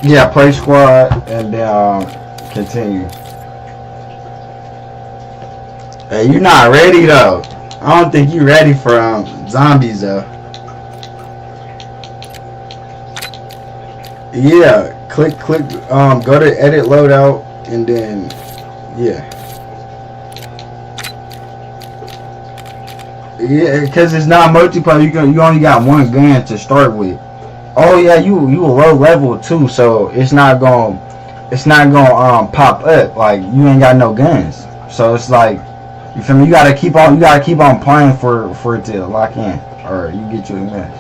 Yeah, play squad and then continue. Hey, you're not ready though. I don't think you're ready for zombies though. Yeah, click, go to edit loadout and then, yeah. Yeah, because it's not multiplayer. You only got one gun to start with. Oh yeah, you a low level too, so it's not gonna pop up like you ain't got no guns. So it's like, you feel me? You gotta keep on playing for it to lock in, or you get you a gun.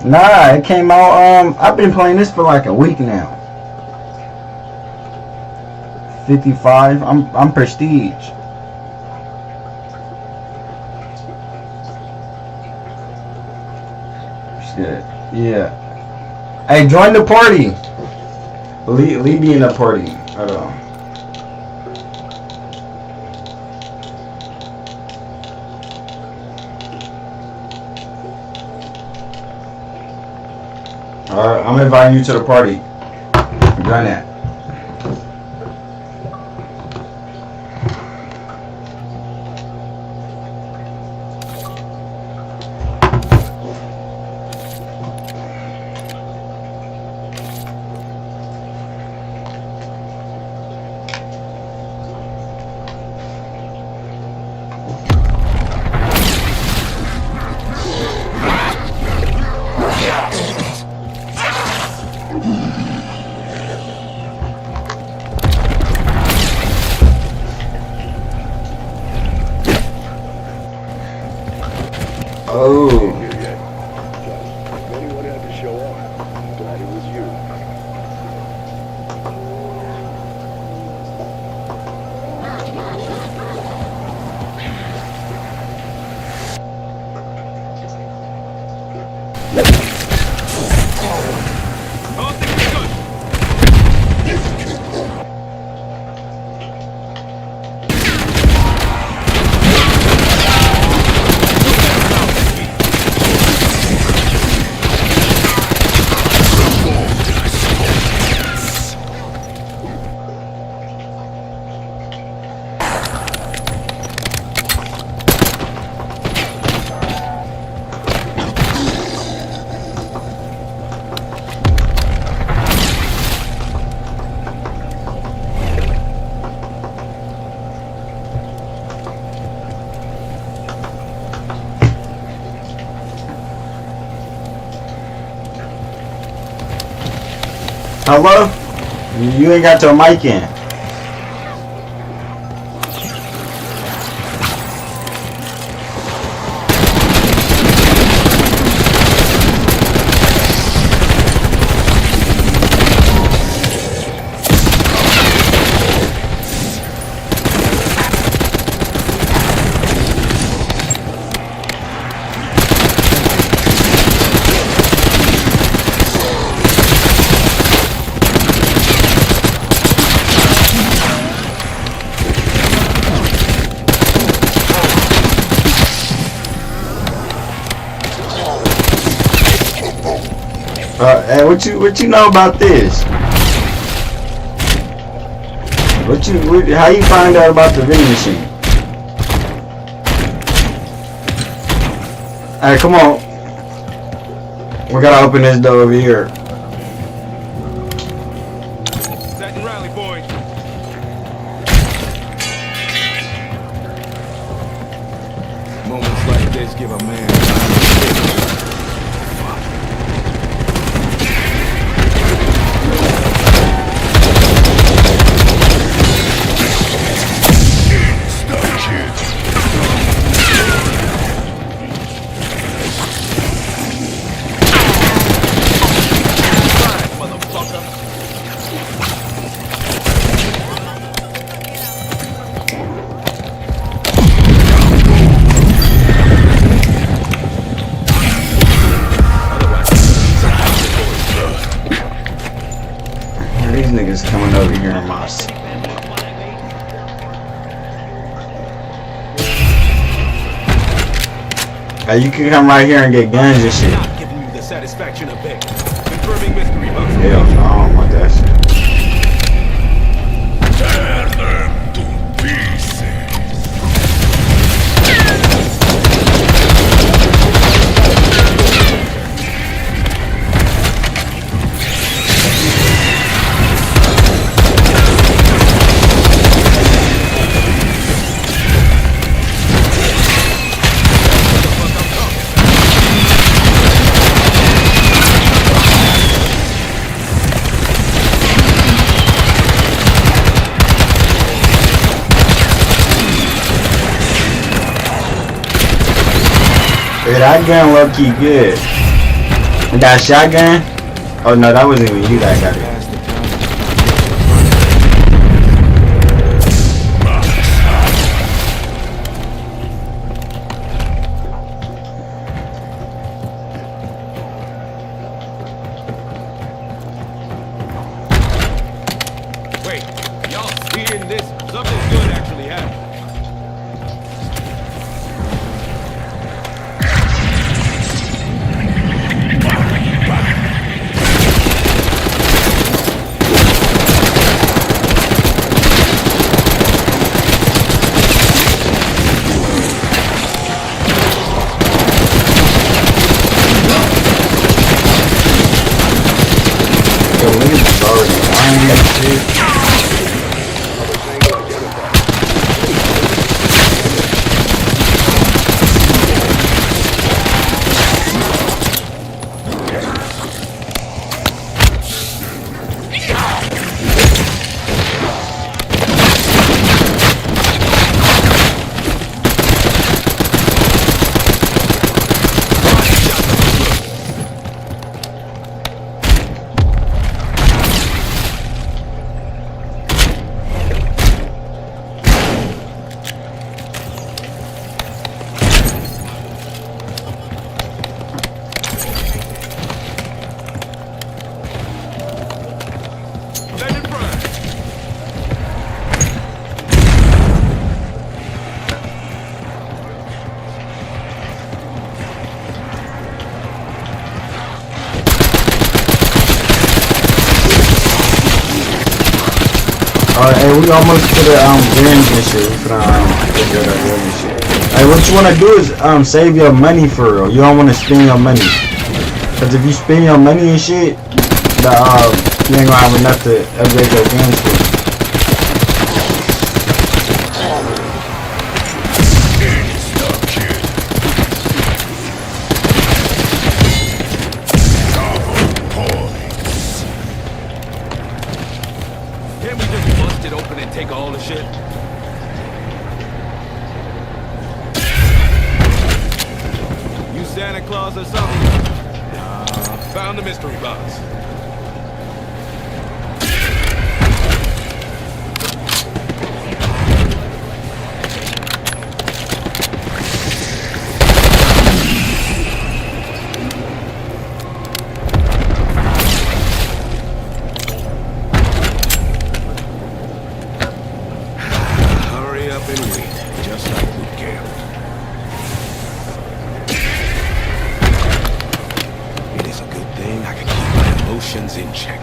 Nah, it came out. I've been playing this for like a week now. 55. I'm prestige. Shit. Yeah. Hey, join the party. Leave me in the party. Hold on. Alright, I'm inviting you to the party. Join that. Oh. If anyone had to show up, I'm glad it was you. Hello? You ain't got your mic in. Hey, what you know about this? How you find out about the vending machine? Hey, come on. We gotta open this door over here. Set and rally, boys. Moments like this give a man time to think. These niggas coming over here in Moss. Hey, you can come right here and get guns and shit. Not giving you the satisfaction of it. Confirming mystery box. Hell no, I don't want that shit. Tear them to pieces. Yeah, that gun low key good. And that shotgun? Oh no, that wasn't even you that got it. Wait, y'all seeing this? Something good actually happened. Yo, niggas is already lying and shit. Let it run. Alright, hey, we almost to the games and shit. We finna get that game and shit. Hey, what you wanna do is save your money for real. You don't wanna spend your money. Cause if you spend your money and shit, the you ain't gonna have enough to upgrade your games for. Can't we just bust it open and take all the shit? You Santa Claus or something? Nah, found the mystery box. Hurry up and wait, just like boot camp. It is a good thing I can keep my emotions in check.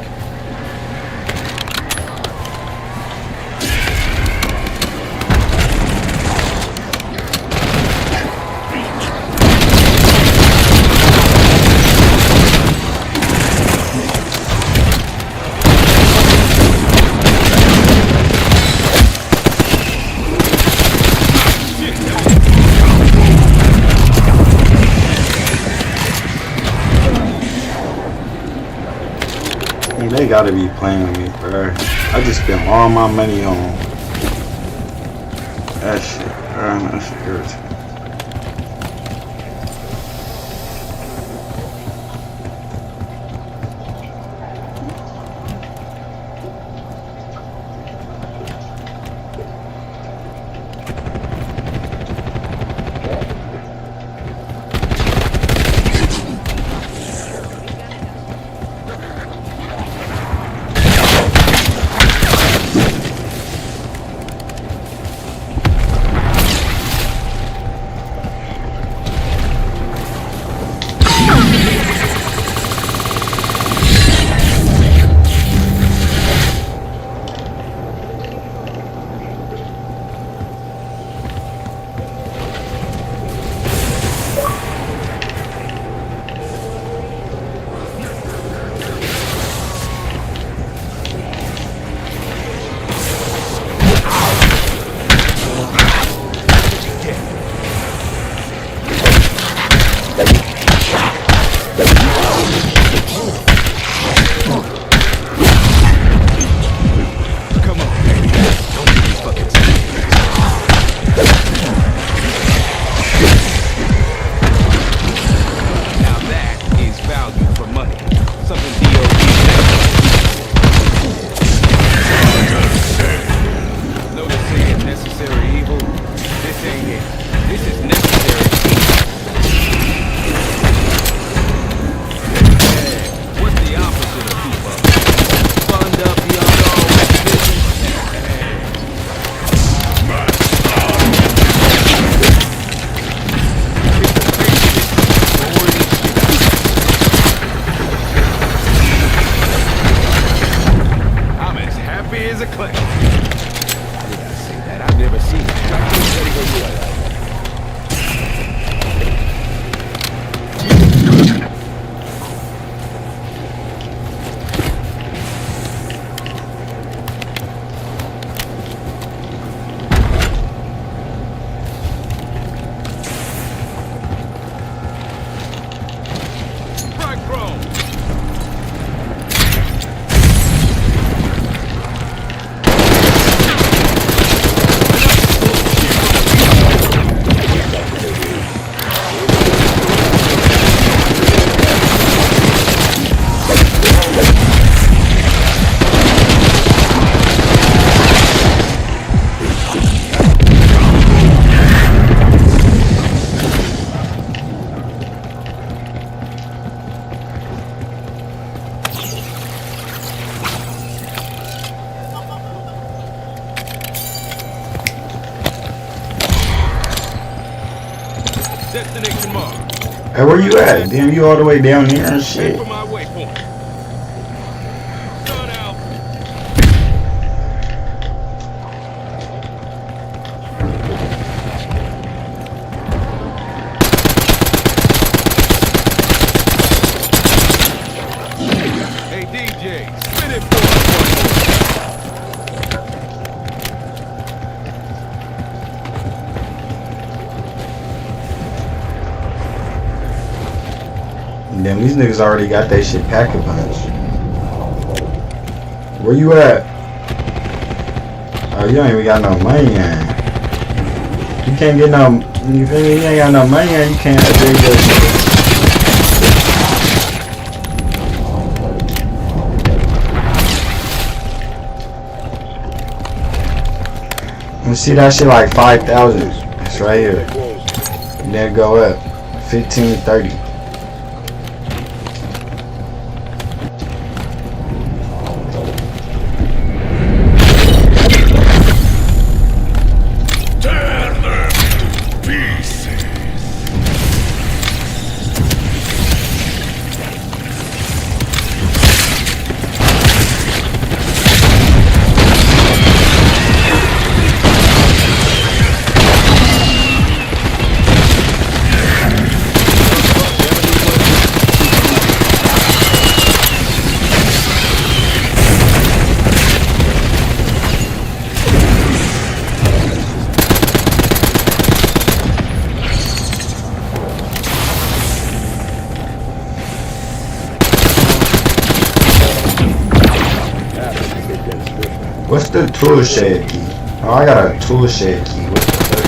They gotta be playing with me, bro. I just spent all my money on that shit, bro. That shit hurts. Location marked. Hey, where you at? Damn, you all the way down here and Head shit. for my waypoint. Sun out. Hey DJ, spin it for us one Damn, these niggas already got that shit pack a punch. Where you at? Oh, you ain't even got no money in. You can't get no, you feel me? You ain't got no money in, you can't do this. You see that shit like 5,000. It's right here. And then go up. 1530. What's the tool shed key? Oh, I got a tool shed key. What the fuck?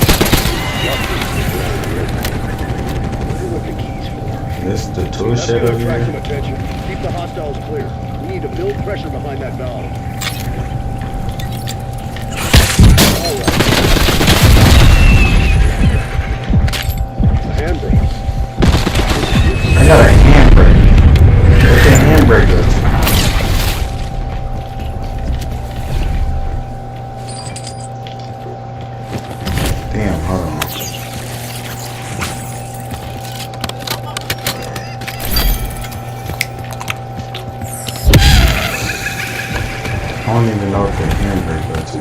This the tool shed over Attract some here? attention. Keep the hostiles clear. We need to build pressure behind that valve. All right. A handbrake. I got a handbrake. Where's the handbrake go to? Damn, hold on. I don't even know if the handbrake goes to.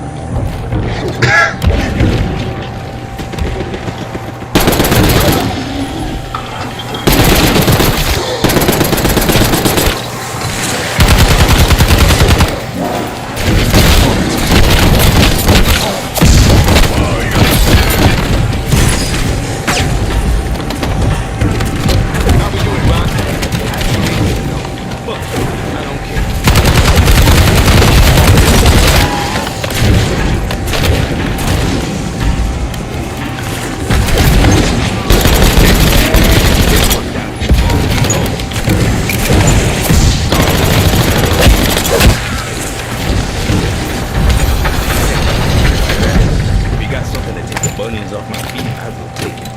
Off my feet, I will take it.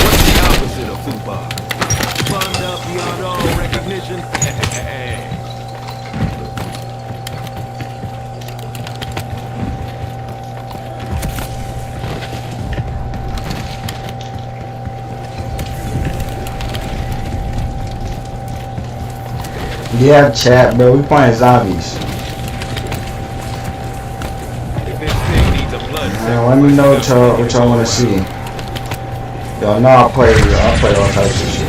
What's the opposite of football? Bummed up beyond all recognition. Yeah, chat, bro. We playing zombies. Man, let me know what y'all want to see. Y'all know I'll play all types of shit.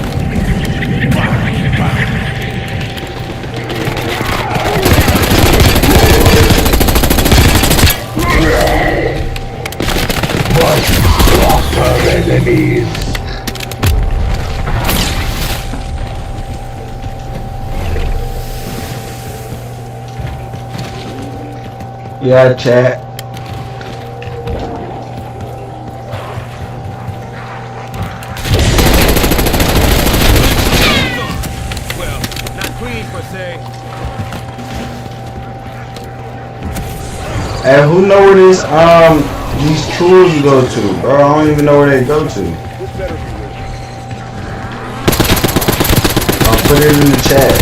Yeah, chat. Hey, who know where these tools go to, bro? I don't even know where they go to. This better be rich. I'll put it in the chat.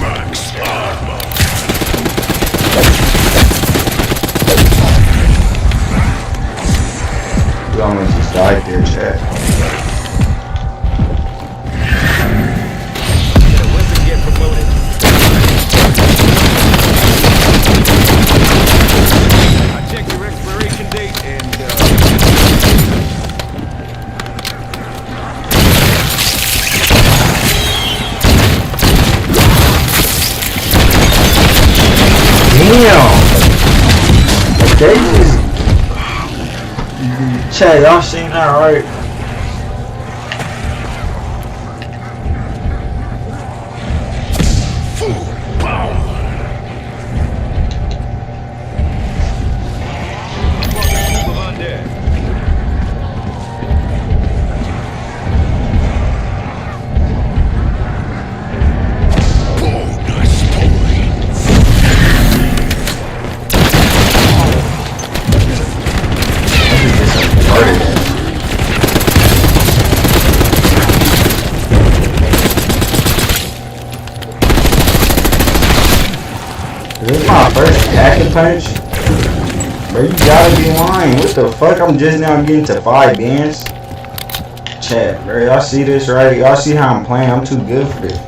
Max armor. right there, chat. Did a weapon get promoted? I checked your expiration date and Damn. They just chat, y'all seen that right? This is my first jacket punch? Bro, you gotta be lying. What the fuck? I'm just now getting to 5 bands. Chat, bro. Y'all see this, right? Y'all see how I'm playing? I'm too good for this.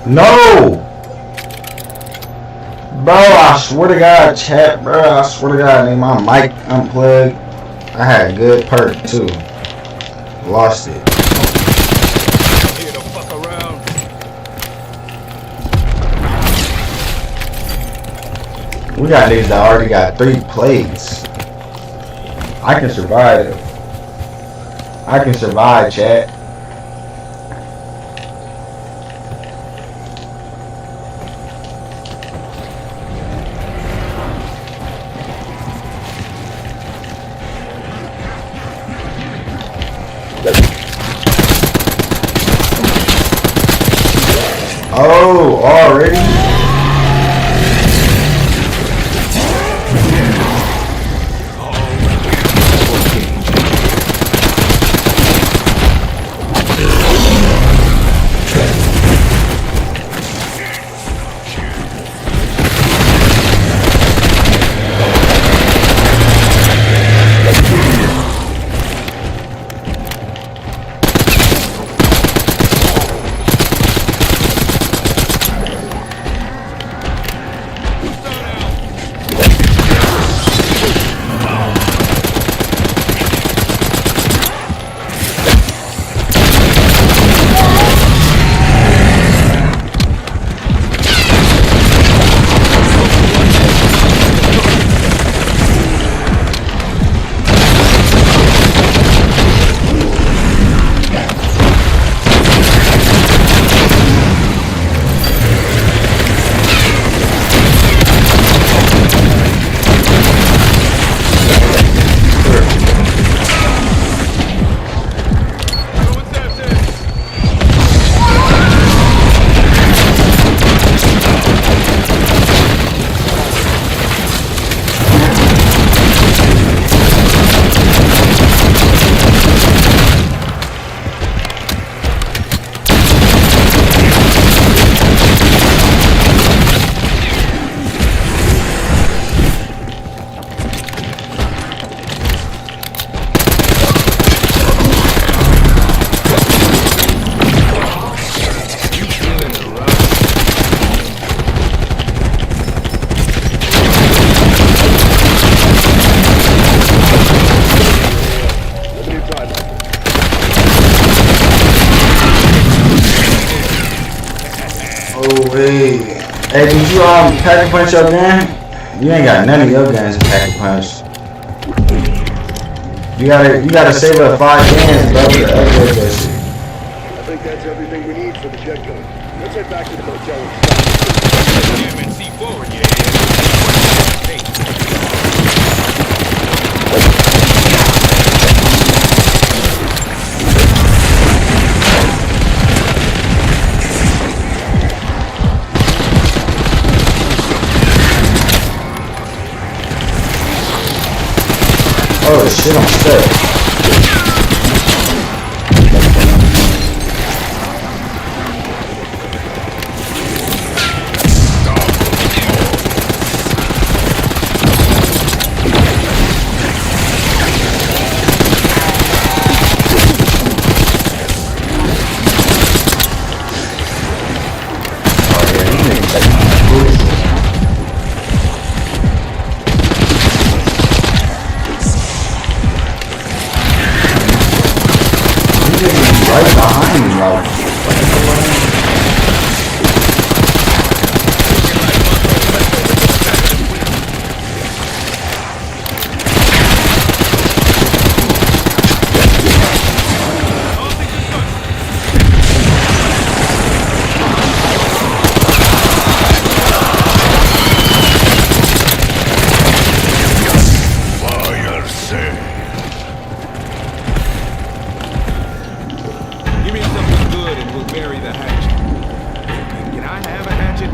No! Bro, I swear to God, chat, bro. I swear to God, nigga, my mic unplugged. I had a good perk too. Lost it. here to fuck around. We got niggas that already got 3 plays. I can survive it. I can survive, chat. Oh, already? Hey, did you pack a punch your gun? You ain't got none of your guns to pack a punch. You gotta save up 5 guns, bro, to upgrade that shit. I think that's everything we need for the jet gun. Let's head back to the motel and stop. MNC forward, yeah. Hey. Oh shit, I'm stuck. right behind me, like. Give me something good and we'll bury the hatchet. Can I have a hatchet?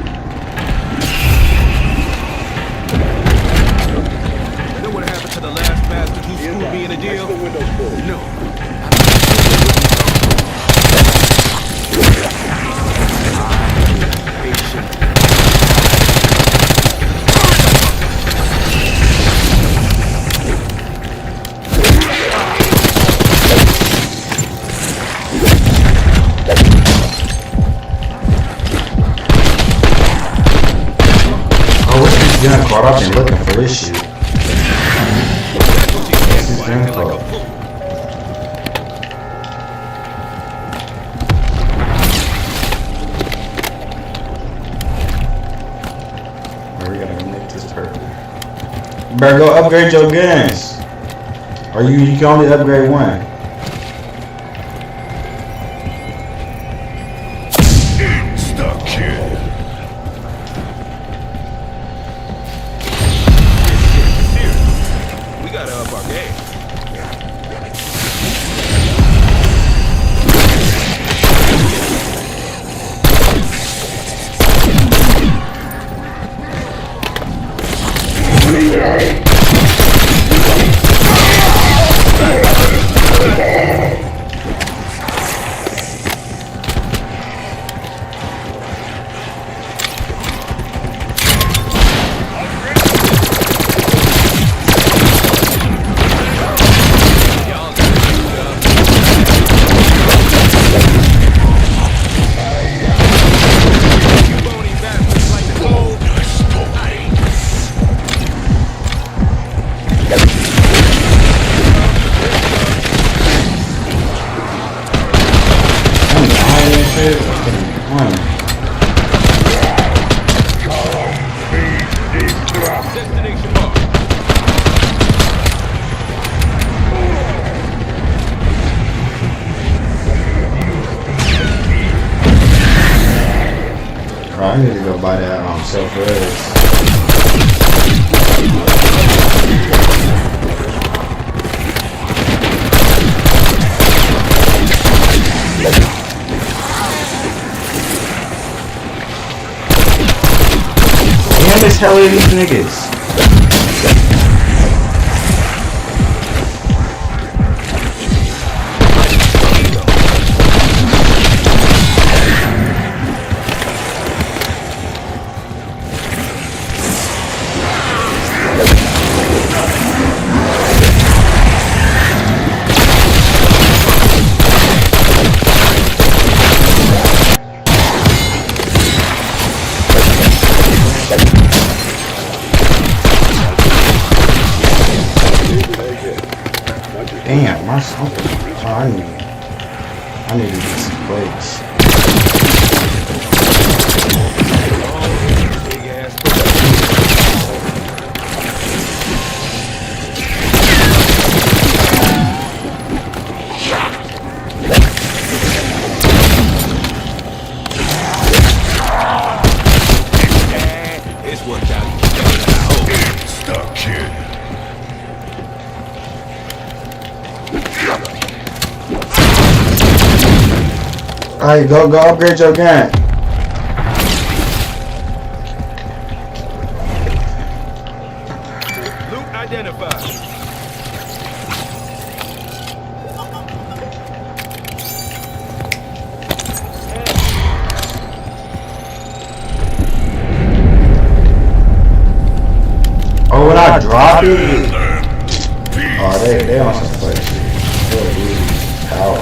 You know what happened to the last bastard who screwed me in a deal? The window's full. No. Patient. Getting caught up and looking for this shit. This is getting caught. We gotta make this turtle. You better go upgrade your guns. Or you can only upgrade one. I need to go buy that self-res. Damn, this hell are these niggas? Damn, my something. Oh, I need to get some plates. It's worked out. Stuck here. Alright, go upgrade your gun. Loot identified. Oh, when I drop it? Oh, they on some play shit. They'll lose power.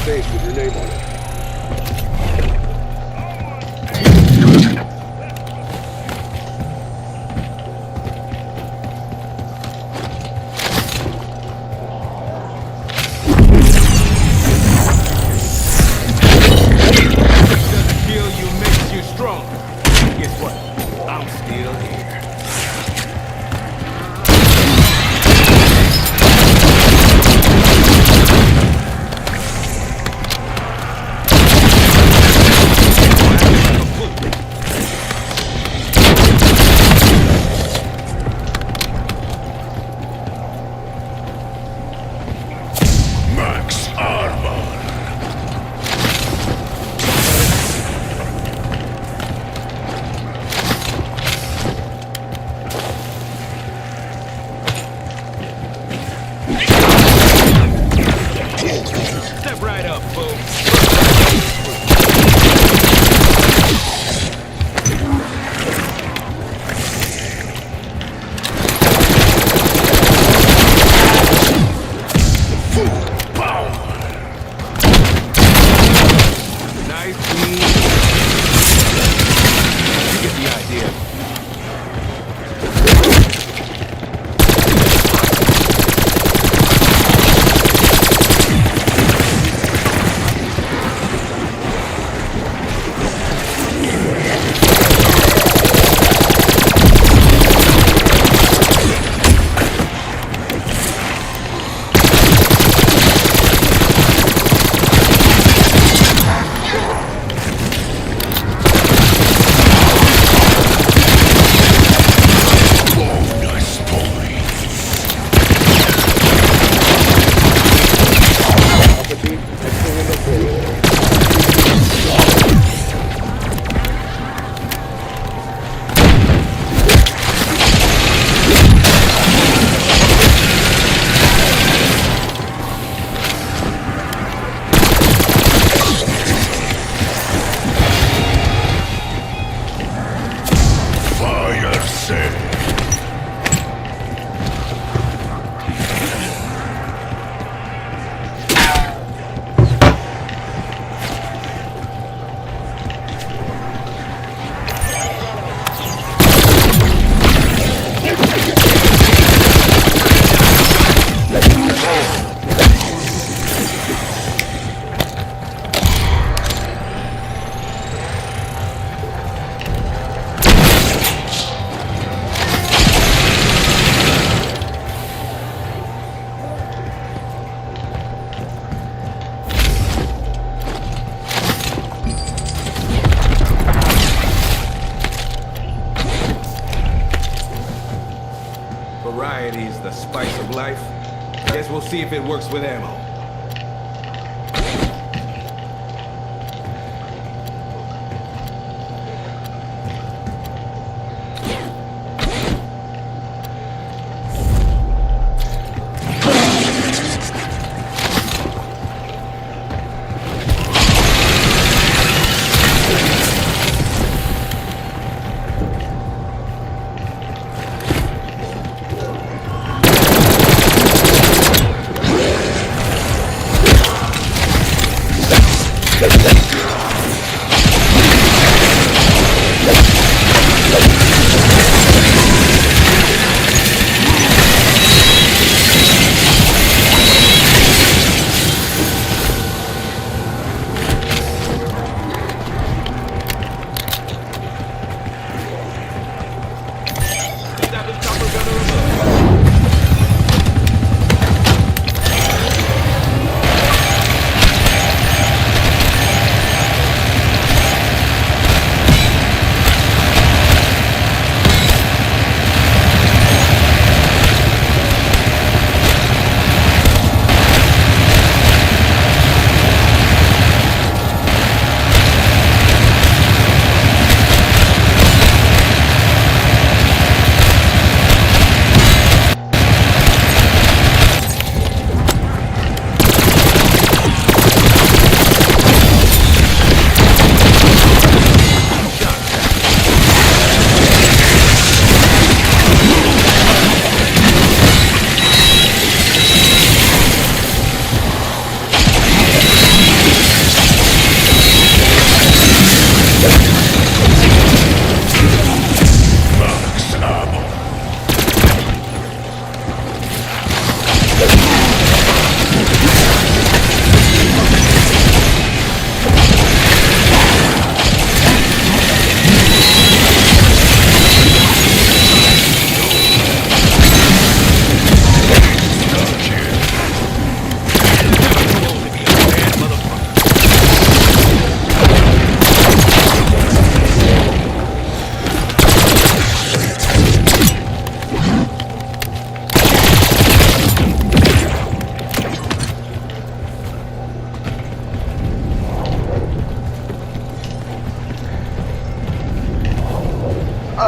base with your name on it. Doesn't kill you, makes you stronger. Guess what? I'm still here. Max armor. Step right up, folks. Nice beam. You get the idea. Alpha team, extra window forward. Fire sale. Variety's the spice of life. Guess we'll see if it works with ammo.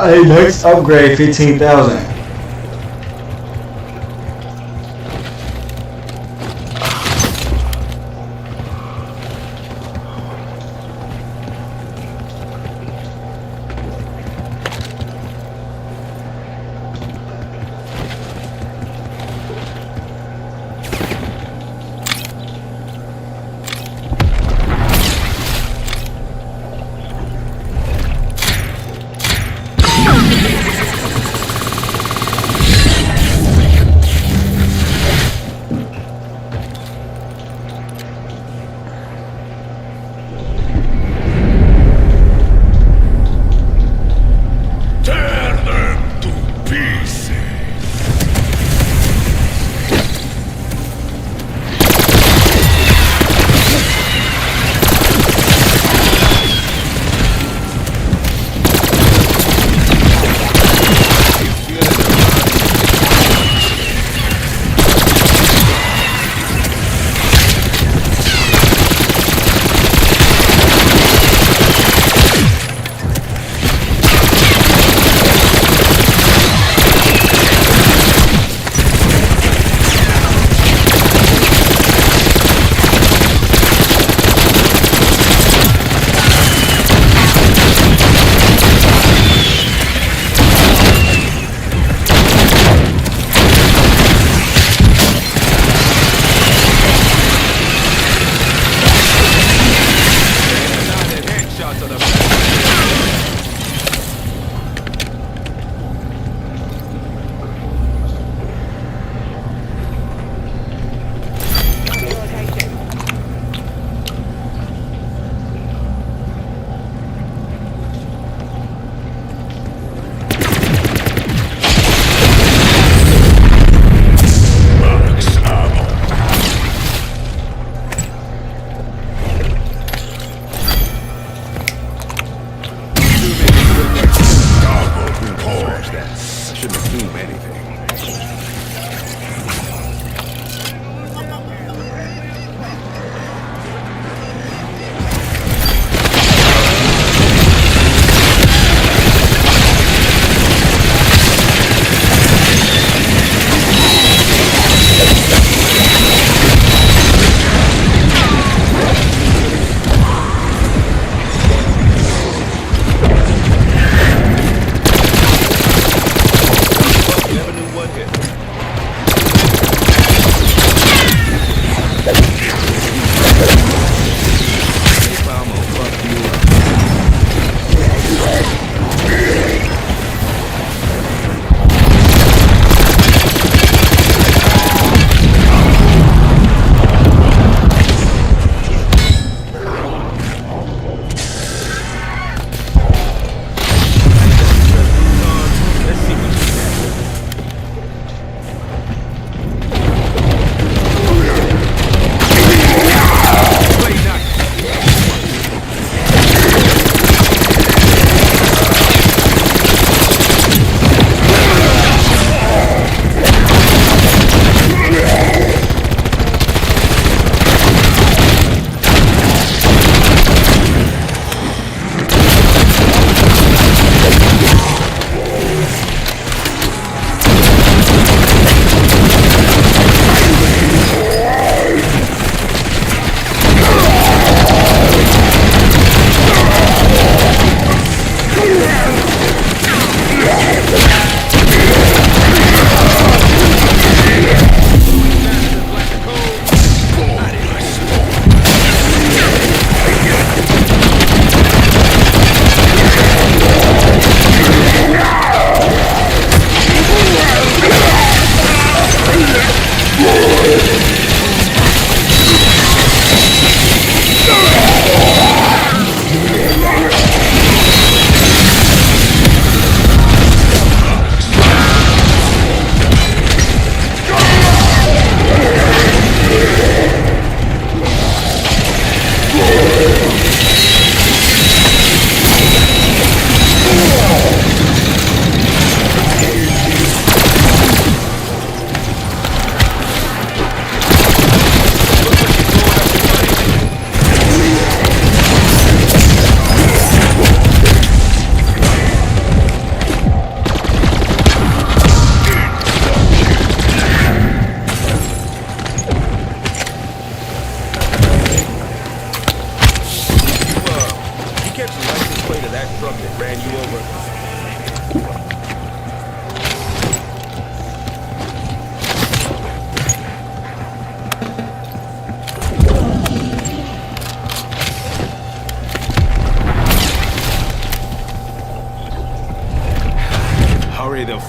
Hey, next upgrade 15,000.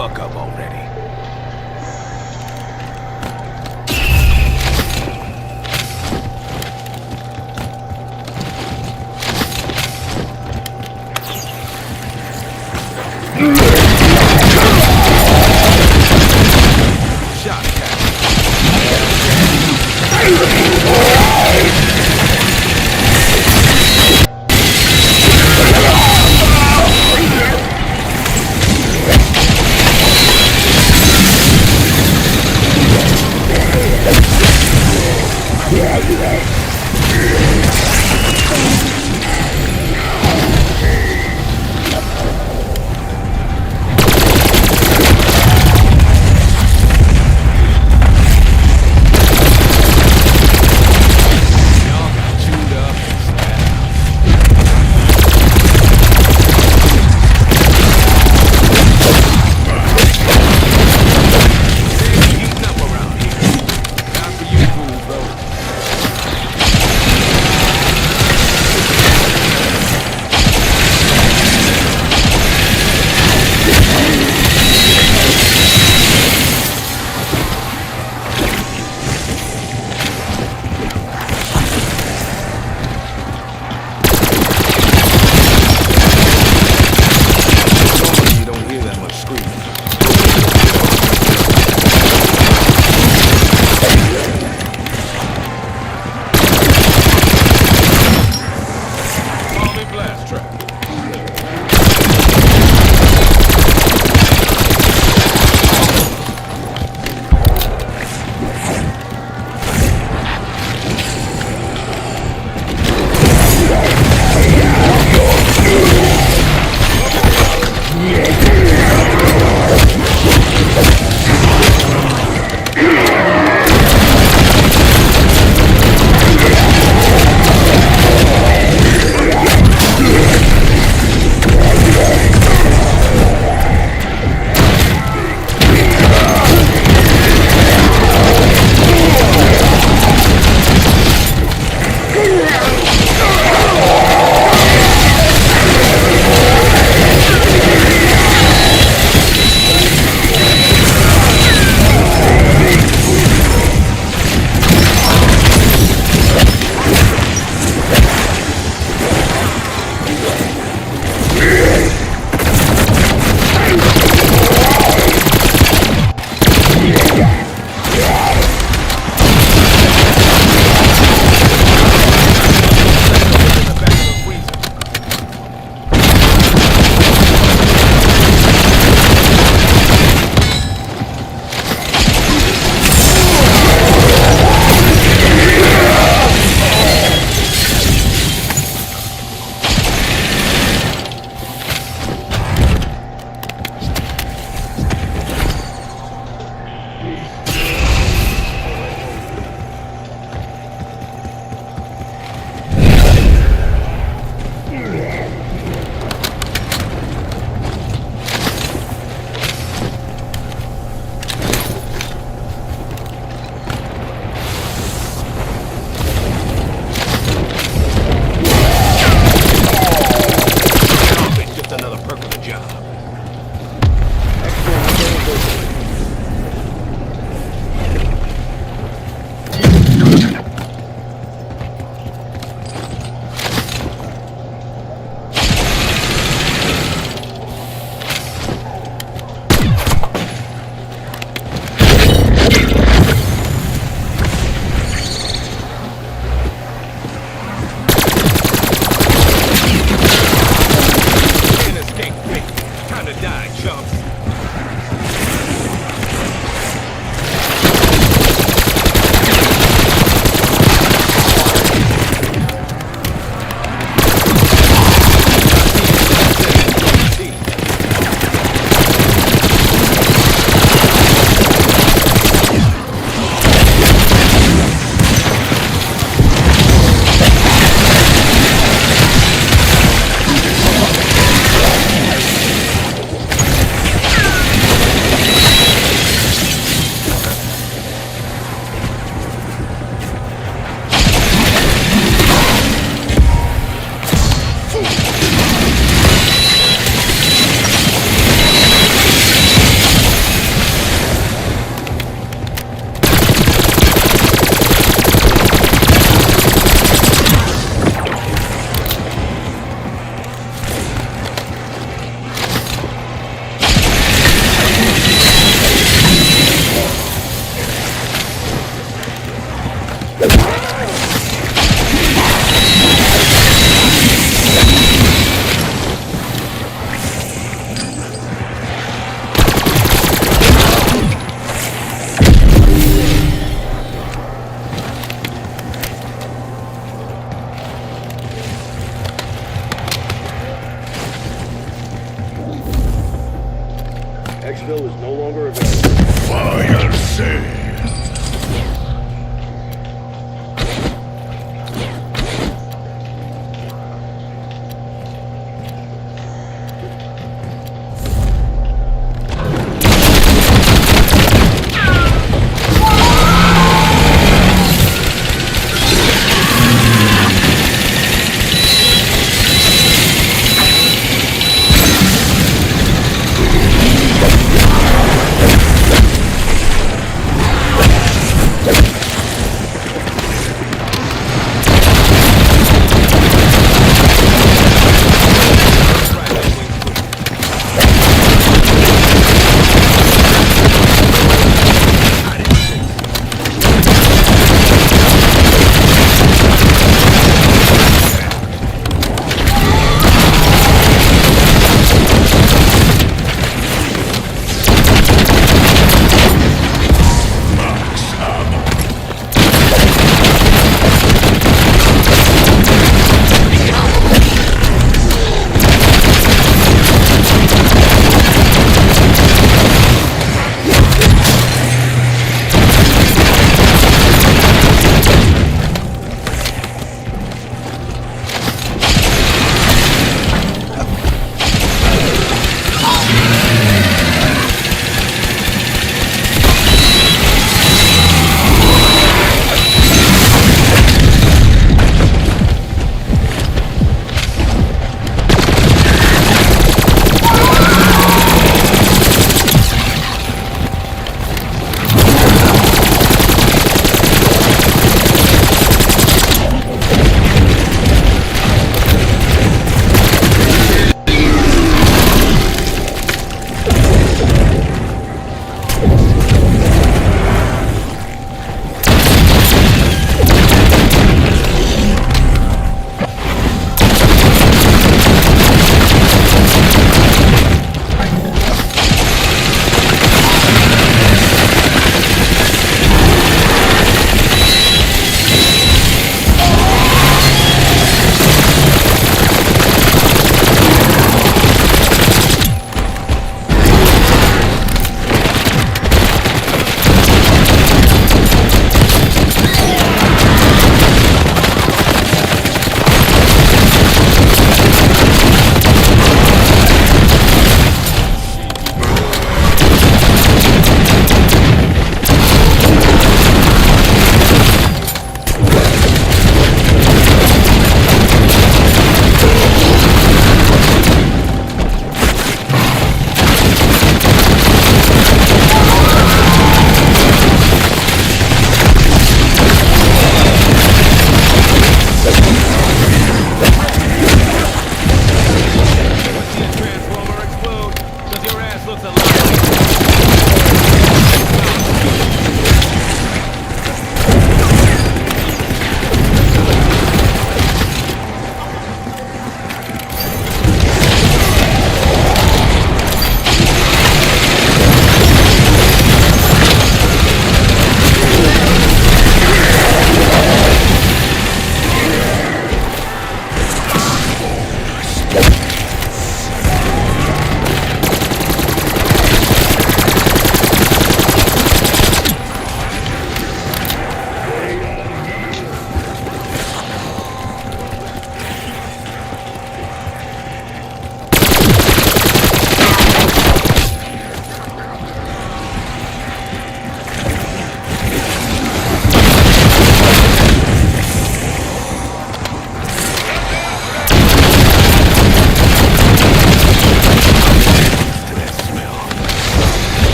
fuck up already. Shot that. Y'all got chewed up and stabbed. Heating up around here. Not for you fools, though.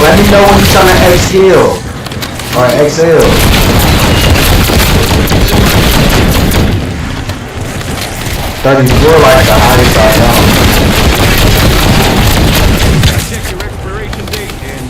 let me know when you're trying to exhale. Or exhale. 34 like the highest I know. Check your expiration date and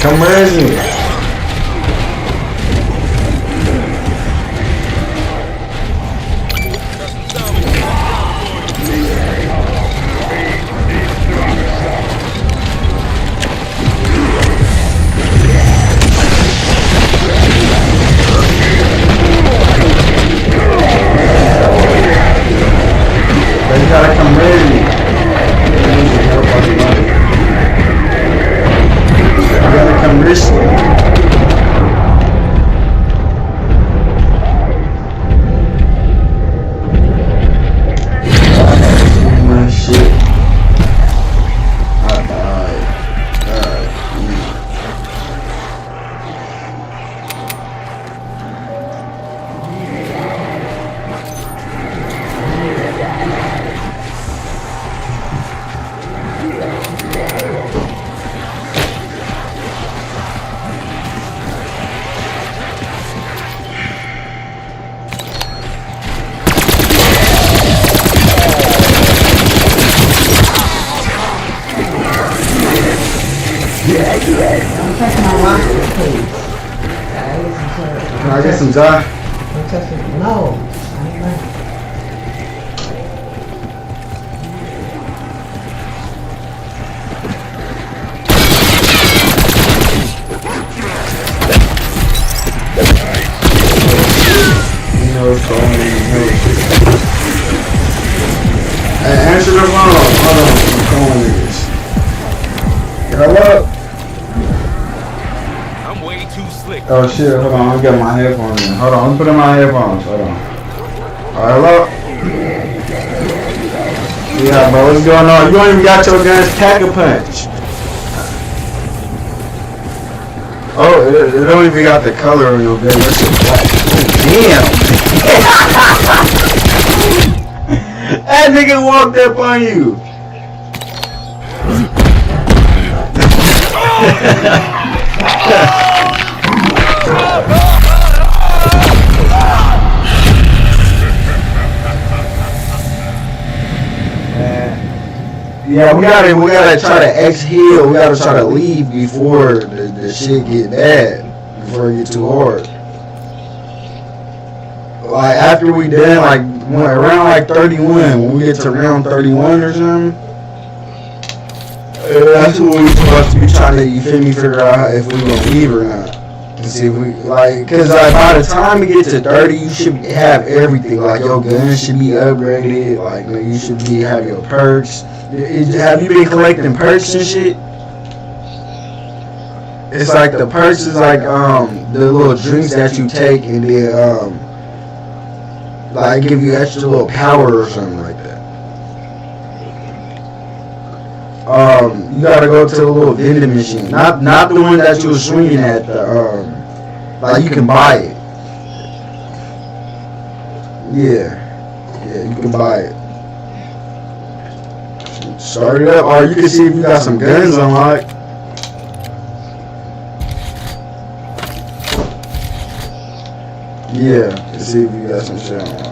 Come raise me. But you gotta come raise me. You gotta come risk me. My shit. I died. God. I'm touching my roster, please. Can I get some Zai? I'm touching. No. I ain't ready. You know it's going Hey, answer the phone. Hold on. I'm calling niggas. Hello? I'm way too slick. Oh shit, hold on, I got my headphones in. Hold on, let me put in my headphones. Hold on. Alright, hello? Yeah, bro, what's going on? You don't even got your guns Pack-a-Punch. Oh, it don't even got the color on your gun. That shit black. Damn! That nigga walked up on you. Yeah, we gotta try to exhale. We gotta try to leave before the shit get bad. Before it get too hard. Like after we done, like around like 31, when we get to round 31 or something, that's what we're supposed to be trying to, you feel me, figure out if we gonna leave or not. And see if we like, cause like by the time you get to 30, you should have everything. Like your gun should be upgraded. Like you should be have your perks. Have you been collecting perks and shit? It's like the perks is like the little drinks that you take and then like give you extra little power or something like that. You gotta go to the little vending machine, not the one that you were swinging at. The like you can buy it. Yeah, you can buy it. Start it up, or you can see if you got some guns unlocked. Yeah, to see if you got some shit unlocked.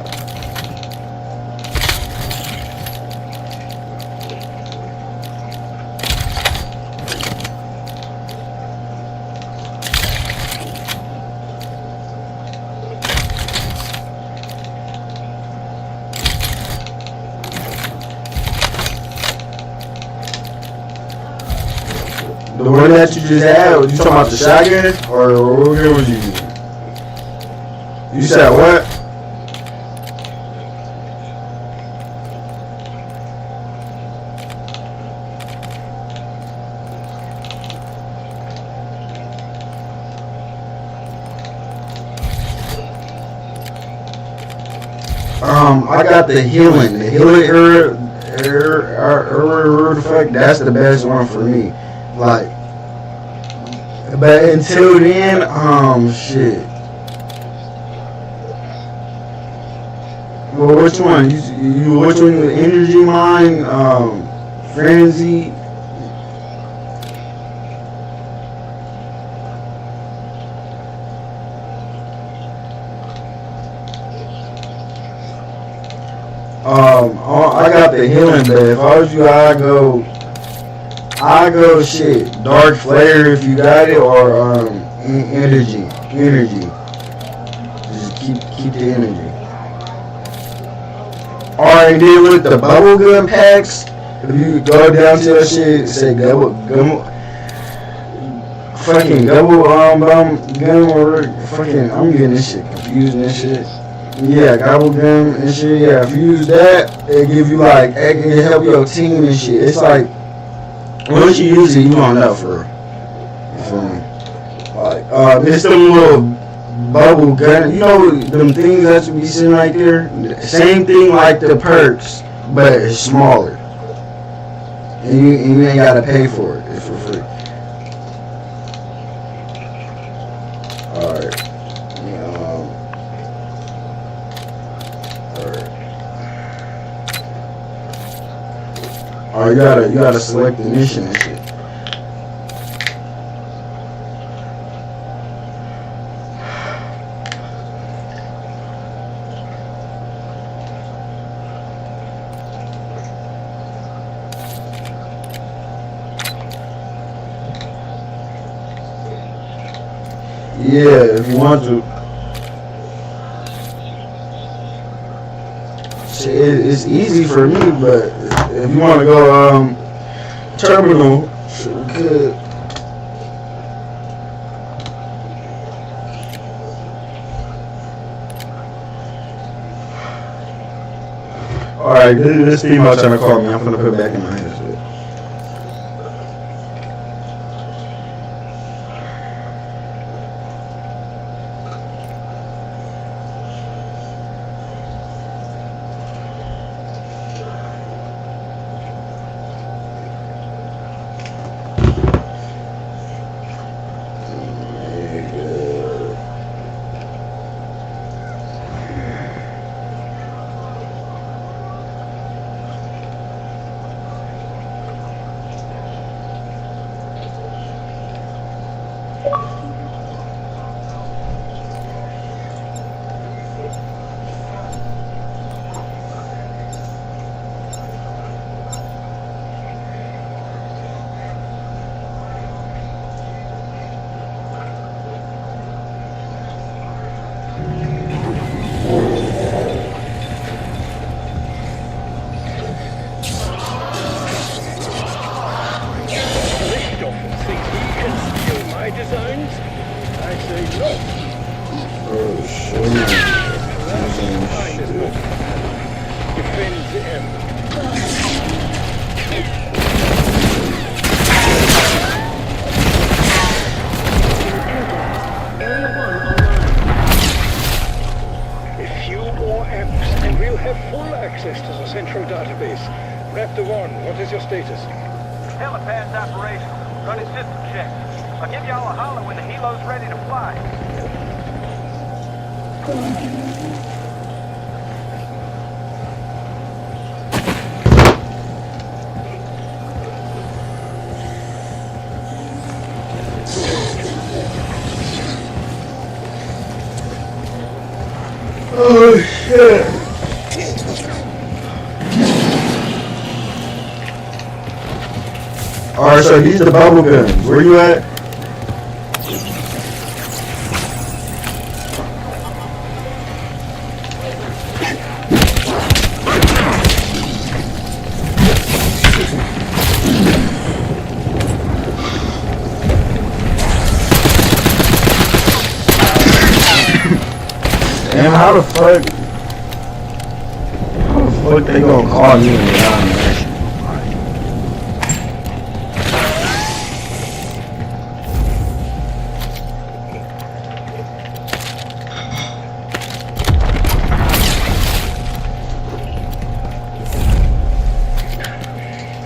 The one that you just had, you talking about the shotgun? Or what gun was you using? You said what? I got the healing. The healing artifact, that's the best one for me. Like, but until then, shit. Well, which one? You which one? The energy mine, frenzy. I got the healing, but if I was you, I go shit. Dark flare if you got it, or energy. Just keep the energy. Alright, then with the bubblegum packs, if you go down to your shit, say fucking gum, or fucking, I'm getting this shit confused and shit. Yeah, gobble gum and shit. Yeah, if you use that, it give you like, it can help your team and shit. It's like, once you use it, you don't know for real. You feel me? Like, it's them little bubble gun. You know them things that you be sitting right there? Same thing like the perks, but it's smaller. And you ain't gotta pay for it. It's for free. Alright. Alright, you gotta select the mission and shit. Yeah, if you want to. It's easy for me, but if you want to go terminal, we could. Alright, this female trying to call me. I'm gonna put it back in my hands. have full access to the central database. Raptor 1, what is your status? Helipad's operational. Running system checks. I'll give y'all a holler when the helo's ready to fly. Oh shit. Alright, so these are the bubble guns. Where you at? Damn, how the fuck they gonna call you in the animation?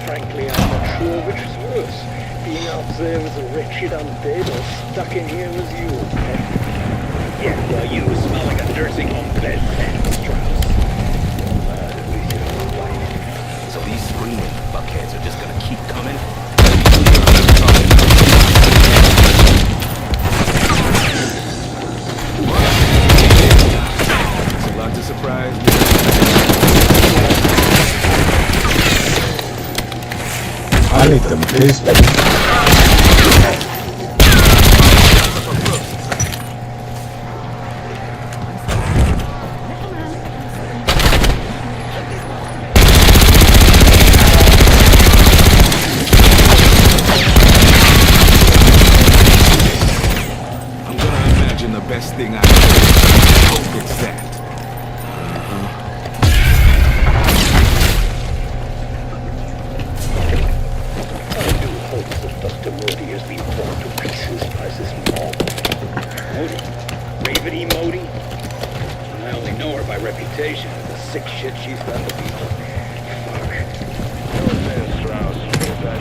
Frankly, I'm not sure which is worse. Being out there as a wretched undead or stuck in here as you. Yeah, well, you smell like a nursing home bed, Strauss. At least you're alive. So these screaming fuckheads are just gonna keep coming? It's a lot to surprise me. I need them pistols. I'm gonna imagine the best thing I can. Hope it's that. I do hope that Dr. Modi has been torn to pieces by this mob. Modi? Raven E. Modi? I only know her by reputation and the sick shit she's done to people. Fuck. Strauss,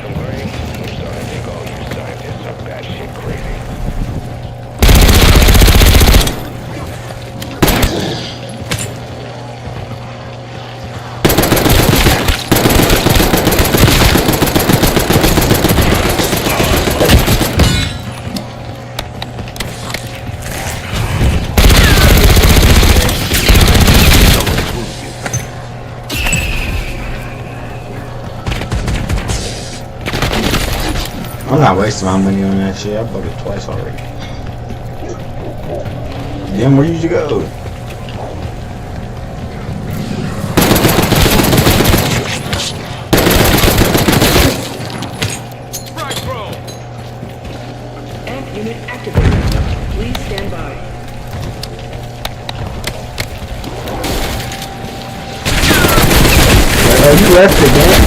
don't worry. I'm starting to think all you scientists are batshit crazy. I'm not wasting my money on that shit. I bought it twice already. Damn, where did you go? Strike throw! Amp unit activated. Please stand by. You left again?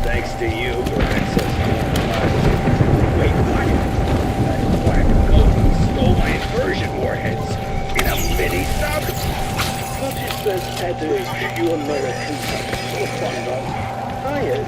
Thanks to you for access to my... Wait, what? That quack Cody stole my inversion warheads in a mini-sub? What is this adage you Americans are so fond of? Iron.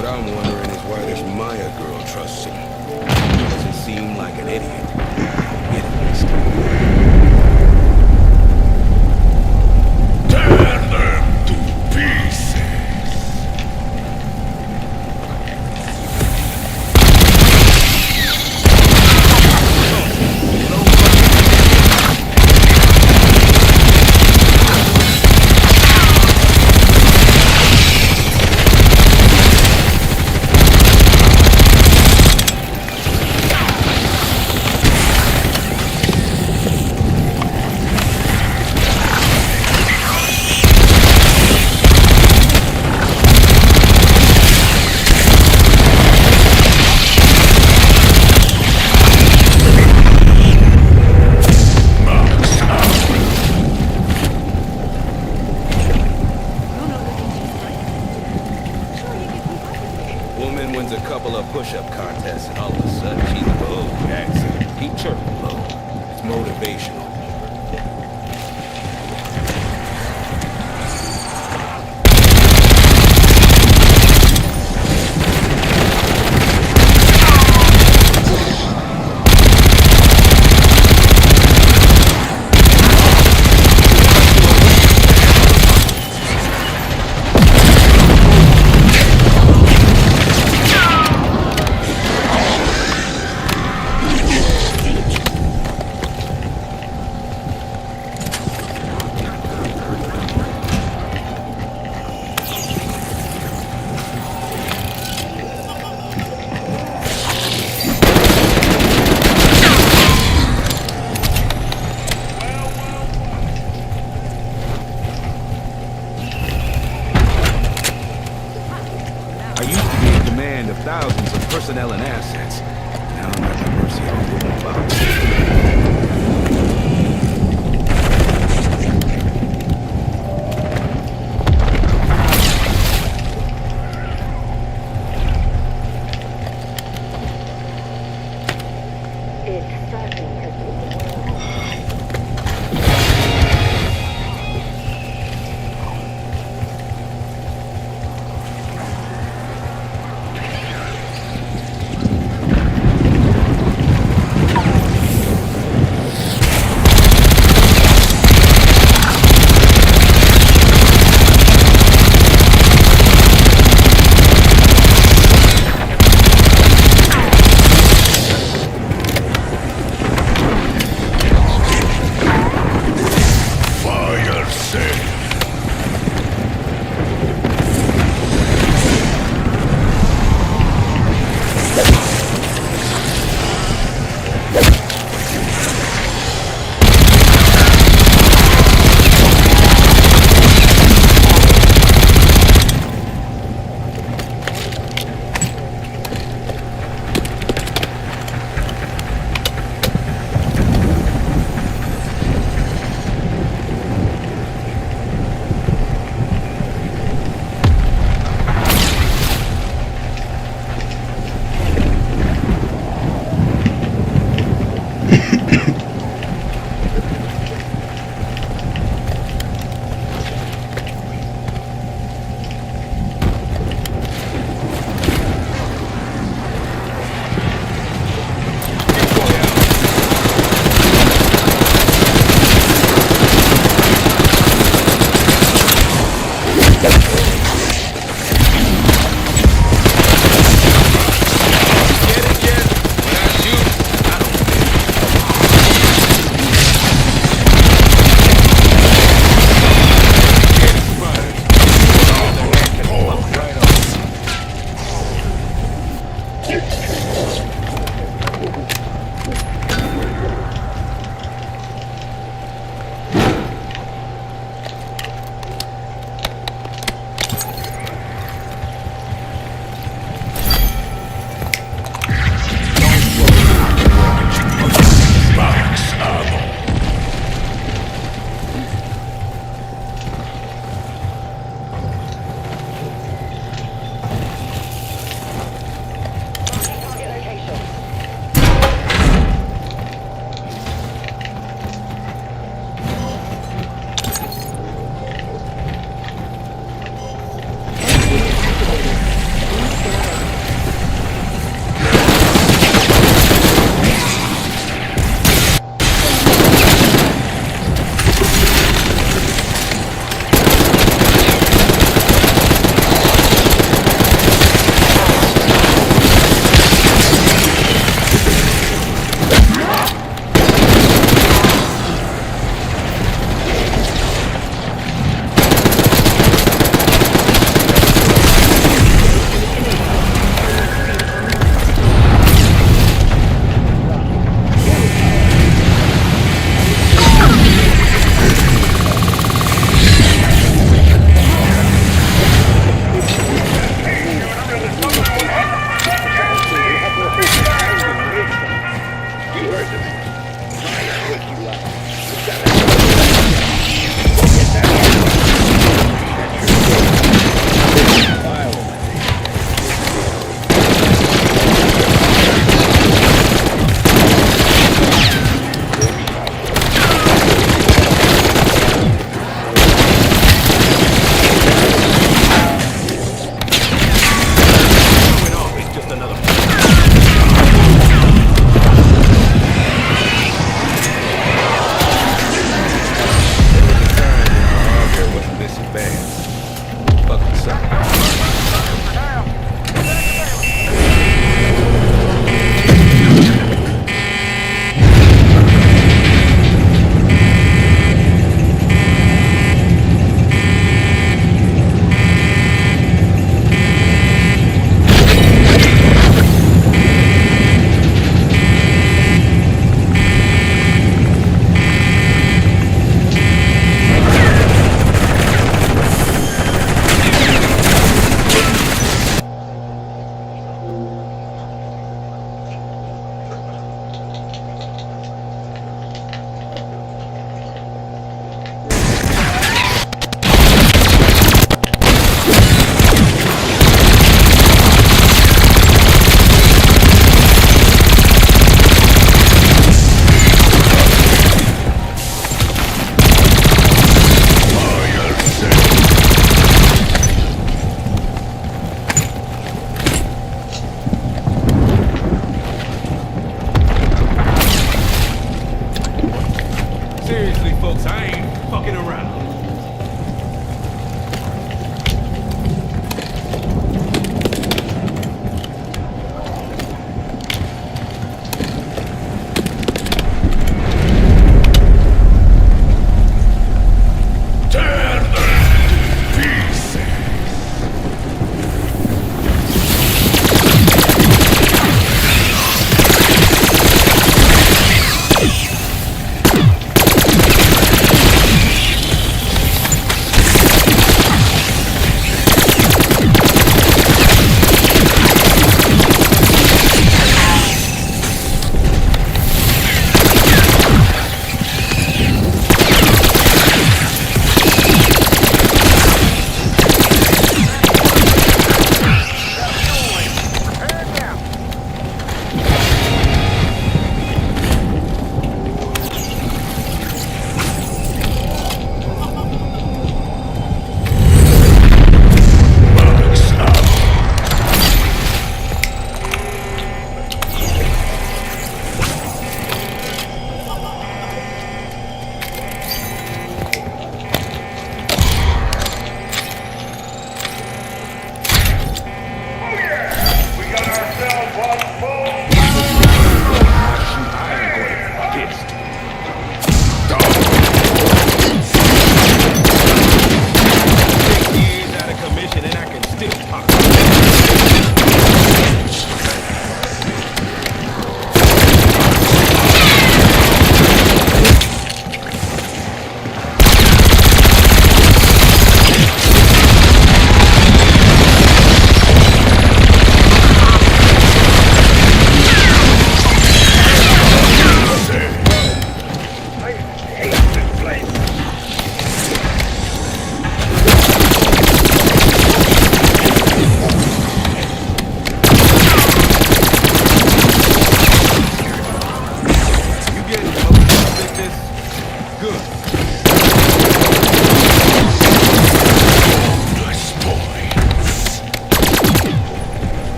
What I'm wondering is why this Maya girl trusts him. He doesn't seem like an idiot. Tear them to pieces! Woman wins a couple of push-up contests and all of a sudden she's a low accent. Keep chirping low. It's motivational. I used to be in command of thousands of personnel and assets. Now I'm at the mercy of a wooden box.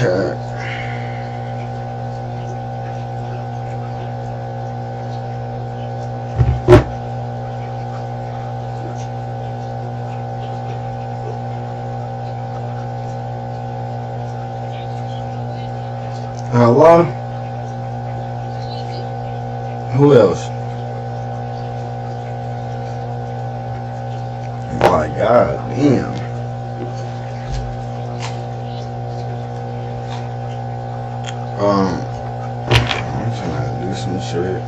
chat. Hello? Who else? My God, damn. I'm trying to do some shit.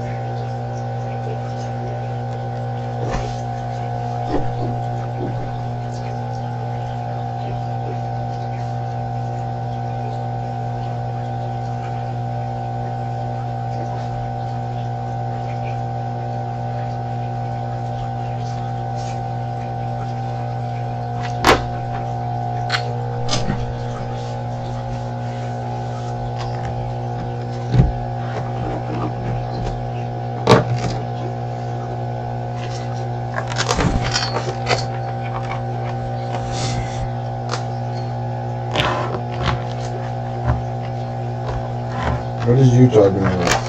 What is you talking about?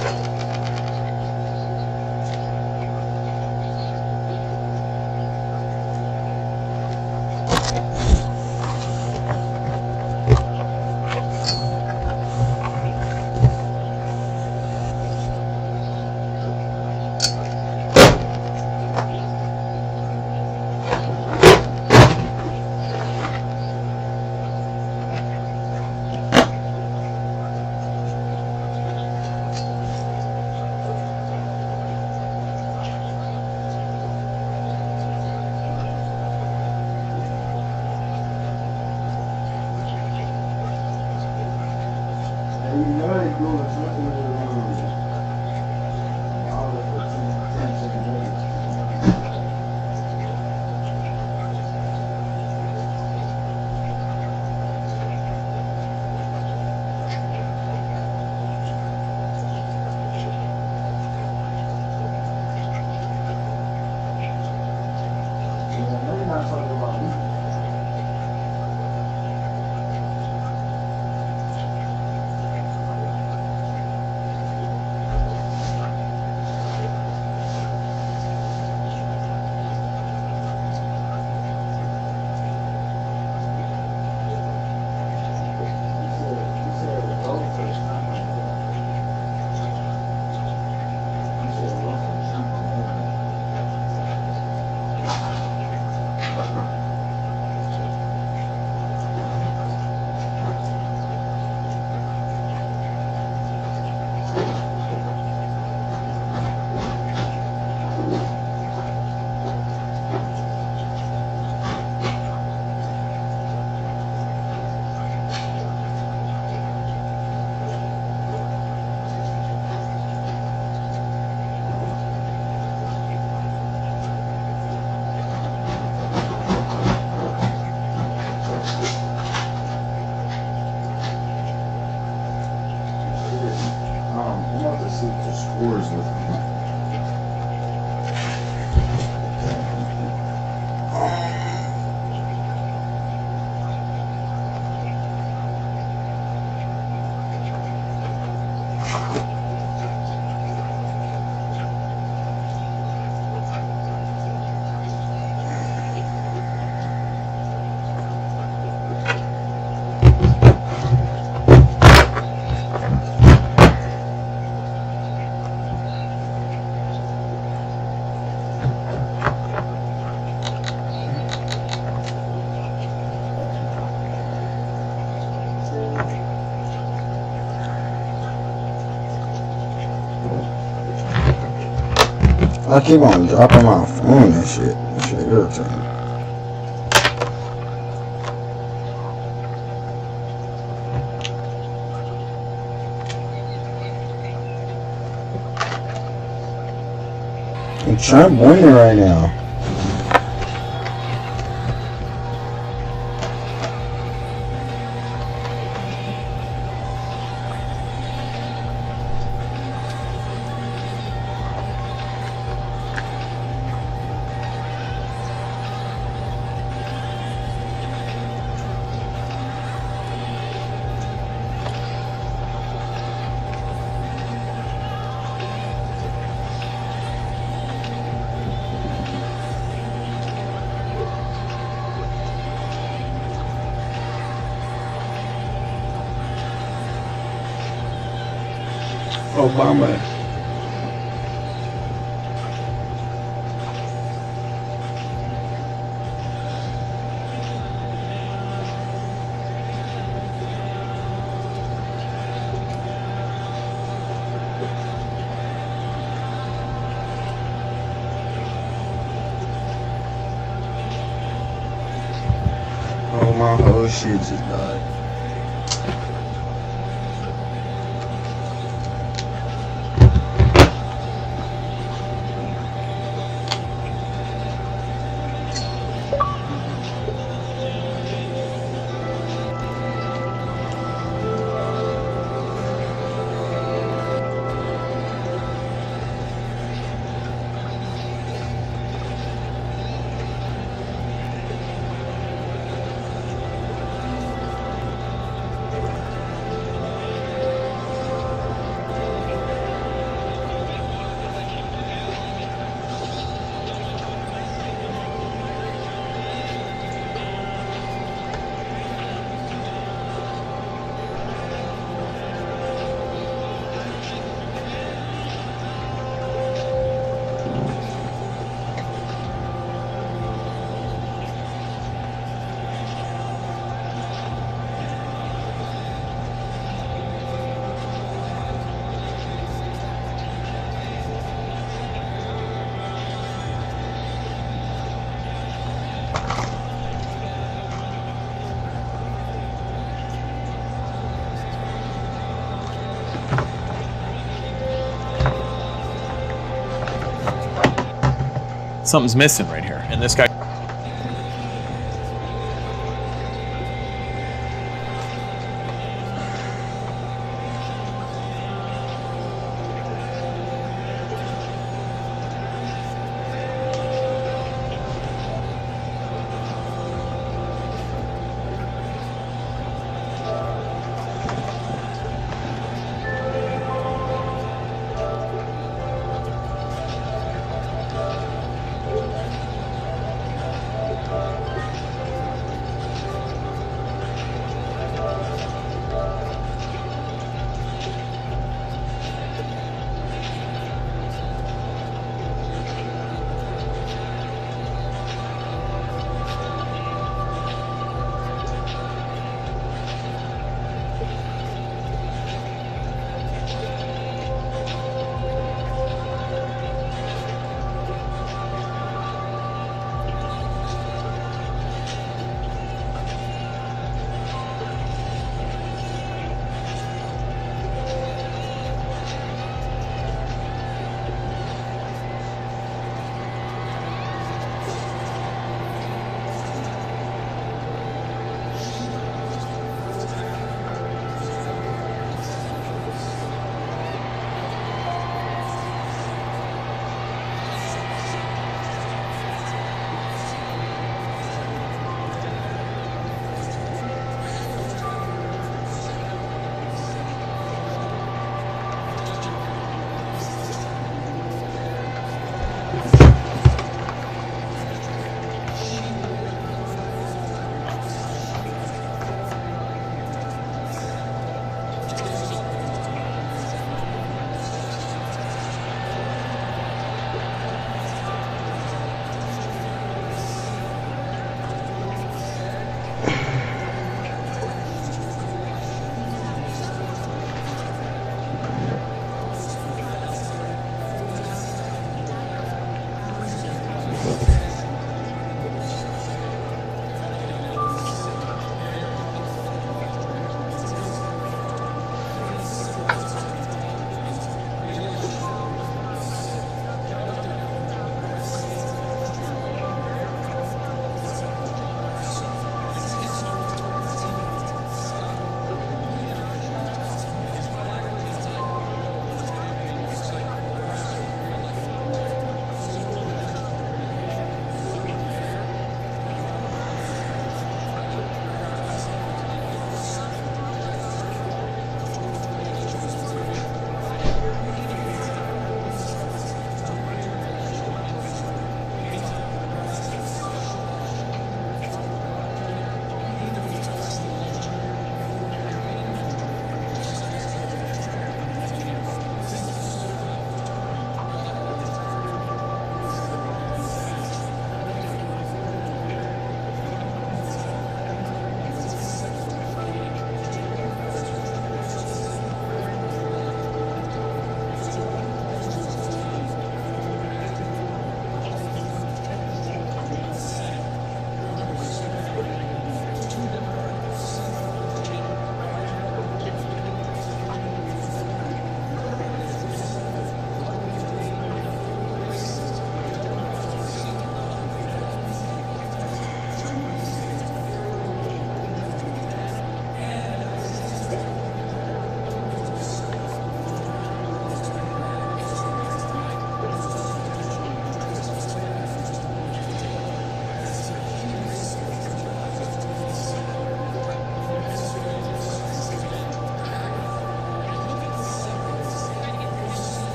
I keep on dropping my phone and shit. That shit irritating. I'm trying to win it right now. Obama. Oh, my whole shit just died. Something's missing right here, and this guy.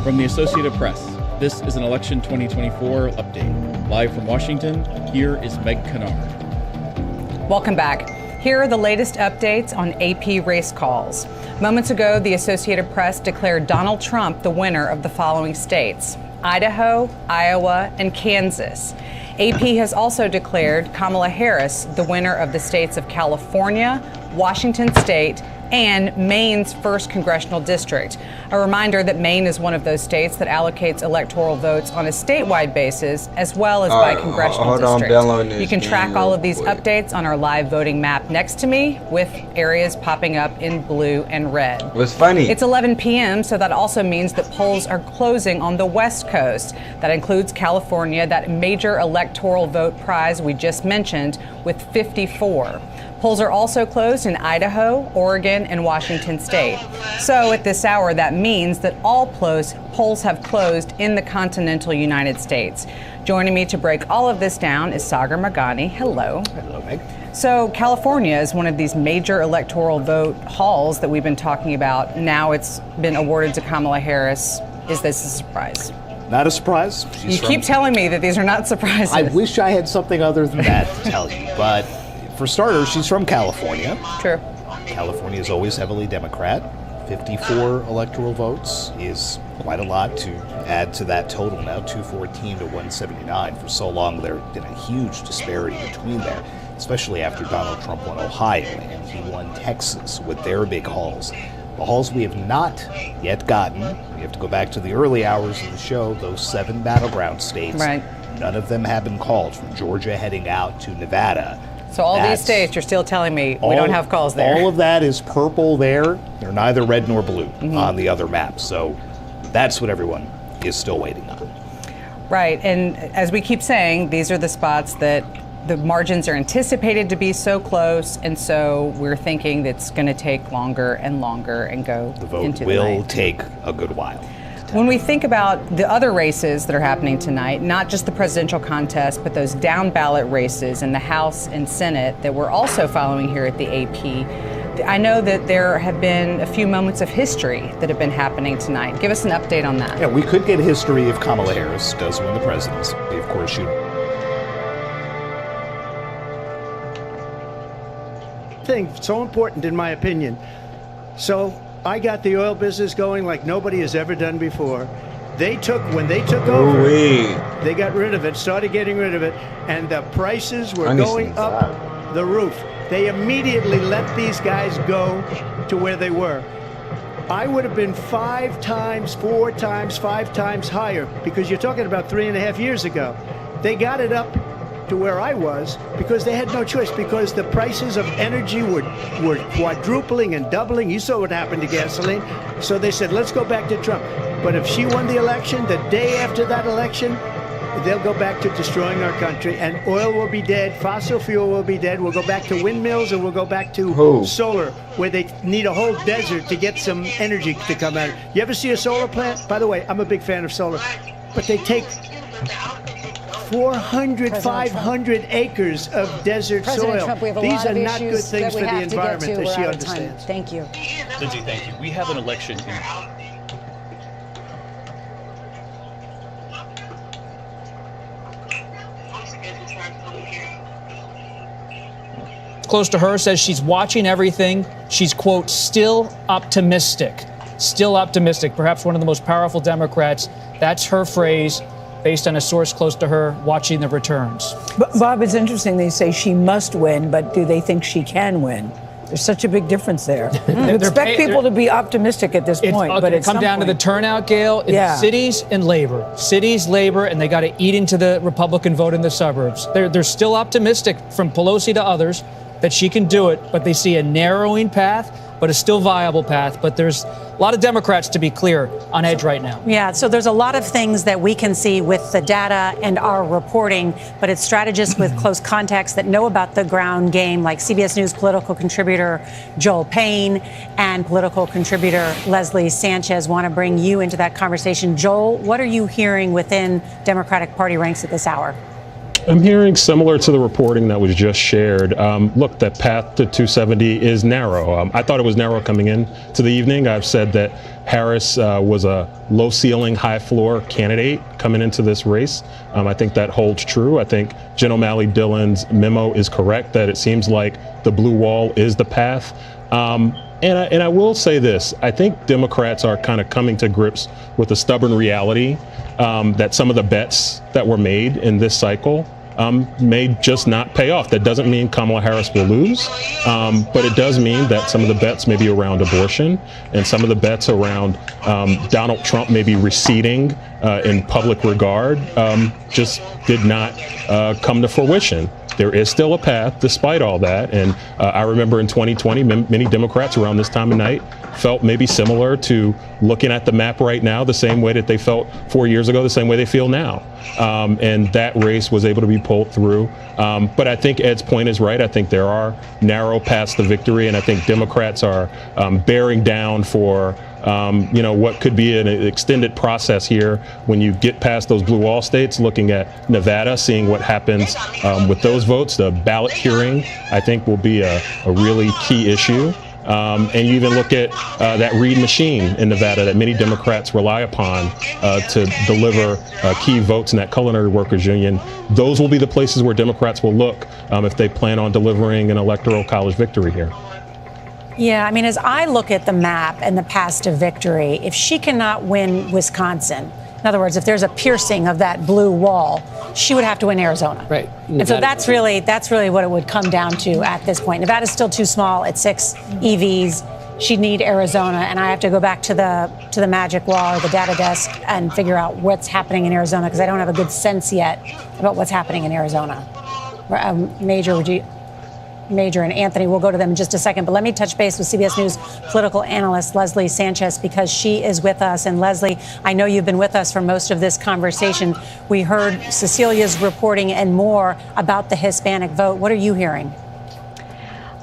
From the Associated Press, this is an Election 2024 update. Live from Washington, here is Meg Kennard. Welcome back. Here are the latest updates on AP race calls. Moments ago, the Associated Press declared Donald Trump the winner of the following states: Idaho, Iowa, and Kansas. AP has also declared Kamala Harris the winner of the states of California, Washington State, and Maine's 1st congressional district. A reminder that Maine is one of those states that allocates electoral votes on a statewide basis as well as by congressional district. You can track all of these updates on our live voting map next to me, with areas popping up in blue and red. What's funny? It's 11 p.m., so that also means that polls are closing on the West Coast. That includes California, that major electoral vote prize we just mentioned, with 54. Polls are also closed in Idaho, Oregon, and Washington State. So at this hour, that means that all polls have closed in the continental United States. Joining me to break all of this down is Sagar Magani. Hello. Hello, Meg. So California is one of these major electoral vote halls that we've been talking about. Now it's been awarded to Kamala Harris. Is this a surprise? Not a surprise. You keep telling me that these are not surprises. I wish I had something other than that to tell you, but for starters, she's from California. True. California is always heavily Democrat. 54 electoral votes is quite a lot to add to that total now, 214 to 179. For so long, there's been a huge disparity between there, especially after Donald Trump won Ohio and he won Texas with their big halls. The halls we have not yet gotten, we have to go back to the early hours of the show, those 7 battleground states. Right. None of them have been called, from Georgia heading out to Nevada. So all these states, you're still telling me we don't have calls there. All of that is purple there. They're neither red nor blue on the other maps. So that's what everyone is still waiting on. Right. And as we keep saying, these are the spots that the margins are anticipated to be so close. And so we're thinking that's going to take longer and longer and go into the night. The vote will take a good while. When we think about the other races that are happening tonight, not just the presidential contest, but those down ballot races in the House and Senate that we're also following here at the AP, I know that there have been a few moments of history that have been happening tonight. Give us an update on that. Yeah, we could get history if Kamala Harris does win the presidency. Of course, she thing so important in my opinion. So I got the oil business going like nobody has ever done before. When they took over, they got rid of it, started getting rid of it, and the prices were going up the roof. They immediately let these guys go to where they were. I would have been 5 times, 4 times, 5 times higher, because you're talking about 3.5 years ago. They got it up to where I was because they had no choice, because the prices of energy were quadrupling and doubling. You saw what happened to gasoline. So they said, let's go back to Trump. But if she won the election, the day after that election, they'll go back to destroying our country, and oil will be dead, fossil fuel will be dead. We'll go back to windmills, and we'll go back to solar, where they need a whole desert to get some energy to come out. You ever see a solar plant? By the way, I'm a big fan of solar, but they take 400, 500 acres of desert soil. Trump, we have a These lot are of not good issues things that for we the have to get environment, to. as she We're out of time. understands. Thank you. Lindsay, thank you. We have an election in close to her says she's watching everything. She's, quote, still optimistic. Still optimistic. Perhaps one of the most powerful Democrats. That's her phrase, based on a source close to her watching the returns. But Bob, it's interesting they say she must win, but do they think she can win? There's such a big difference there. Expect people to be optimistic at this point, but it's come down to the turnout, Gail. In cities and labor. Cities, labor, and they got to eat into the Republican vote in the suburbs. They're still optimistic, from Pelosi to others, that she can do it, but they see a narrowing path, but a still viable path. But there's a lot of Democrats, to be clear, on edge right now. Yeah, so there's a lot of things that we can see with the data and our reporting, but it's strategists with close contacts that know about the ground game, like CBS News political contributor Joel Payne and political contributor Leslie Sanchez, want to bring you into that conversation. Joel, what are you hearing within Democratic Party ranks at this hour? I'm hearing similar to the reporting that was just shared. Look, that path to 270 is narrow. I thought it was narrow coming in to the evening. I've said that Harris was a low ceiling, high floor candidate coming into this race. I think that holds true. I think Jen O'Malley Dillon's memo is correct that it seems like the blue wall is the path. And I will say this, I think Democrats are kind of coming to grips with a stubborn reality that some of the bets that were made in this cycle may just not pay off. That doesn't mean Kamala Harris will lose, but it does mean that some of the bets maybe around abortion and some of the bets around Donald Trump maybe receding in public regard just did not come to fruition. There is still a path despite all that. And I remember in 2020, many Democrats around this time of night felt maybe similar to looking at the map right now, the same way that they felt 4 years ago, the same way they feel now. And that race was able to be pulled through. But I think Ed's point is right. I think there are narrow paths to victory. And I think Democrats are bearing down for what could be an extended process here when you get past those blue wall states, looking at Nevada, seeing what happens with those votes. The ballot hearing, I think, will be a really key issue. And you even look at that Reid machine in Nevada that many Democrats rely upon to deliver key votes in that culinary workers union. Those will be the places where Democrats will look if they plan on delivering an electoral college victory here. Yeah, I mean, as I look at the map and the path to victory, if she cannot win Wisconsin, in other words, if there's a piercing of that blue wall, she would have to win Arizona. Right. And so that's really what it would come down to at this point. Nevada's still too small at 6 EVs. She'd need Arizona, and I have to go back to the magic wall or the data desk and figure out what's happening in Arizona, because I don't have a good sense yet about what's happening in Arizona. Major and Anthony, we'll go to them in just a second, but let me touch base with CBS News political analyst Leslie Sanchez, because she is with us. And Leslie, I know you've been with us for most of this conversation. We heard Cecilia's reporting and more about the Hispanic vote. What are you hearing?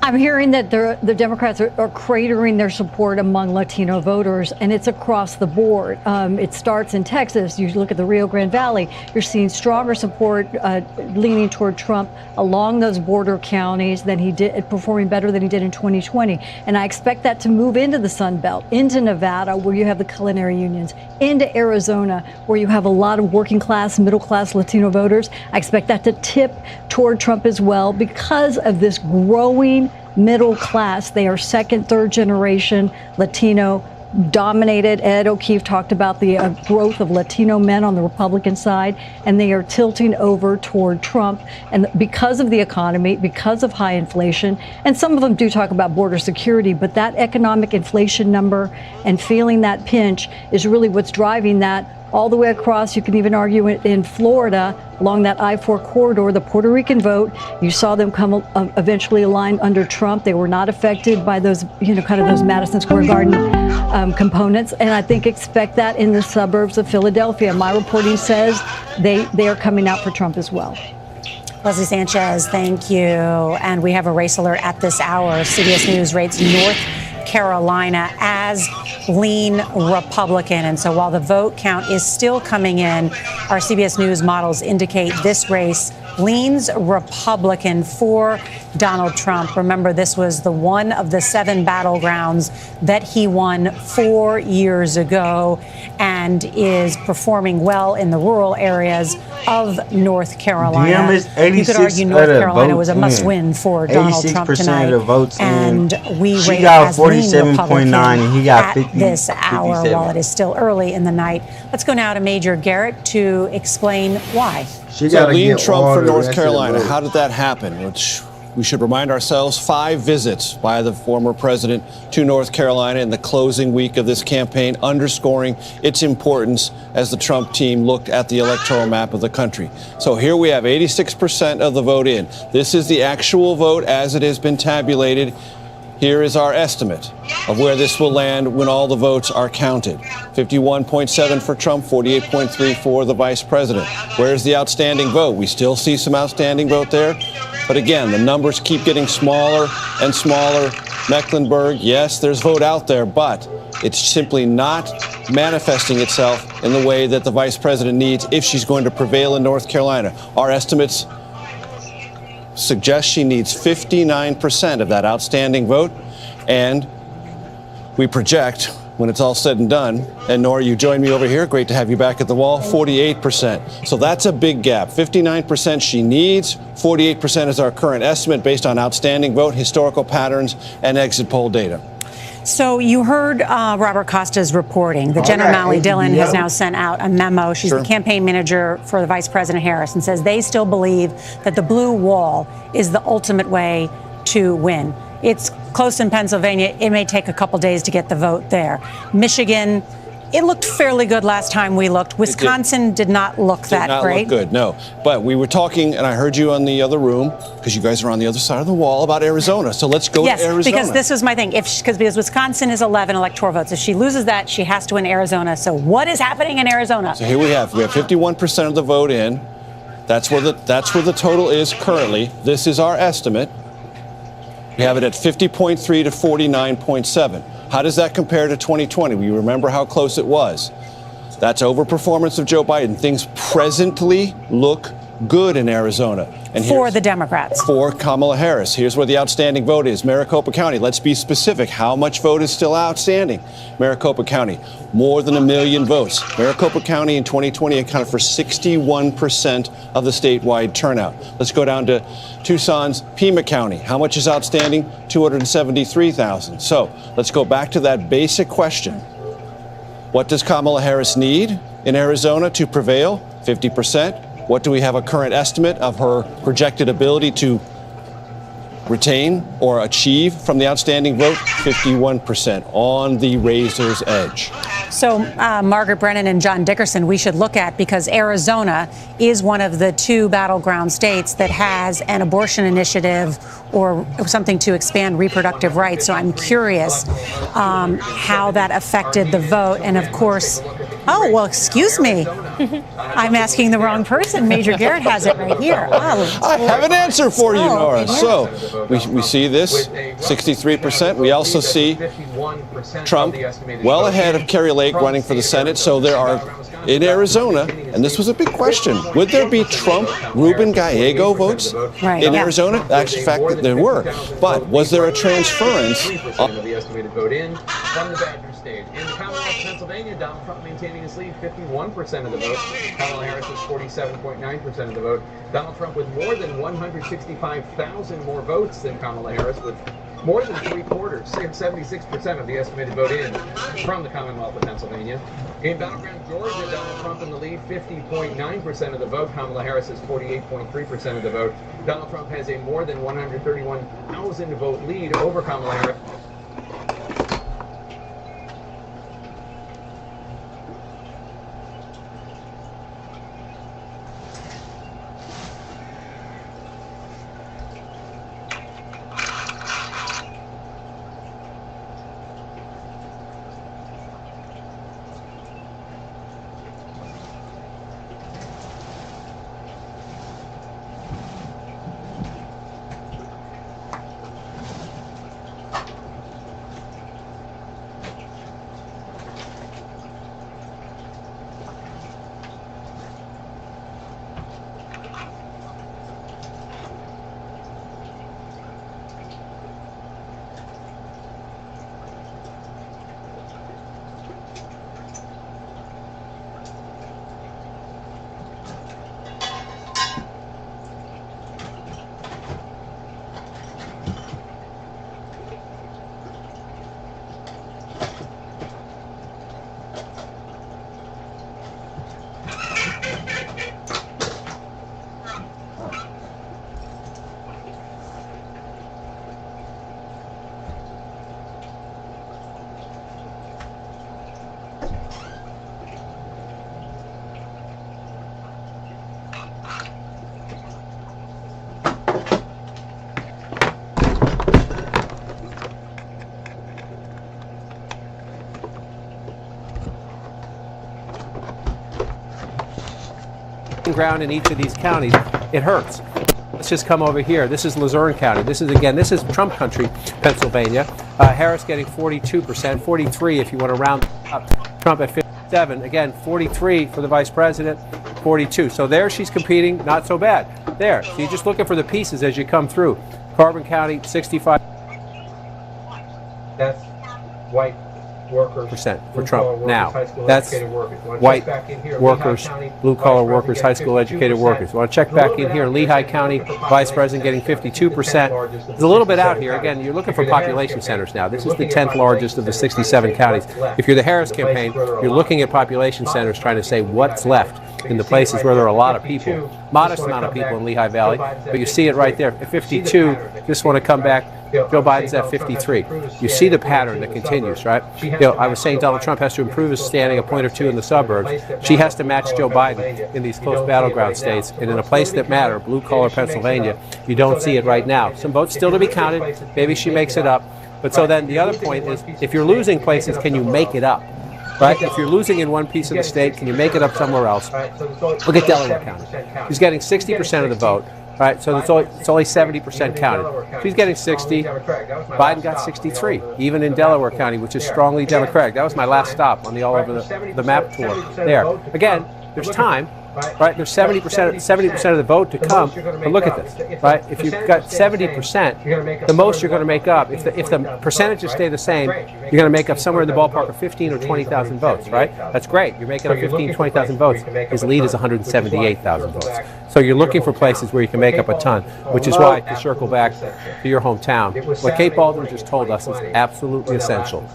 I'm hearing that the Democrats are cratering their support among Latino voters, and it's across the board. It starts in Texas. You look at the Rio Grande Valley, you're seeing stronger support leaning toward Trump along those border counties than he did, performing better than he did in 2020. And I expect that to move into the Sun Belt, into Nevada, where you have the culinary unions, into Arizona, where you have a lot of working class, middle class Latino voters. I expect that to tip toward Trump as well because of this growing middle class. They are second, third generation Latino dominated. Ed O'Keefe talked about the growth of Latino men on the Republican side, and they are tilting over toward Trump. And because of the economy, because of high inflation, and some of them do talk about border security, but that economic inflation number and feeling that pinch is really what's driving that all the way across. You can even argue in Florida, along that I-4 corridor, the Puerto Rican vote, you saw them come eventually align under Trump. They were not affected by those, kind of those Madison Square Garden components. And I think expect that in the suburbs of Philadelphia. My reporting says they are coming out for Trump as well. Leslie Sanchez, thank you. And we have a race alert at this hour. CBS News rates North Carolina as lean Republican. And so while the vote count is still coming in, our CBS News models indicate this race leans Republican for Donald Trump. Remember, this was the one of the 7 battlegrounds that he won 4 years ago and is performing well in the rural areas of North Carolina. You could argue North Carolina was a must-win for Donald Trump tonight. Of the votes and we she rate got as lean 47.9 and he got 50, at this hour 57. while it is still early in the night. Let's go now to Major Garrett to explain why. So lean Trump for North Carolina. How did that happen? Which we should remind ourselves, 5 visits by the former president to North Carolina in the closing week of this campaign, underscoring its importance as the Trump team looked at the electoral map of the country. So here we have 86% of the vote in. This is the actual vote as it has been tabulated. Here is our estimate of where this will land when all the votes are counted. 51.7 for Trump, 48.3 for the vice president. Where's the outstanding vote? We still see some outstanding vote there. But again, the numbers keep getting smaller and smaller. Mecklenburg, yes, there's vote out there, but It's simply not manifesting itself in the way that the vice president needs if she's going to prevail in North Carolina. Our estimates suggest she needs 59% of that outstanding vote, and we project, when it's all said and done, and Nora, you join me over here, great to have you back at the wall, 48%. So that's a big gap. 59% she needs, 48% is our current estimate based on outstanding vote, historical patterns, and exit poll data. So you heard Robert Costa's reporting. The General Mally Dillon has now sent out a memo. She's the campaign manager for the Vice President Harris, and says they still believe that the blue wall is the ultimate way to win. It's close in Pennsylvania. It may take a couple days to get the vote there. Michigan, it looked fairly good last time we looked. Wisconsin did not look that great. Did not look good, no. But we were talking, and I heard you on the other room, because you guys are on the other side of the wall, about Arizona. So let's go to Arizona. Yes, because this was my thing. Because Wisconsin is 11 electoral votes. If she loses that, she has to win Arizona. So what is happening in Arizona? So here we have 51% of the vote in. That's where the total is currently. This is our estimate. We have it at 50.3 to 49.7. How does that compare to 2020? We remember how close it was. That's overperformance of Joe Biden. Things presently look good in Arizona. And for the Democrats. For Kamala Harris. Here's where the outstanding vote is. Maricopa County. Let's be specific. How much vote is still outstanding? Maricopa County. More than 1 million votes. Maricopa County in 2020 accounted for 61% of the statewide turnout. Let's go down to Tucson's Pima County. How much is outstanding? 273,000. So let's go back to that basic question. What does Kamala Harris need in Arizona to prevail? 50%. What do we have a current estimate of her projected ability to retain or achieve from the outstanding vote? 51%, on the razor's edge. So Margaret Brennan and John Dickerson, we should look at, because Arizona is one of the 2 battleground states that has an abortion initiative or something to expand reproductive rights. So I'm curious how that affected the vote. And of course, oh, well, excuse me. I'm asking the wrong person. Major Garrett has it right here. Oh, I have an answer for you, Nora. Yeah. So we see this, 63%. We also see Trump well ahead of Kerry Lake running for the Senate. So there are, in Arizona, and this was a big question, would there be Trump-Rubin Gallego votes in Arizona? Actually, in fact, there were. But was there a transference of the estimated vote in from the Badger State? In the Commonwealth of Pennsylvania, Donald Trump maintaining his lead, 51% of the vote. Kamala Harris is 47.9% of the vote. Donald Trump with more than 165,000 more votes than Kamala Harris, with more than 3/4, 76% of the estimated vote in from the Commonwealth of Pennsylvania. In battleground Georgia, Donald Trump in the lead, 50.9% of the vote. Kamala Harris is 48.3% of the vote. Donald Trump has a more than 131,000 vote lead over Kamala Harris. Ground in each of these counties, it hurts. Let's just come over here. This is Luzerne County. This is Trump country, Pennsylvania. Harris getting 42%, 43 if you want to round up. Trump at 57. Again, 43 for the vice president, 42. So there she's competing, not so bad. There. So you're just looking for the pieces as you come through. Carbon County, 65%. That's white workers For Trump now. That's white workers, blue-collar workers, high school educated workers. You want to check back in here, Lehigh County, Vice President getting 52%. It's a little bit out here. Again, you're looking for population centers now. This is the 10th largest of the 67 counties. If you're the Harris campaign, you're looking at population centers trying to say what's left in the places where there are a lot of people. Modest amount of people in Lehigh Valley, but you see it right there. At 52, just want to come back. Joe Biden's at 53. You see the pattern that continues, right? I was saying Donald Trump has to improve his standing a point or two in the suburbs. She has to match Joe Biden in these close battleground states. And in a place that matter, blue-collar Pennsylvania, you don't see it right now. Some votes still to be counted. Maybe she makes it up. But so then the other point is, if you're losing places, can you make it up? Right? If you're losing in one piece of the state, can you make it up somewhere else? Look at Delaware County. She's getting 60% of the vote. Right, so it's only 70% counted. She's getting 60. Biden got 63, even in Delaware County, which is strongly Democratic. That was my last stop on the all over the map tour there. Again, there's time. Right, there's 70% of the vote to come. But look at this, right? If you've got 70%, the most you're going to make up, if the percentages stay the same, you're going to make up somewhere in the ballpark of 15 or 20,000 votes, right? That's great. You're making up 15, 20,000 votes. His lead is 178,000 votes. So you're looking for places where you can make up a ton, which is why, to circle back to your hometown, what Kate Baldwin just told us is absolutely essential.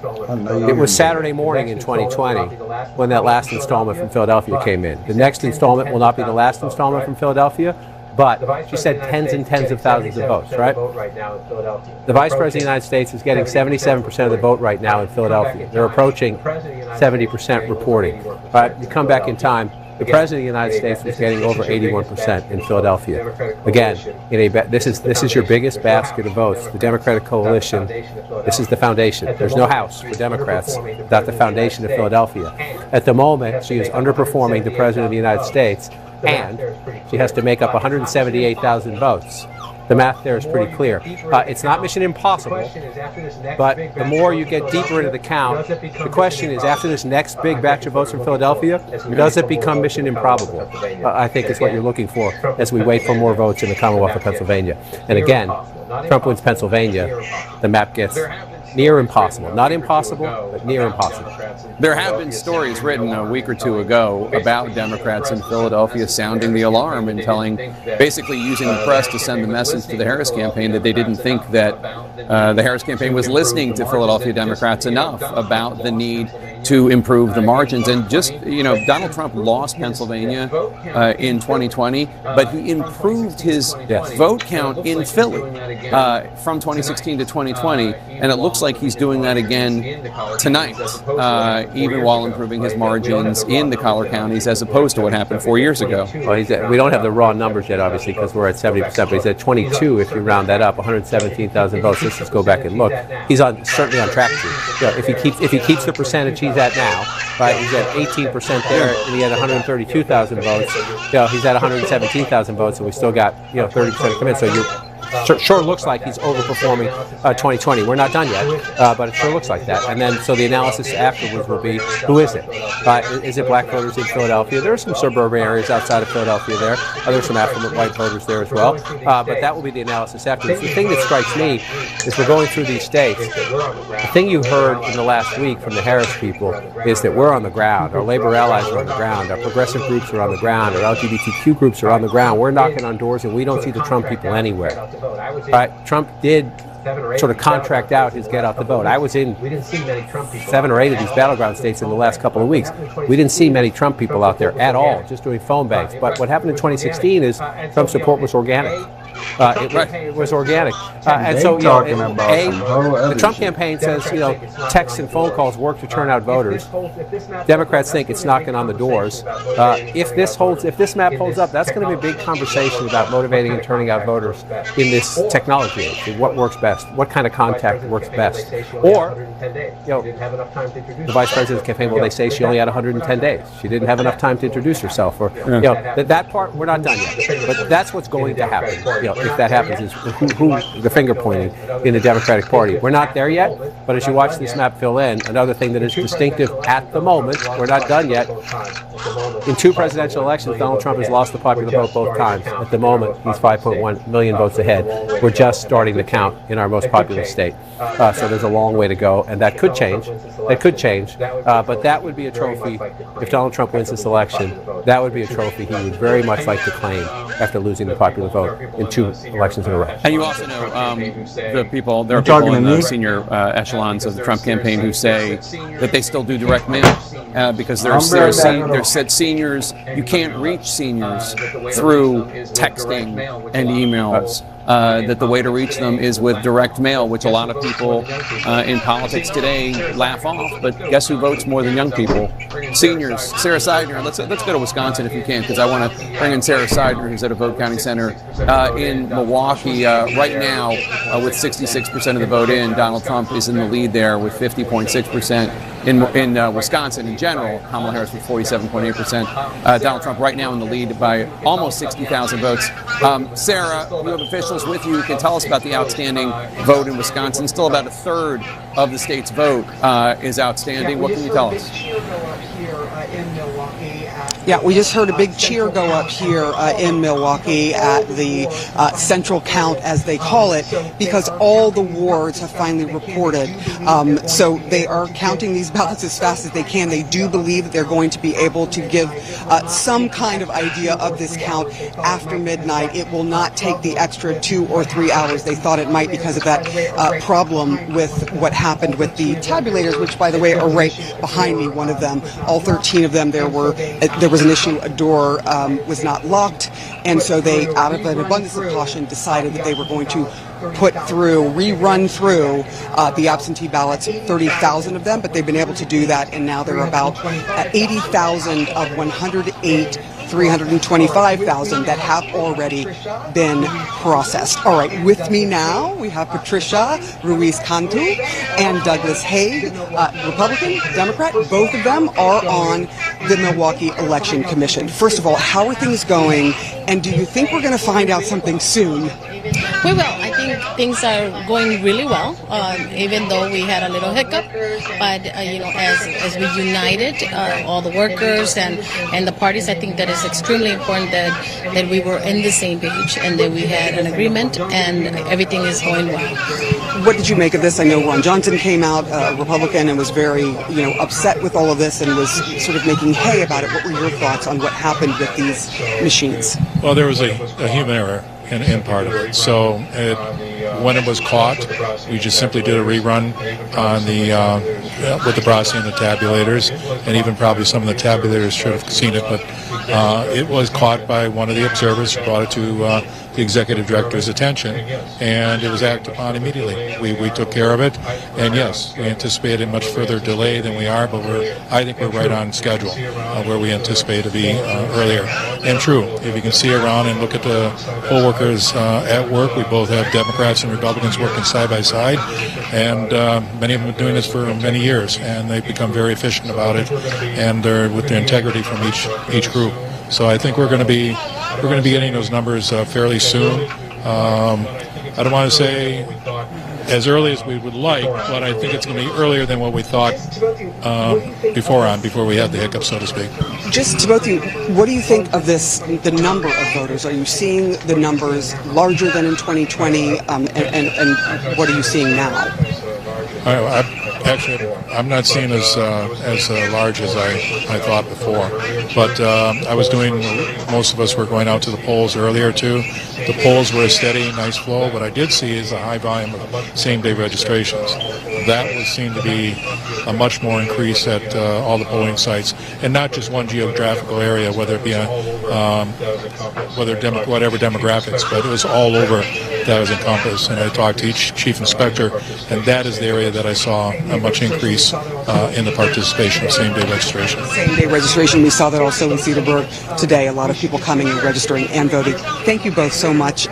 It was Saturday morning in 2020 when that last installment from Philadelphia came in. The next installment will not be the last installment from Philadelphia, but she said tens and tens of thousands of votes, right? The Vice President of the United States is getting 77% of the vote right now in Philadelphia. They're approaching 70% reporting. Right? You come back in time, the President of the United States was getting over 81% in Philadelphia. Again, this is your biggest basket of votes. The Democratic coalition, this is the foundation. There's no House for Democrats without the foundation of Philadelphia. At the moment, she is underperforming the President of the United States, and she has to make up 178,000 votes. The math there is pretty clear. It's not mission impossible, but the more you get deeper into the count, the question is, after this next big batch of votes from Philadelphia, does it become mission improbable? I think is what you're looking for as we wait for more votes in the Commonwealth of Pennsylvania. And again, Trump wins Pennsylvania, the map gets near impossible. Not impossible, but near impossible. There have been stories written a week or two ago about Democrats in Philadelphia sounding the alarm and basically using the press to send the message to the Harris campaign that they didn't think that the Harris campaign was listening to Philadelphia Democrats enough about the need to improve the margins. And just, Donald Trump lost Pennsylvania in 2020, but he improved his vote count in Philly from 2016 to 2020, and it looks like he's doing that again tonight, even while improving his margins in the collar counties as opposed to what happened 4 years ago. Well, we don't have the raw numbers yet, obviously, because we're at 70%, but he's at 22 if you round that up, 117,000 votes. Let's just go back and look. He's certainly on track to. If he keeps the percentage he's at now, right? He's at 18% there, and he had 132,000 votes. He's at 117,000 votes, and we still got 30% come in. So sure looks like he's overperforming 2020. We're not done yet, but it sure looks like that. And then, so the analysis afterwards will be, who is it? Is it black voters in Philadelphia? There are some suburban areas outside of Philadelphia there. There's some affluent white voters there as well. But that will be the analysis afterwards. The thing that strikes me is we're going through these states. The thing you heard in the last week from the Harris people is that we're on the ground. Our labor allies are on the ground. Our progressive groups are on the ground. Our LGBTQ groups are on the ground. We're knocking on doors, and we don't see the Trump people anywhere. Right? Trump did sort of contract out his get out the vote. I was in 7 or 8 of these battleground states in the last couple of weeks. We didn't see many Trump people out there at all, just doing phone banks. But what happened in 2016 is Trump's support was organic. It was organic. And so, the Trump campaign says, texts and phone calls work to turn out voters. Democrats think it's knocking on the doors. If this map holds up, that's going to be a big conversation about motivating and turning out voters in this technology age. What works best? What kind of contact works best? Or, the vice president's campaign, well, they say she only had 110 days. She didn't have enough time to introduce herself. Or, that part, we're not done yet. But that's what's going to happen. if that happens, is who the finger pointing in the Democratic Party. We're not there yet, but as you watch this map fill in, another thing that is distinctive at the moment, we're not done yet. In 2 presidential elections, Donald Trump has lost the popular vote both times. At the moment, he's 5.1 million votes ahead. We're just starting to count in our most populous state. So there's a long way to go, and that could change. That could change. But that would be a trophy, if Donald Trump wins this election, that would be a trophy he would very much like to claim after losing the popular vote in 2 elections in a row. And you also know there are people in the senior echelons of the Trump campaign who say that they still do direct mail because there's said seniors, you can't reach seniors through texting and emails. That the way to reach them is with direct mail, which a lot of people in politics today laugh off. But guess who votes more than young people? Seniors. Sarah Seidner. Let's go to Wisconsin if you can, because I want to bring in Sarah Seidner, who's at a vote counting center in Milwaukee right now with 66% of the vote in. Donald Trump is in the lead there with 50.6%. In Wisconsin in general, Kamala Harris with 47.8%. Donald Trump right now in the lead by almost 60,000 votes. Sarah, you have officials with you who can tell us about the outstanding vote in Wisconsin. Still about a third of the state's vote is outstanding. What can you tell us? Yeah, we just heard a big cheer go up here in Milwaukee at the central count, as they call it, because all the wards have finally reported. So they are counting these ballots as fast as they can. They do believe that they're going to be able to give some kind of idea of this count after midnight. It will not take the extra 2 or 3 hours they thought it might because of that problem with what happened with the tabulators, which, by the way, are right behind me, one of them. All 13 of them, there was an issue, a door was not locked, and so they, out of an abundance of caution, decided that they were going to rerun through the absentee ballots, 30,000 of them, but they've been able to do that, and now there are about 80,000 of 108 325,000 that have already been processed. All right, with me now, we have Patricia Ruiz-Cantu and Douglas Haig, Republican, Democrat. Both of them are on the Milwaukee Election Commission. First of all, how are things going, and do you think we're going to find out something soon? We will. I think things are going really well, even though we had a little hiccup. But as we united, all the workers and the parties, I think that it's extremely important that we were in the same page and that we had an agreement, and everything is going well. What did you make of this? I know Ron Johnson came out, a Republican, and was very, upset with all of this and was sort of making hay about it. What were your thoughts on what happened with these machines? Well, there was a human error in part of it. So when it was caught, we just simply did a rerun on with the processing and the tabulators, and even probably some of the tabulators should have seen it, but it was caught by one of the observers who brought it to the executive director's attention, and it was acted upon immediately. We took care of it, and yes, we anticipated a much further delay than we are, but I think we're right on schedule where we anticipate to be earlier. And true, if you can see around and look at the poll workers at work, we both have Democrats and Republicans working side by side, and many of them have been doing this for many years, and they've become very efficient about it, and they're with their integrity from each group. So I think we're going to be getting those numbers fairly soon. I don't want to say as early as we would like, but I think it's going to be earlier than what we thought before we had the hiccup, so to speak. Just to both of you, what do you think of the number of voters? Are you seeing the numbers larger than in 2020, and what are you seeing now? I'm not seeing as large as I thought before, but most of us were going out to the polls earlier too. The polls were a steady, nice flow. What I did see is a high volume of same-day registrations. That would seem to be a much more increase at all the polling sites, and not just one geographical area, whether it be whatever demographics, but it was all over that was encompassed. And I talked to each chief inspector, and that is the area that I saw a much increase in the participation of same-day registration. Same-day registration, we saw that also in Cedarburg today. A lot of people coming and registering and voting. Thank you both so much.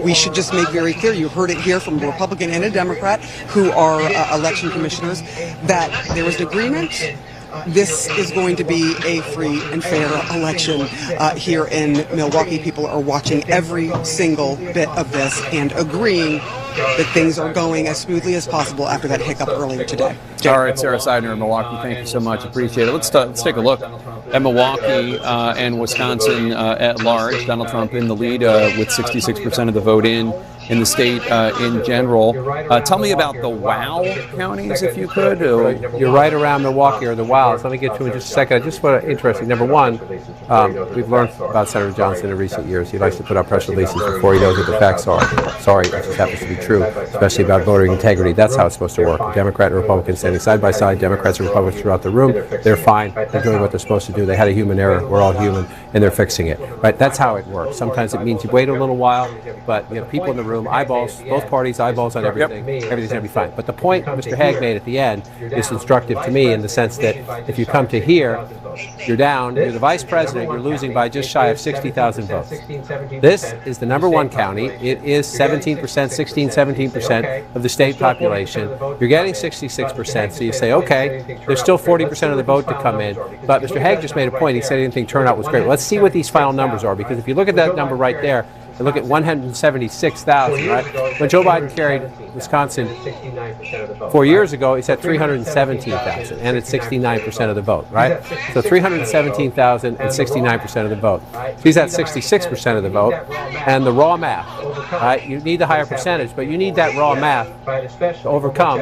We should just make very clear, you heard it here from a Republican and a Democrat who are election commissioners, that there was an agreement this is going to be a free and fair election here in Milwaukee. People are watching every single bit of this and agreeing that things are going as smoothly as possible after that hiccup earlier today. All right, Sarah Seidner in Milwaukee, thank you so much. Appreciate it. Let's take a look at Milwaukee and Wisconsin at large. Donald Trump in the lead with 66% of the vote in the state in general. Tell me about the WOW counties, if you could. You're right around Milwaukee, or the WOWs. Let me get to it in just a second. I just want to interesting. Number one, we've learned about Senator Johnson in recent years. He likes to put out press releases before he knows what the facts are. Sorry, that just happens to be true, especially about voter integrity. That's how it's supposed to work. A Democrat and Republican standing side by side, Democrats and Republicans throughout the room. They're fine. They're doing what they're supposed to do. They had a human error. We're all human, and they're fixing it. Right? That's how it works. Sometimes it means you wait a little while, but you have people in the room, eyeballs, both parties, eyeballs on everything. Everything's going to be fine. But the point Mr. Hague made at the end is instructive to me in the sense that if you come to here, you're down, you're the vice president, you're losing by just shy of 60,000 votes. This is the number one county. It is 17%, 17% of the state population. You're getting 66%, so you say, okay, there's still 40% of the vote to come in. But Mr. Hague just made a point. He said he didn't think turnout was great. Well, let's see what these final numbers are, because if you look at that number right there, and look at 176,000, right? When Joe Biden carried Wisconsin 4 years ago, it's at 317,000, and it's 69% of the vote, right? So 317,000 and 69% of the vote. He's at 66% of the vote, and the raw math, right? You need the higher percentage, but you need that raw math to overcome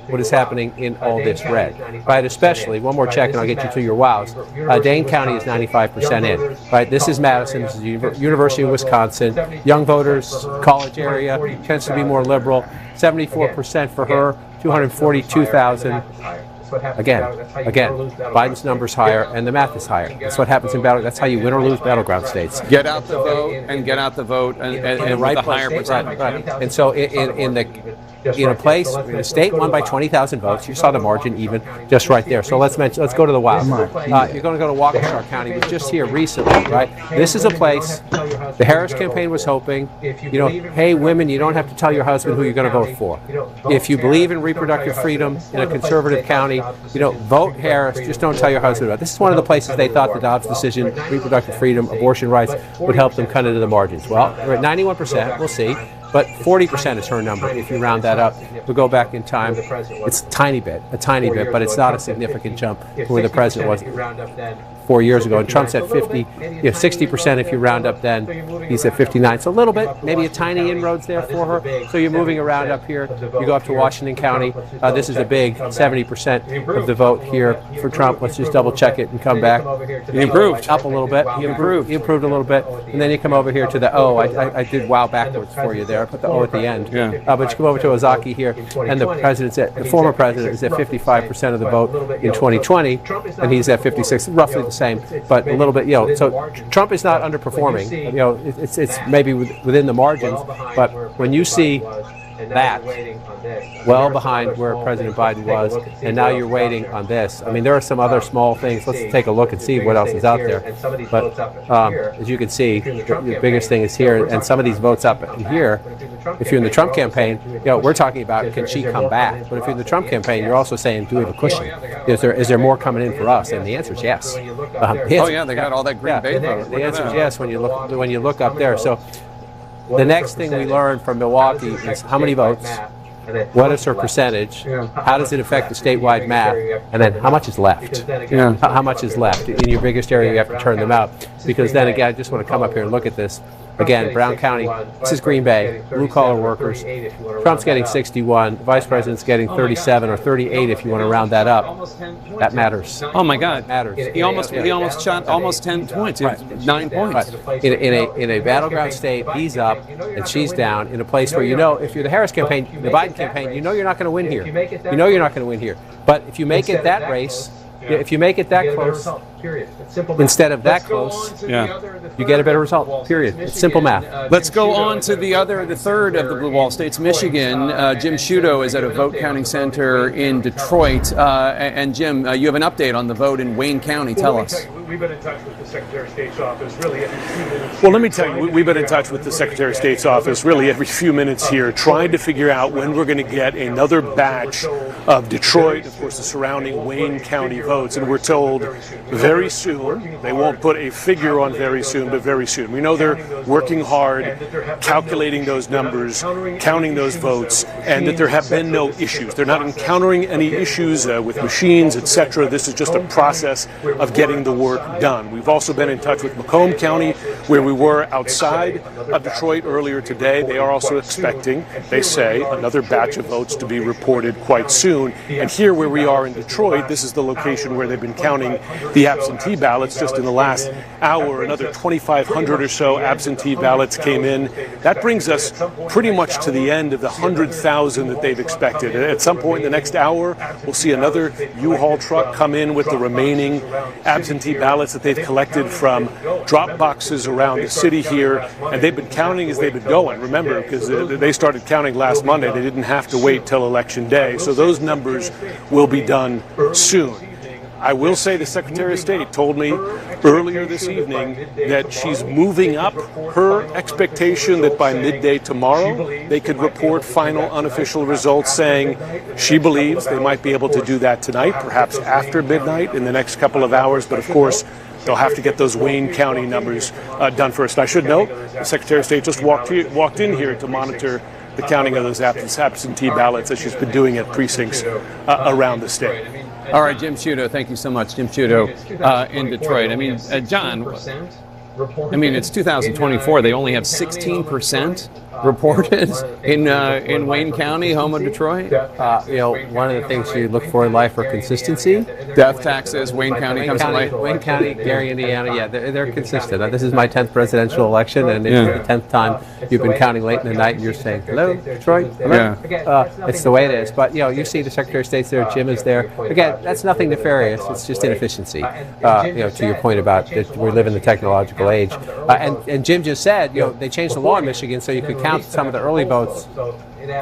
what is happening in all this red, right? Especially, one more check and I'll get you to your wows. Dane County is 95% in, right? This is Madison, this is the University of Wisconsin. Young voters, college area, tends to be more liberal. 74% for her, 242,000. Again, Biden's number's higher and the math is higher. That's what happens in battle. That's how you win or lose battleground states. Get out the vote and get out the vote and right with a higher percentage. Right. And so in a place, the state won by 20,000 votes. You saw the margin even just right there. So let's go to the WOW. You're going to go to Waukesha County, which just here recently, right? This is a place the Harris campaign was hoping, hey, women, you don't have to tell your husband who you're going to vote for. If you believe in reproductive freedom in a conservative county, vote Harris, just don't tell your husband about it. This is one of the places they thought the Dobbs decision, reproductive freedom, abortion rights, would help them cut into the margins. Well, we're at 91%, we'll see. But 40% is her number if you round that up. We'll go back in time. It's a tiny bit, but it's not a significant jump from where the president was 4 years ago. And Trump's at 60% if you round up then. He's at 59. So a little bit, maybe a tiny inroads there for her. So you're moving around up here. You go up to Washington County. This is a big 70% of the vote here for Trump. Let's just double check it and come back. He improved. Up a little bit. He improved a little bit. And then you come over here to the O. I did wow backwards for you there. I put the O at the end. Yeah. But you come over to Ozaki here, and the former president is at 55% of the vote in 2020, and he's at 56, roughly the same, but a little bit, so Trump is not underperforming. It's maybe within the margins, but when you see that well behind where President Biden was, and now you're waiting on this. I mean, there are some other small things. Let's take a look and see what else is out there. But as you can see, the biggest thing is here, and some of these votes up in here. If you're in the Trump campaign, we're talking about can she come back? But if you're in the Trump campaign, you're also saying, do we have a cushion? Is there more coming in for us? And the answer is yes. They got all that Green Bay vote. The answer is yes when you look up there. So the next thing we learned from Milwaukee is how many votes, what is her percentage, how does it affect the statewide math, and then how much is left? How much is left? In your biggest area, you have to turn them out. Because then again, I just want to come up here and look at this. Again, Brown County, this is Green Bay, blue-collar workers. Trump's getting 61, the vice president's getting 37 or 38 if you want to round that up. That matters. Oh my God, matters. He almost shot almost 10 points, 9 points. Right. In a battleground state, he's up and she's down. In a place where if you're the Harris campaign, the Biden campaign, you're not going to win here. You're not going to win here. But if you make it that race, if you make it that close, instead of that close, you get a better result, period. It's simple math. Let's go on to the third of the Blue Wall states, Michigan. Jim Sciutto is at a vote counting center in Detroit. And Jim, you have an update on the vote in Wayne County. Tell us. we've been in touch with the Secretary of State's office really every few minutes. Well, let me tell you, we've been in touch with the Secretary of State's office really every few minutes here, trying to figure out when we're going to get another batch of Detroit, of course, the surrounding Wayne County votes. And we're told very soon. They won't put a figure on very soon, but very soon. We know they're working hard, calculating those numbers, counting those votes, and that there have been no issues. They're not encountering any issues with machines, etc. This is just a process of getting the work done. We've also been in touch with Macomb County, where we were outside of Detroit earlier today. They are also expecting, they say, another batch of votes to be reported quite soon. And here where we are in Detroit, this is the location where they've been counting the absentee ballots. Just in the last hour, another 2,500 or so absentee ballots came in. That brings us pretty much to the end of the 100,000 that they've expected. At some point in the next hour, we'll see another U-Haul truck come in with the remaining absentee ballots that they've collected from drop boxes around the city here. And they've been counting as they've been going. Remember, because they started counting last Monday. They didn't have to wait till Election Day. So those numbers will be done soon. I will say the Secretary of State told me earlier this evening that she's moving up her expectation that by midday tomorrow they could report final unofficial results, saying she believes they might be able to do that tonight, perhaps after midnight in the next couple of hours. But of course, they'll have to get those Wayne County numbers done first. And I should note, the Secretary of State just walked in here to monitor the counting of those absentee ballots as she's been doing at precincts around the state. All right, Jim Sciutto, thank you so much. Jim Sciutto in Detroit. I mean, John, I mean, it's 2024. They only have 16% reported in Wayne County, home of Detroit. You know, one of the things you look for in life are consistency. Death taxes, Wayne County comes to light. Wayne County, Gary, Indiana, yeah, they're consistent. This is my 10th presidential election, and it's the 10th time you've been counting late in the night, and you're saying, hello, Detroit, hello? It's the way it is. But, you know, you see the Secretary of State's there, Jim is there. Again, that's nothing nefarious. It's just inefficiency, you know, to your point about that we live in the technological age. And Jim just said, you know, they changed the law in Michigan so you could count some of the early votes,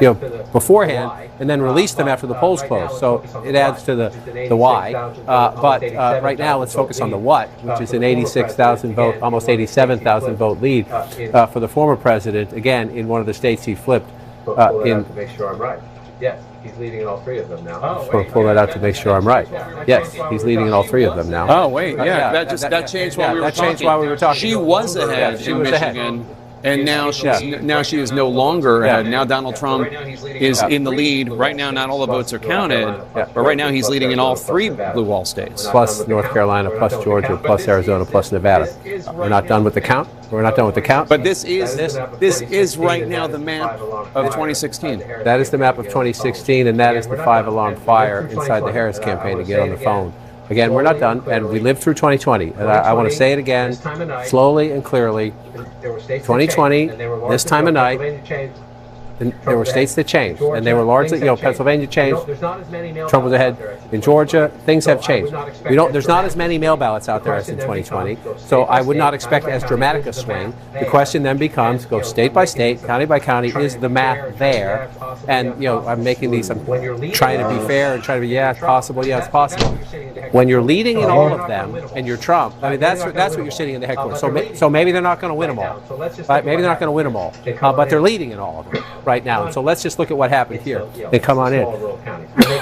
you know, beforehand, and then release them after the polls close. So it adds to the why. But right now, let's focus on the what, which is an 86,000 vote, almost 87,000 vote lead for the former president. Again, in one of the states he flipped. To make sure I'm right. Yes, he's leading in all three of them now. Just want to pull that out to make sure I'm right. Yes, he's leading in all three of them now. Oh wait, that changed while we were talking. That changed while we were talking. She was ahead in Michigan. And now she is no longer ahead. Now Donald Trump is in the lead. Right now, not all the votes are counted, but right now he's leading in all three blue wall states. Plus North Carolina, plus Georgia, plus Arizona, plus Nevada. We're not done with the count. We're not done with the count. But this is right now the map of 2016. That is the map of 2016, and that is the 5-alarm fire inside the Harris campaign to get on the phone. Again, we're not done, and we lived through 2020. And I want to say it again, slowly and clearly. 2020, this time of night, and there were states that changed, and they were largely, you know, Pennsylvania changed. Trump was ahead. In Georgia, things have changed. There's not as many mail ballots out there as in 2020, so I would not expect as dramatic a swing. The question then becomes, go state by state, county by county, is the math there? And, you know, I'm making these, I'm trying to be fair and trying to be, yeah, it's possible, yeah, it's possible. When you're leading in all of them, and you're Trump, I mean, that's what you're sitting in the headquarters. So maybe they're not going to win them all. Right? Maybe they're not going to win them all, but they're leading in all of them right now. And so let's just look at what happened here and come on in.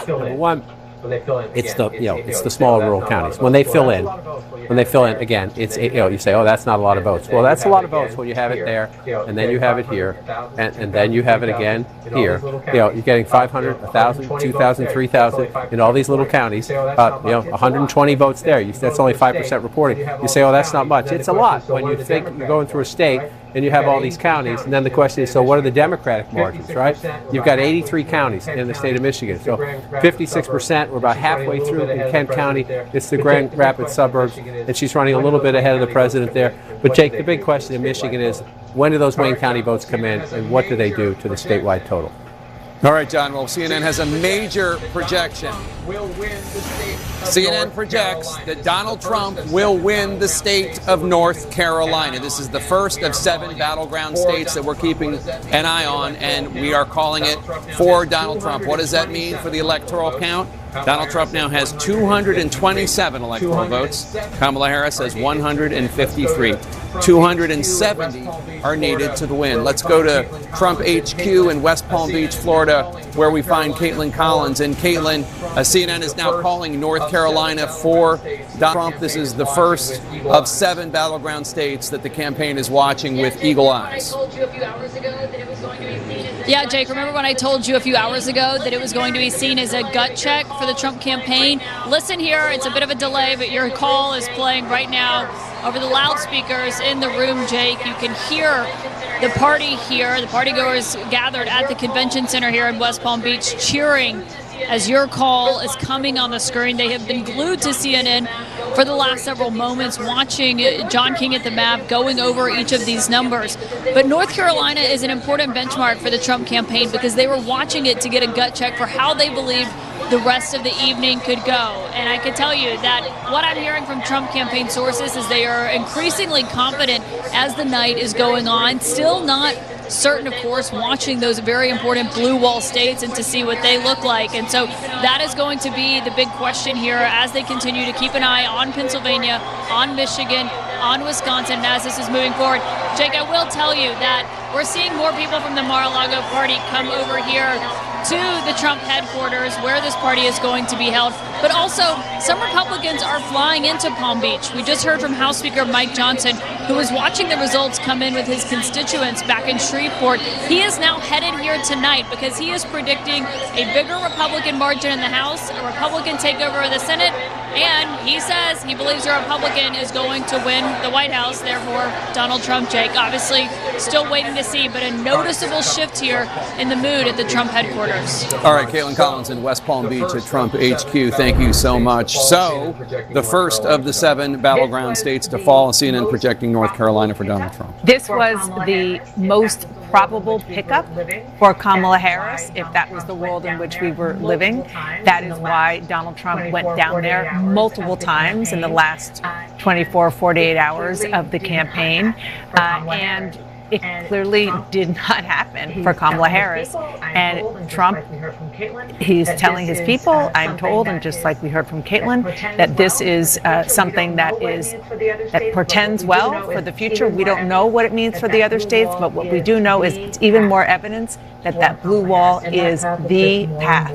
Number one, it's the small rural counties. When they fill in, again, it's, you know, you say, oh, that's not a lot of votes. Well, that's a lot of votes when you have it there, and then you have it here, and then you have it again here. You know, you're getting 500, 1,000, 2,000, 3,000 in all these little counties. You know, 120 votes there. That's only 5% reporting. You say, oh, that's not much. It's a lot when you think you're going through a state and you have all these counties, and then the question is, so what are the Democratic margins, right? You've got 83 counties in the state of Michigan, so 56%, we're about halfway through in Kent County. It's the Grand Rapids suburbs, and she's running a little bit ahead of the president there. But Jake, the big question in Michigan is, when do those Wayne County votes come in, and what do they do to the statewide total? All right, John. Well, CNN has a major projection. CNN projects that Donald Trump will win the state of North Carolina. This is the first of 7 battleground states that we're keeping an eye on, and we are calling it for Donald Trump. What does that mean for the electoral count? Donald Trump now has 227 electoral votes. Kamala Harris has 153. 270 are needed to the win. Let's go to Trump HQ in West Palm Beach, Florida, where we find Caitlin Collins. And Caitlin, CNN is now calling North Carolina for Donald Trump. This is the first of 7 battleground states that the campaign is watching with eagle eyes. Yeah, Jake, remember when I told you a few hours ago that it was going to be seen as a gut check for the Trump campaign? Listen here, it's a bit of a delay, but your call is playing right now over the loudspeakers in the room, Jake. You can hear the party here, the partygoers gathered at the convention center here in West Palm Beach cheering as your call is coming on the screen. They have been glued to CNN for the last several moments, watching John King at the map, going over each of these numbers. But North Carolina is an important benchmark for the Trump campaign because they were watching it to get a gut check for how they believed the rest of the evening could go. And I can tell you that what I'm hearing from Trump campaign sources is they are increasingly confident as the night is going on, still not certain, of course, watching those very important blue wall states and to see what they look like. And so that is going to be the big question here as they continue to keep an eye on Pennsylvania, on Michigan, on Wisconsin, and as this is moving forward. Jake, I will tell you that we're seeing more people from the Mar-a-Lago party come over here to the Trump headquarters where this party is going to be held. But also, some Republicans are flying into Palm Beach. We just heard from House Speaker Mike Johnson, who was watching the results come in with his constituents back in Shreveport. He is now headed here tonight because he is predicting a bigger Republican margin in the House, a Republican takeover of the Senate, and he says he believes a Republican is going to win the White House, therefore Donald Trump, Jake. Obviously, still waiting to see, but a noticeable shift here in the mood at the Trump headquarters. All right, Caitlin Collins in West Palm Beach at Trump HQ. Thank you so much. So, the first of the 7 battleground states to fall, CNN projecting North Carolina for Donald Trump. This was the most probable pickup for Kamala Harris, if that was the world in which we were living. That is why Donald Trump went down there multiple times in the last 24, 48 hours of the campaign. And it clearly did not happen for Kamala Harris. And Trump, he's telling his people, I'm told, and just like we heard from Caitlin, that this is something that portends well for the future. We don't know what it means for the other states, but what we do know is it's even more evidence that blue wall is the path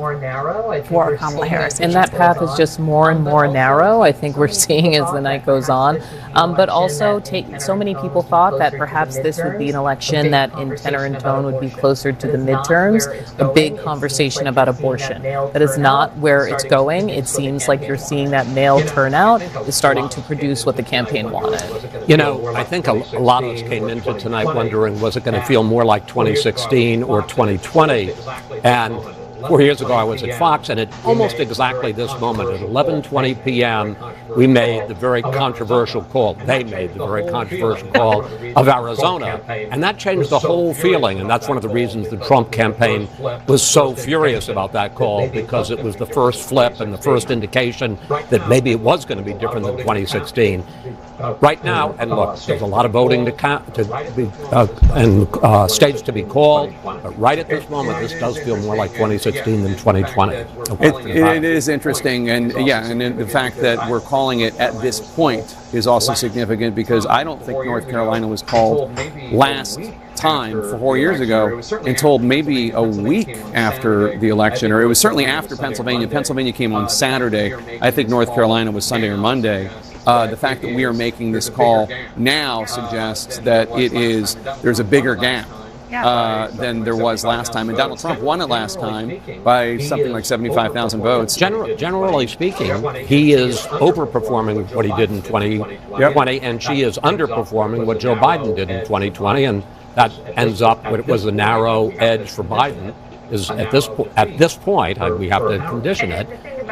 for Kamala Harris. And that path is just more and more narrow, I think we're seeing as the night goes on. But also, so many people thought that perhaps this would be an election that in tenor and tone would be closer to the midterms, a big conversation about abortion. That is not where it's going. It seems like you're seeing that male turnout is starting to produce what the campaign wanted. You know, I think a lot of us came into tonight wondering, was it going to feel more like 2016 or 2020? And 4 years ago, I was at Fox, and at almost exactly this moment, at 11:20 p.m., we made the very controversial call. They made the very controversial call of Arizona, and that changed the whole feeling. And that's one of the reasons the Trump campaign was so furious about that call, because it was the first flip and the first indication that maybe it was going to be different than 2016. Right now, and look, there's a lot of voting and states to be called, but right at this moment, this does feel more like 2016 than 2020. It is interesting, and the fact that we're calling it at this point is also significant, because I don't think North Carolina was called last time 4 years ago until maybe a week after the election, or it was certainly after Pennsylvania. Pennsylvania came on Saturday. I think North Carolina was Sunday or Monday. The fact that we are making this call now suggests that there's a bigger gap than there was last time. And Donald Trump won it last time by something like 75,000 votes. Generally speaking, he is overperforming what he did in 2020, and she is underperforming what Joe Biden did in 2020, and that ends up what was a narrow edge for Biden. Is at this point, we have to condition it,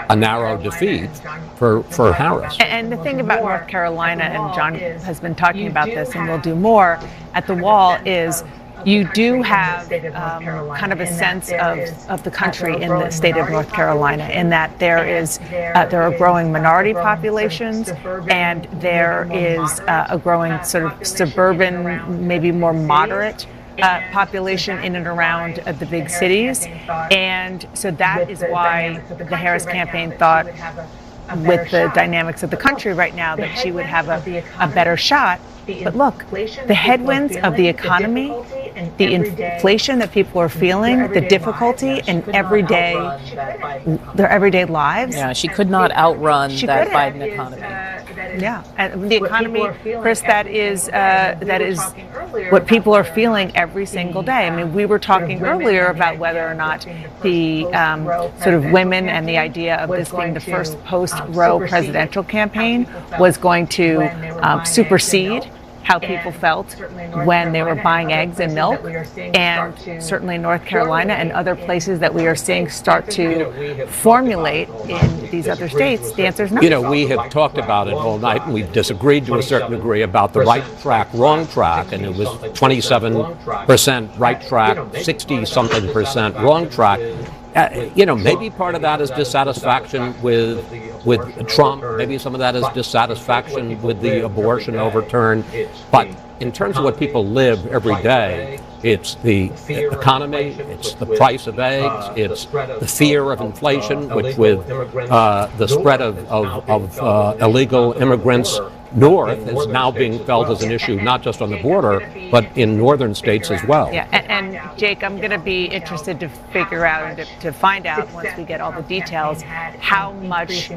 a narrow defeat for Harris. And the thing about North Carolina, and John has been talking about this, and we'll do more at the wall, is you do have kind of a sense of the country in the state of North Carolina, in that there are growing minority populations, and there is a growing sort of suburban, maybe more moderate population in and around the big cities. And so that is why the Harris campaign thought, with the dynamics of the country right now, that she would have a better shot. But look, the headwinds of the economy, the inflation that people are feeling, the difficulty in their everyday lives. Yeah, she could not outrun that Biden economy. Yeah, and the economy, Chris, that is what people are feeling every single day. I mean, we were talking earlier about whether or not the sort of women and the idea of this being the first post-Roe presidential campaign was going to supersede how people felt when they were buying eggs and milk. And certainly North Carolina and other places that we are seeing start to formulate in these other states, the answer is no. You know, we have talked about it all night, and we've disagreed to a certain degree about the right track, wrong track, and it was 27% right track, 60-something% wrong track. You know, maybe part of that is dissatisfaction with Trump. Maybe some of that is dissatisfaction with the abortion overturn. But in terms of what people live every day, it's the economy, it's the price of eggs, it's the fear of inflation, which with the spread of illegal immigrants north is now being felt as an issue, not just on the border, but in northern states as well. Yeah, and Jake, I'm going to be interested to figure out, to find out once we get all the details, how much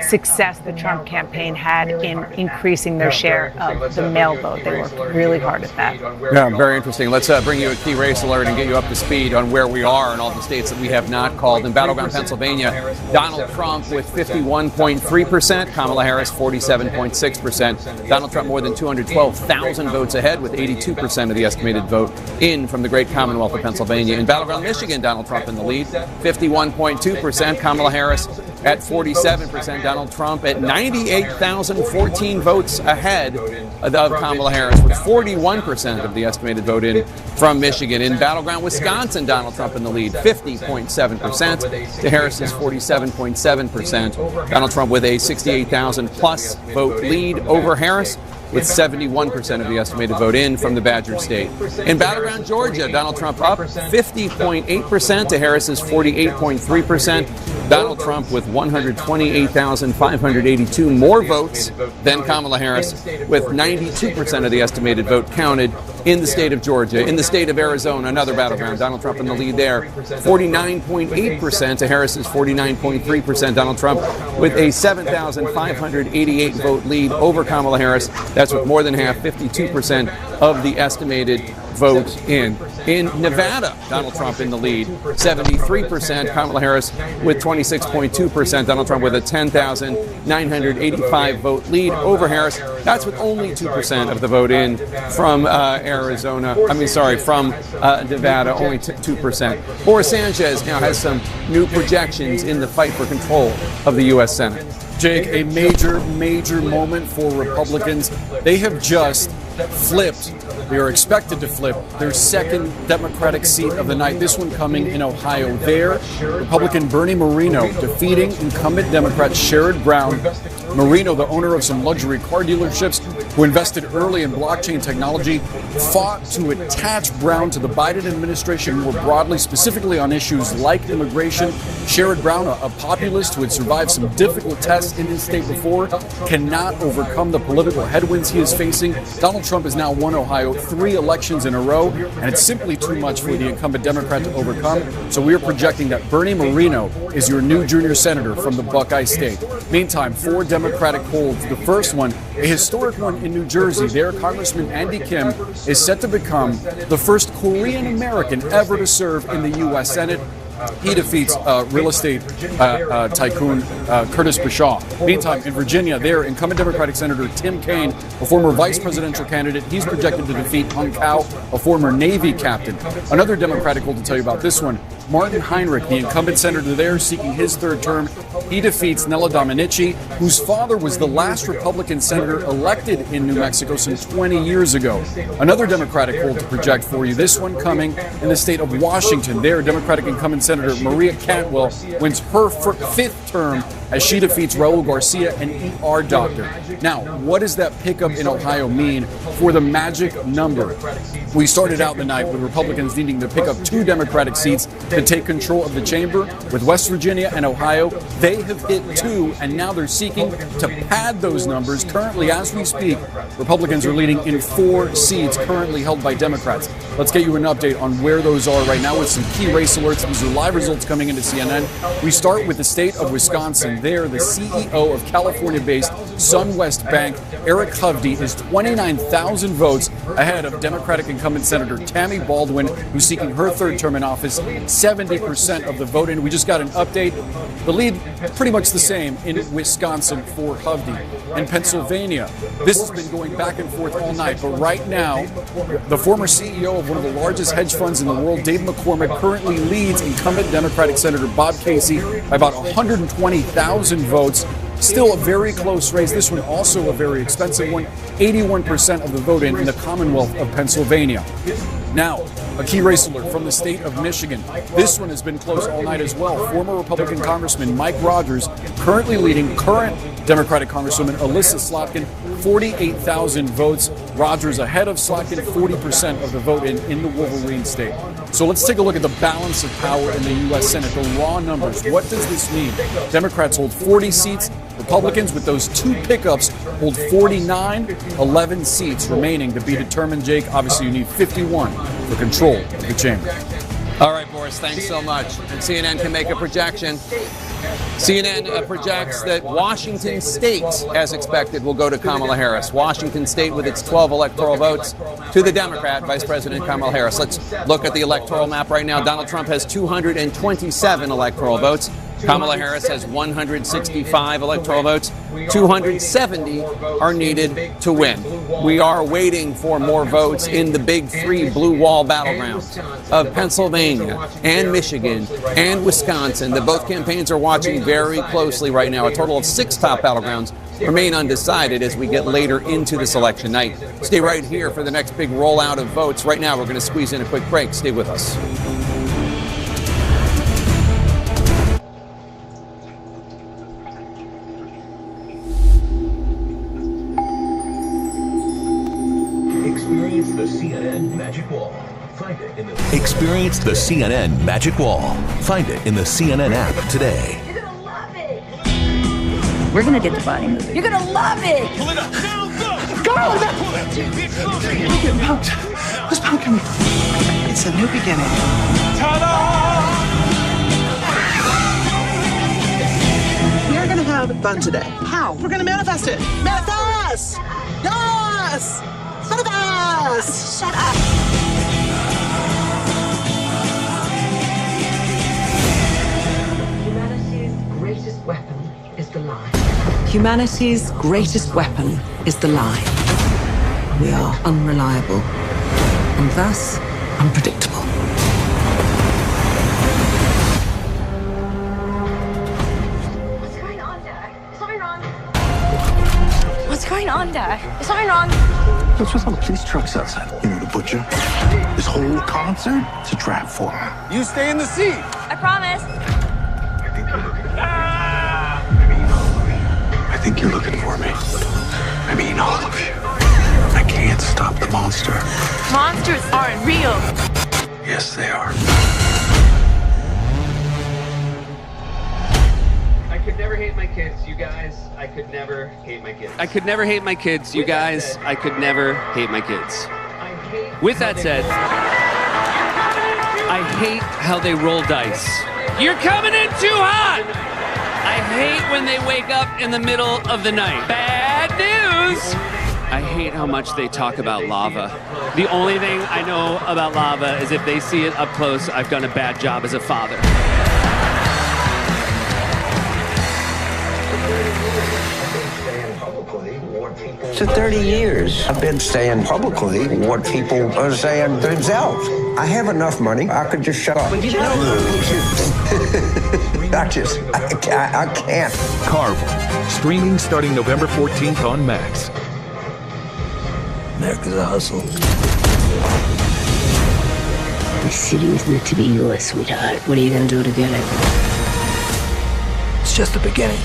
success the Trump campaign had in increasing their share of the mail vote. They worked really hard at that. Yeah, very interesting. Let's bring you a key race alert and get you up to speed on where we are in all the states that we have not called. In battleground Pennsylvania, Donald Trump with 51.3%, Kamala Harris 47.6%. Donald Trump more than 212,000 votes ahead with 82% of the estimated vote in from the great Commonwealth of Pennsylvania. In battleground Michigan, Donald Trump in the lead, 51.2%. Kamala Harris at 47%. Donald Trump at 98,014 votes ahead of Kamala Harris with 41% of the estimated vote in from Michigan. In battleground Wisconsin, Donald Trump in the lead, 50.7% to Harris's 47.7%. Donald Trump with a 68,000 plus vote lead over Harris with 71% of the estimated vote in from the Badger State. In battleground Georgia, Donald Trump up 50.8% to Harris's 48.3%. Donald Trump with 128,582 more votes than Kamala Harris, with 92% of the estimated vote counted in the state of Georgia. In the state of Arizona, another battleground, Donald Trump in the lead there, 49.8% to Harris's 49.3%. Donald Trump with a 7,588 vote lead over Kamala Harris. That's with more than half, 52% of the estimated vote in. In Nevada, Donald Trump in the lead, 73%. Kamala Harris with 26.2%. Donald Trump with a 10,985 vote lead over Harris. That's with only 2% of the vote in from from Nevada, only 2%. Boris Sanchez now has some new projections in the fight for control of the U.S. Senate. Jake, a major moment for Republicans. They have just flipped, they are expected to flip, their second Democratic seat of the night, this one coming in Ohio. There, Republican Bernie Moreno defeating incumbent Democrat Sherrod Brown. Moreno, the owner of some luxury car dealerships, who invested early in blockchain technology, fought to attach Brown to the Biden administration more broadly, specifically on issues like immigration. Sherrod Brown, a populist who had survived some difficult tests in his state before, cannot overcome the political headwinds he is facing. Donald Trump has now won Ohio 3 elections in a row, and it's simply too much for the incumbent Democrat to overcome. So we are projecting that Bernie Moreno is your new junior senator from the Buckeye State. Meantime, 4 Democratic polls. The first one, a historic one in New Jersey. There, Congressman Andy Kim is set to become the first Korean American ever to serve in the U.S. Senate. He defeats real estate tycoon Curtis Bashaw. Meantime, in Virginia, there, incumbent Democratic Senator Tim Kaine, a former vice presidential candidate, he's projected to defeat Hung Kao, a former Navy captain. Another Democratic poll to tell you about this one, Martin Heinrich, the incumbent senator there seeking his third term, he defeats Nella Dominici, whose father was the last Republican senator elected in New Mexico some 20 years ago. Another Democratic poll to project for you, this one coming in the state of Washington. There, Democratic incumbent Senator Maria Cantwell wins her 5th term as she defeats Raul Garcia, an ER doctor. Now, what does that pickup in Ohio mean for the magic number? We started out the night with Republicans needing to pick up 2 Democratic seats to take control of the chamber. With West Virginia and Ohio, they have hit 2, and now they're seeking to pad those numbers. Currently, as we speak, Republicans are leading in 4 seats currently held by Democrats. Let's get you an update on where those are right now with some key race alerts. These are live results coming into CNN. We start with the state of Wisconsin. There, the CEO of California-based SunWest Bank, Eric Hovde, is 29,000 votes ahead of Democratic incumbent Senator Tammy Baldwin, who's seeking her 3rd term in office, 70% of the vote. And we just got an update. The lead pretty much the same in Wisconsin for Hovde. And Pennsylvania, this has been going back and forth all night. But right now, the former CEO of one of the largest hedge funds in the world, Dave McCormick, currently leads incumbent Democratic Senator Bob Casey by about 120,000 votes. Still a very close race. This one also a very expensive one. 81% of the vote in the Commonwealth of Pennsylvania. Now, a key race alert from the state of Michigan. This one has been close all night as well. Former Republican Congressman Mike Rogers currently leading current Democratic Congresswoman Alyssa Slotkin, 48,000 votes. Rogers ahead of Slotkin, 40% of the vote in the Wolverine state. So let's take a look at the balance of power in the U.S. Senate, the raw numbers. What does this mean? Democrats hold 40 seats. Republicans, with those 2 pickups, hold 49, 11 seats remaining to be determined. Jake, obviously you need 51 for control of the chamber. All right, Boris, thanks so much. And CNN can make a projection. CNN projects that Washington State, as expected, will go to Kamala Harris. Washington State, with its 12 electoral votes, to the Democrat, Vice President Kamala Harris. Let's look at the electoral map right now. Donald Trump has 227 electoral votes. Kamala Harris has 165 electoral votes. 270 are needed to win. We are waiting for more votes in the big 3 blue wall battlegrounds of Pennsylvania and Michigan and Wisconsin that both campaigns are watching very closely right now. A total of 6 top battlegrounds remain undecided as we get later into this election night. Stay right here for the next big rollout of votes. Right now, we're going to squeeze in a quick break. Stay with us. Experience the CNN Magic Wall. Experience the CNN Magic Wall. Find it in the CNN app today. You're gonna love it. We're gonna get the body moving. You're gonna love it. Pull it up. Go! Look at Mount. Where's Mount coming from? It's a new beginning. Ta-da! We're gonna have fun today. How? We're gonna manifest it. Manifest! Yes! Manifest! Shut up. Humanity's greatest weapon is the lie. Humanity's greatest weapon is the lie. We are unreliable and thus unpredictable. What's going on, Dad? Is something wrong? What's going on, Dad? Is something wrong? What's with all the police trucks outside? You know, the butcher. This whole concert, it's a trap for him. You stay in the seat. I promise. I think you're looking for me. I mean, all of you. I can't stop the monster. Monsters aren't real. Yes, they are. I could never hate my kids, you guys. I could never hate my kids. I could never hate my kids, you guys. I could never hate my kids. With that said, I hate how they roll dice. You're coming in too hot! I hate when they wake up in the middle of the night. Bad news! I hate how much they talk about lava. The only thing I know about lava is if they see it up close, I've done a bad job as a father. For 30 years, I've been saying publicly what people are saying themselves. I have enough money. I could just shut up. I can't. Carvel, streaming starting November 14th on Max. America's a hustle. This city is meant to be yours, sweetheart. What are you gonna do to get it? It's just the beginning.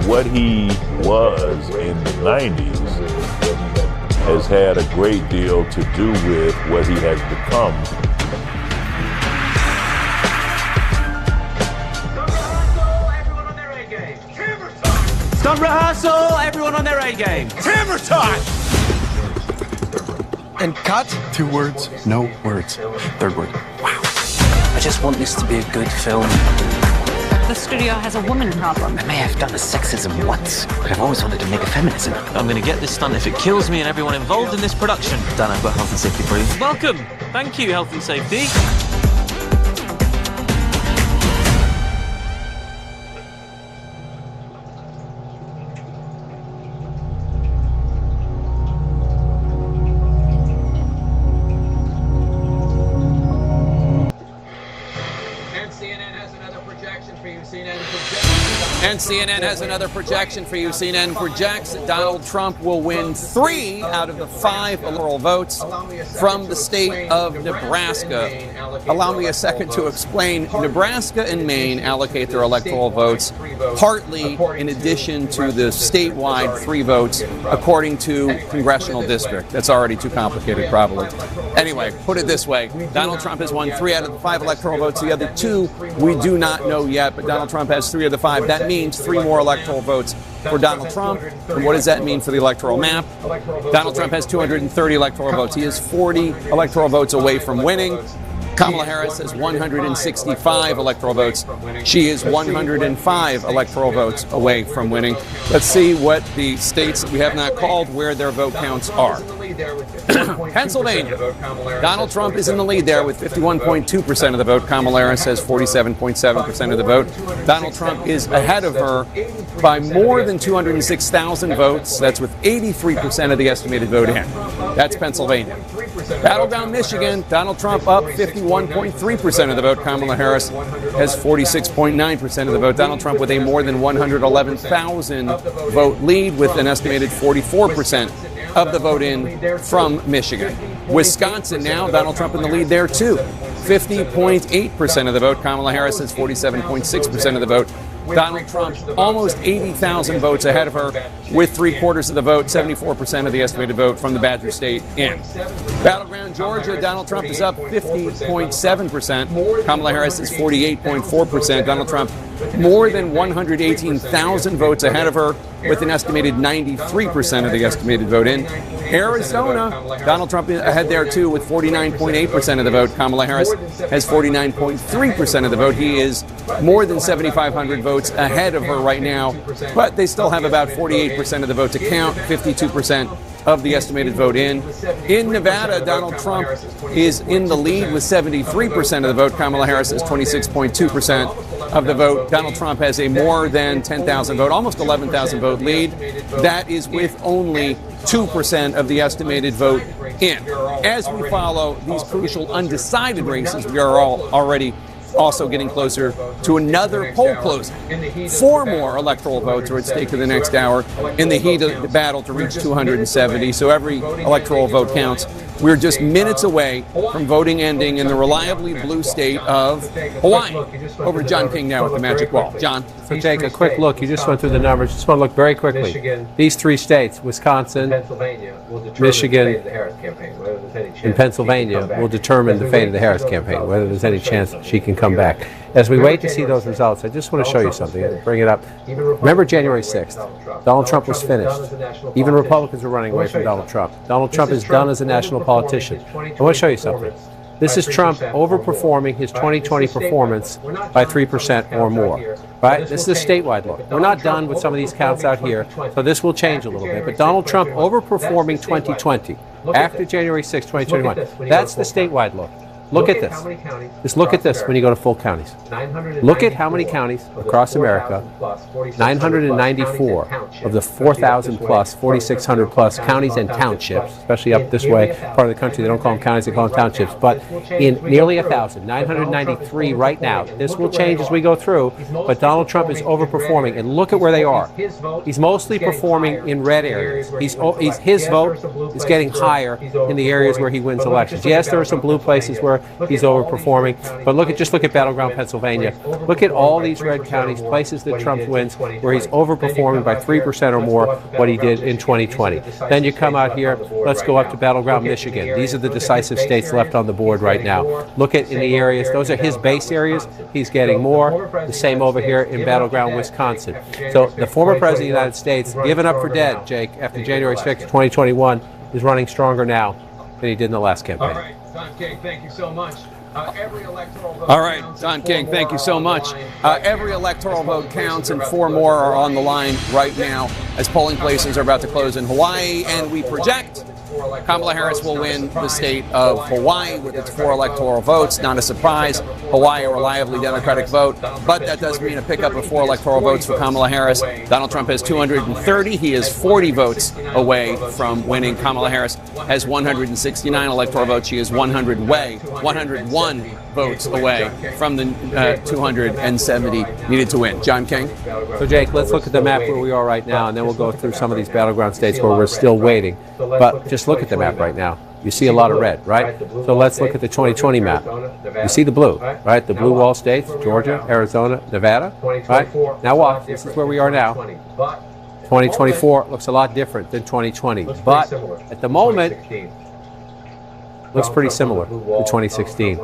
what he was in the 90s has had a great deal to do with what he has become. Stunt rehearsal, everyone on their A game. Timber time! And cut. 2 words, no words. 3rd word. Wow. I just want this to be a good film. The studio has a woman problem. I may have done a sexism once, but I've always wanted to make a feminism. I'm going to get this stunt if it kills me and everyone involved in this production. Dan, I've got health and safety for you. Welcome. Thank you, health and safety. And CNN has another projection for you. CNN projects that Donald Trump will win 3 out of the 5 electoral votes from the state of Nebraska. Allow me a second to explain. Nebraska and Maine allocate their electoral votes partly in addition to the statewide 3 votes according to congressional district. That's already too complicated, probably. Anyway, put it this way. Donald Trump has won 3 out of the 5 electoral votes. The other 2 we do not know yet, but Donald Trump has 3 of the 5. That means 3 more electoral votes for Donald Trump. And what does that mean for the electoral map? Donald Trump has 230 electoral votes. He is 40 electoral votes away from winning. Kamala Harris has 165 electoral votes. She is 105 electoral votes away from winning. Let's see what the states that we have not called, where their vote counts are. Pennsylvania. Donald Trump is in the lead there with 51.2% of the vote. Kamala Harris has 47.7% of the vote. Donald Trump is ahead of her by more than 206,000 votes. That's with 83% of the estimated vote in. That's Pennsylvania. Battleground Michigan. Donald Trump up 51.3% of the vote. Kamala Harris has 46.9% of the vote. Donald Trump with a more than 111,000 vote lead with an estimated 44% of the vote in from Michigan. Wisconsin now, Donald Trump in the lead there too. 50.8% of the vote. Kamala Harris has 47.6% of the vote. Donald Trump almost 80,000 votes ahead of her with 3/4 of the vote, 74% of the estimated vote from the Badger State in. Battleground Georgia, Donald Trump is up 50.7%. Kamala Harris is 48.4%. Donald Trump more than 118,000 votes ahead of her with an estimated 93% of the estimated vote in. Arizona, Donald Trump ahead there too with 49.8% of the vote. Kamala Harris has 49.3% of the vote. He is more than 7,500 votes ahead of her right now, but they still have about 48% of the vote to count, 52% of the estimated vote in. In Nevada, Donald Trump is in the lead with 73% of the vote. Kamala Harris has 26.2% of the vote. Donald Trump has a more than 10,000 vote, almost 11,000 vote lead. That is with only 2% of the estimated vote in. As we follow these crucial undecided races, we are already also getting closer to another poll closing. 4 more electoral votes are at stake in the next hour in the heat of the battle to reach 270. So every electoral vote counts. We're just minutes away from voting ending in the reliably blue state of Hawaii. Over to John King now with the Magic Wall. John. So take a quick look. You just went through the numbers. Just want to look very quickly. These 3 states, Wisconsin, Michigan, and Pennsylvania, will determine the fate of the Harris campaign, whether there's any chance she can come back. As we wait to see those results, I just want to show you something. Bring it up. Remember January 6th. Donald Trump was finished. Even Republicans were running away from Donald Trump. Donald Trump is done as a national politician. I want to show you something. This is Trump overperforming his 2020 performance by 3% or more. Right? This is a statewide look. We're not done with some of these counts out here, so this will change a little bit. But Donald Trump overperforming 2020 after January 6, 2021. That's the statewide look. Look at this. Just look at this when you go to full counties. Look at how many counties across America, 994 of the 4,000 plus, 4,600 plus counties and townships, especially up this way, part of the country, they don't call them counties, they call them townships, but in nearly 1,000, 993 right now. This will change as we go through, but Donald Trump is overperforming, and look at where they are. He's mostly performing in red areas. His vote is getting higher in the areas where he wins elections. Yes, there are some blue places where Georgia, he's overperforming. But just look at battleground Pennsylvania. Look at all these red counties, places that Trump wins, where he's overperforming by 3% or more what he did in 2020. Then you come out here, let's go up to battleground Michigan. These are the decisive states left on the board right now. Look at in the areas, those are his base areas. He's getting more. The same over here in battleground Wisconsin. So the former president of the United States, given up for dead, Jake, after January 6, 2021, is running stronger now than he did in the last campaign. All right, Don King, thank you so much. Every electoral vote. All right, Don King, thank you so much. Every electoral vote counts, and 4 more are on the line right now as polling places are about to close in Hawaii, and we project Kamala Harris will win the state of Hawaii with its 4 electoral votes. Not a surprise. Hawaii, a reliably Democratic vote, but that does mean a pickup of 4 electoral votes for Kamala Harris. Donald Trump has 230. He is 40 votes away from winning. Kamala Harris has 169 electoral votes. She is 101 votes away from the 270 needed to win. John King? So, Jake, let's look at the map where we are right now, and then we'll go through some of these battleground states where we're still waiting. But just look at the map right now. You see a lot of red, right? So let's look at the 2020 map. You see the blue, right? The blue wall states, Georgia, Arizona, Nevada, right? Now watch, this is where we are now. 2024 looks a lot different than 2020, but at the moment, looks pretty similar to 2016.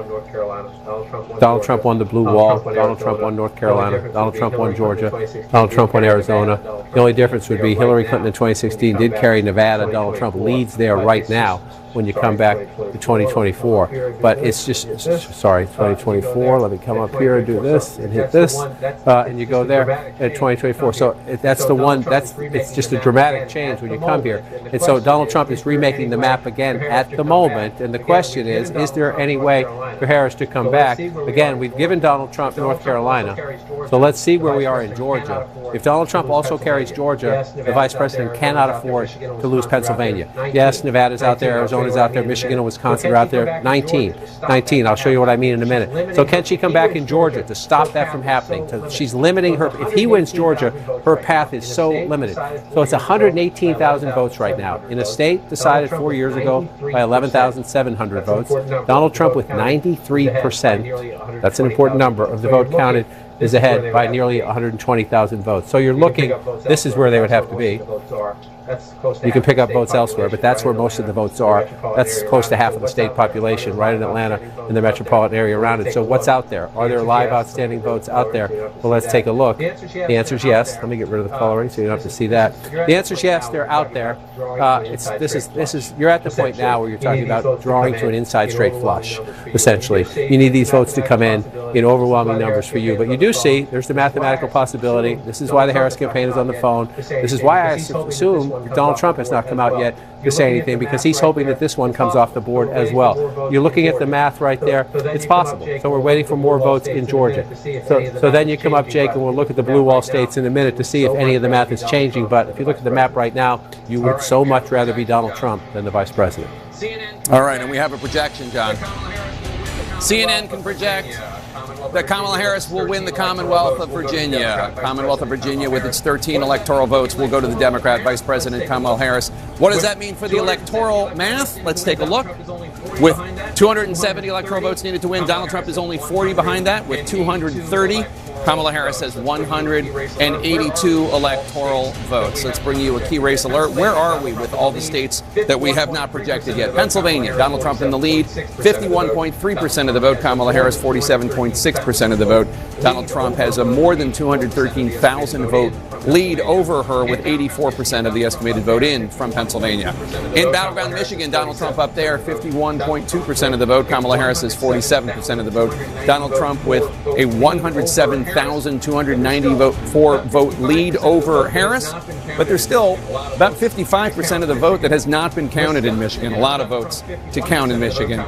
Donald Trump won the blue wall. Donald Trump won North Carolina. Donald Trump won Georgia. Donald Trump won Arizona. The only difference would be Hillary Clinton in 2016 did carry Nevada. Donald Trump leads there right now when you come back to 2024. But it's just, sorry, 2024. Let me come up here and do this and hit this. And you go there at 2024. So that's the one, it's just a dramatic change when you come here. And so Donald Trump is remaking the map again at the moment. And the question is there any way for Harris to come back? Again, we've given Donald Trump North Carolina. So let's see where we are in Georgia. If Donald Trump also carries Georgia, the vice president cannot afford to lose Pennsylvania. Yes, Nevada's out there, Arizona's out there, Michigan and Wisconsin are out there. 19. I'll show you what I mean in a minute. So can she come back in Georgia to stop that from happening? She's limiting her. If he wins Georgia, her path is so limited. So it's 118,000 votes right now in a state decided 4 years ago by 11,700 votes. Donald Trump with 93%, that's an important number, of the vote counted is ahead by nearly 120,000 votes. So you're looking, this is where they would have to be. You can pick up votes elsewhere, but that's where most of the votes are. That's close to half of the state population, right in Atlanta, in the metropolitan area around it. So what's out there? Are there live outstanding votes out there? Well, let's take a look. The answer is yes. Let me get rid of the coloring so you don't have to see that. The answer is yes, they're out there. You're at the point now where you're talking about drawing to an inside straight flush, essentially. You need these votes to come in overwhelming numbers for you. But you do see there's the mathematical possibility. This is why the Harris campaign is on the phone. This is why I assume Donald Trump has not come out yet to say anything, because he's hoping that this one comes off the board as well. You're looking at the math right there. It's possible. So we're waiting for more votes in Georgia. So then you come up, Jake, and we'll look at the blue wall states in a minute to see if any of the math is changing. But if you look at the map right now, you would so much rather be Donald Trump than the vice president. All right, and we have a projection, John. CNN can project that Kamala Harris will win the Commonwealth of Virginia. Commonwealth of Virginia, with its 13 electoral votes, will go to the Democrat Vice President Kamala Harris. What does that mean for the electoral math? Let's take a look. With 270 electoral votes needed to win, Donald Trump is only 40 behind that with 230. Kamala Harris has 182 electoral votes. Let's bring you a key race alert. Where are we with all the states that we have not projected yet? Pennsylvania, Donald Trump in the lead, 51.3% of the vote. Kamala Harris, 47.6% of the vote. Donald Trump has a more than 213,000 vote lead over her with 84% of the estimated vote in from Pennsylvania. In battleground Michigan, Donald Trump up there, 51.2% of the vote. Kamala Harris is 47% of the vote. Donald Trump with a 107,294 vote lead over Harris, but there's still about 55% of the vote that has not been counted in Michigan. A lot of votes to count in Michigan.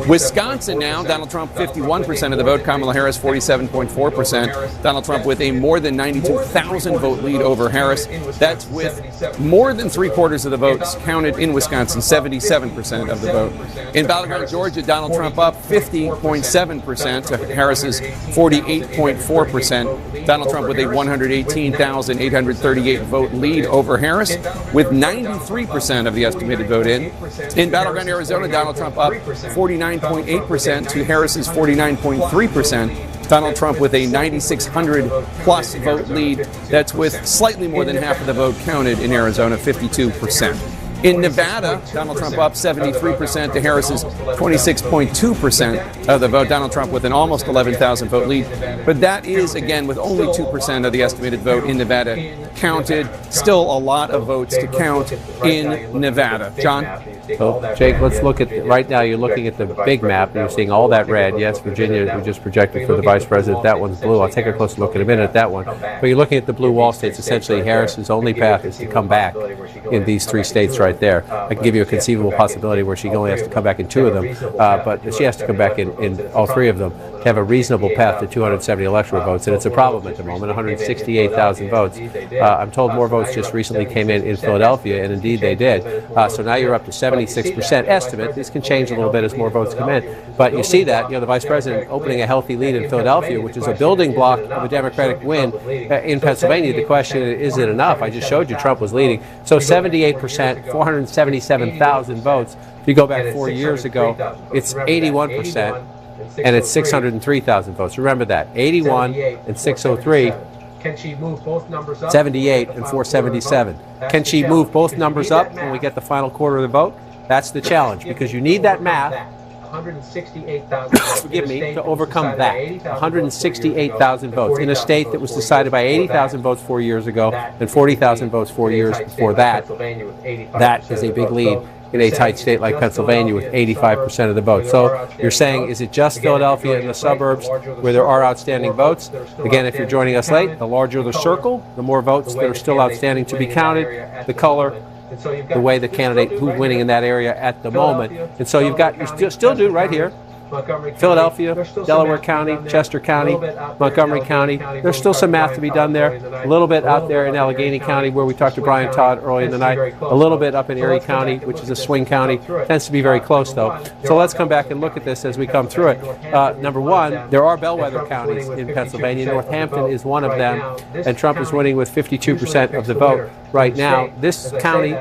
Wisconsin now, Donald Trump 51% of the vote, Kamala Harris 47.4%. Donald Trump with a more than 92,000 vote lead over Harris. That's with more than 3/4 of the votes counted in Wisconsin, 77% of the vote. In battleground Georgia, Donald Trump up 50.7% to Harris's 48.4%. 54%. Donald Trump with a 118,838 vote lead over Harris, with 93% of the estimated vote in. In battleground Arizona, Donald Trump up 49.8% to Harris's 49.3%. Donald Trump with a 9,600 plus vote lead. That's with slightly more than half of the vote counted in Arizona, 52%. In Nevada, Donald Trump up 73% to Harris's 26.2% of the vote. Donald Trump with an almost 11,000 vote lead. But that is, again, with only 2% of the estimated vote in Nevada counted. Still a lot of votes to count in Nevada. John? So, Jake, let's look at, right now you're looking at the big map, and you're seeing all that red. Yes, Virginia, we just projected for the vice president. That one's blue. I'll take a closer look in a minute at that one. But you're looking at the blue wall states. Essentially, Harris's only path is to come back in these three states right there. I can give you a conceivable possibility where she only has to come back in two of them, but she has to come back in all three of them to have a reasonable path to 270 electoral votes, and it's a problem at the moment, 168,000 votes. I'm told more votes just recently came in Philadelphia, and indeed they did. So now you're up to 76% estimate. These can change a little bit as more votes come in, but you see that, the vice president opening a healthy lead in Philadelphia, which is a building block of a Democratic win in Pennsylvania. The question is it enough? I just showed you Trump was leading. So 78%, 477,000 votes. If you go back 4 years ago, it's 81%. And it's 603,000 votes. Remember that. 81 and 603. Can she move both numbers up? 78 and 477. Can she move both numbers up when we get the final quarter of the vote? That's the challenge, because you need that math. 168,000 votes. Forgive me, to overcome that. 168,000 votes in a state that was decided by 80,000 votes 4 years ago and 40,000 votes 4 years before that. That is a big lead in a tight state like Pennsylvania with 85% of the vote. So you're saying, is it just Philadelphia and the suburbs where there are outstanding votes? Again, if you're joining us late, the larger the circle, the more votes that are still outstanding to be counted, the color, the way the candidate who's winning in that area at the moment. And so you still do right here, Philadelphia, Delaware County, Chester County, Montgomery County. There's still some math to be done there. A little bit out there in Allegheny County, where we talked to Brian Todd early in the night. A little bit up in Erie County, which is a swing county. Tends to be very close, though. So let's come back and look at this as we come through it. Number one, there are bellwether counties in Pennsylvania. Northampton is one of them, and Trump is winning with 52% of the vote right now. This county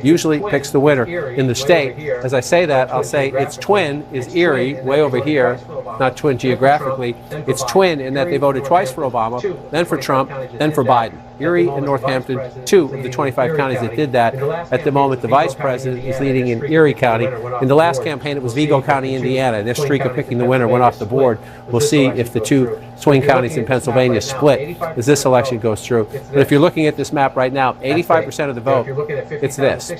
usually picks the winner in the state. As I say that, I'll say its twin is Erie, way over here, not twin geographically. It's twin in that they voted twice for Obama, then for Trump, then for Biden. Erie and Northampton, two of the 25 counties that did that. At the moment, the vice president is leading in Erie County. In the last campaign, it was Vigo County, Indiana. Their streak of picking the winner went off the board. We'll see if the two swing counties in Pennsylvania split as this election goes through. But if you're looking at this map right now, 85% of the vote, it's this.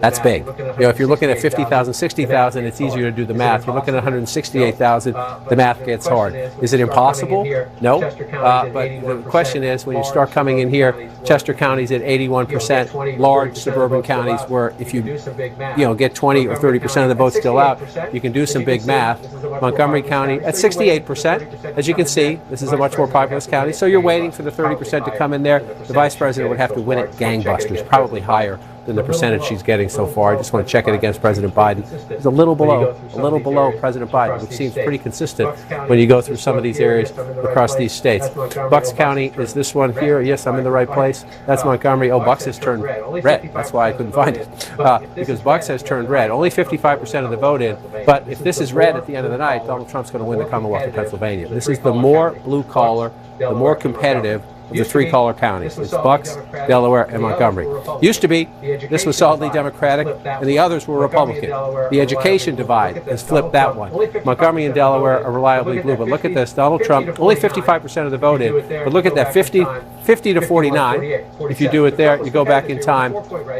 That's big. If you're looking at 50,000, 60,000, it's easier to do the math. You're looking at 168,000, the math gets hard. Is it impossible? No. But the question is, when you start coming in here, Chester County's at 81%, large suburban counties where if you get 20 or 30% of the votes still out, you can do some big math. Montgomery County at 68%. As you can see, this is a much more populous county, so you're waiting for the 30% to come in there. The vice president would have to win it gangbusters, probably higher than the percentage she's getting so far. I just want to check it against President Biden. It's a little below President Biden, which seems pretty consistent when you go through some of these areas across these states. Bucks County is this one here. Yes, I'm in the right place. That's Montgomery. Oh, Bucks has turned red. That's why I couldn't find it, because Bucks has turned red. Only 55% of the vote in, but if this is red at the end of the night, Donald Trump's going to win the Commonwealth of Pennsylvania. This is the more blue-collar, the more competitive of the three-collar counties. It's Bucks, Delaware, and Montgomery. Used to be, this was solidly Democratic, and the others were Republican. The education divide has flipped that one. Montgomery and Delaware are reliably blue, but look at this. Donald Trump, only 55% of the vote in, but look at that, 50 to 49. If you do it there, you go back in time,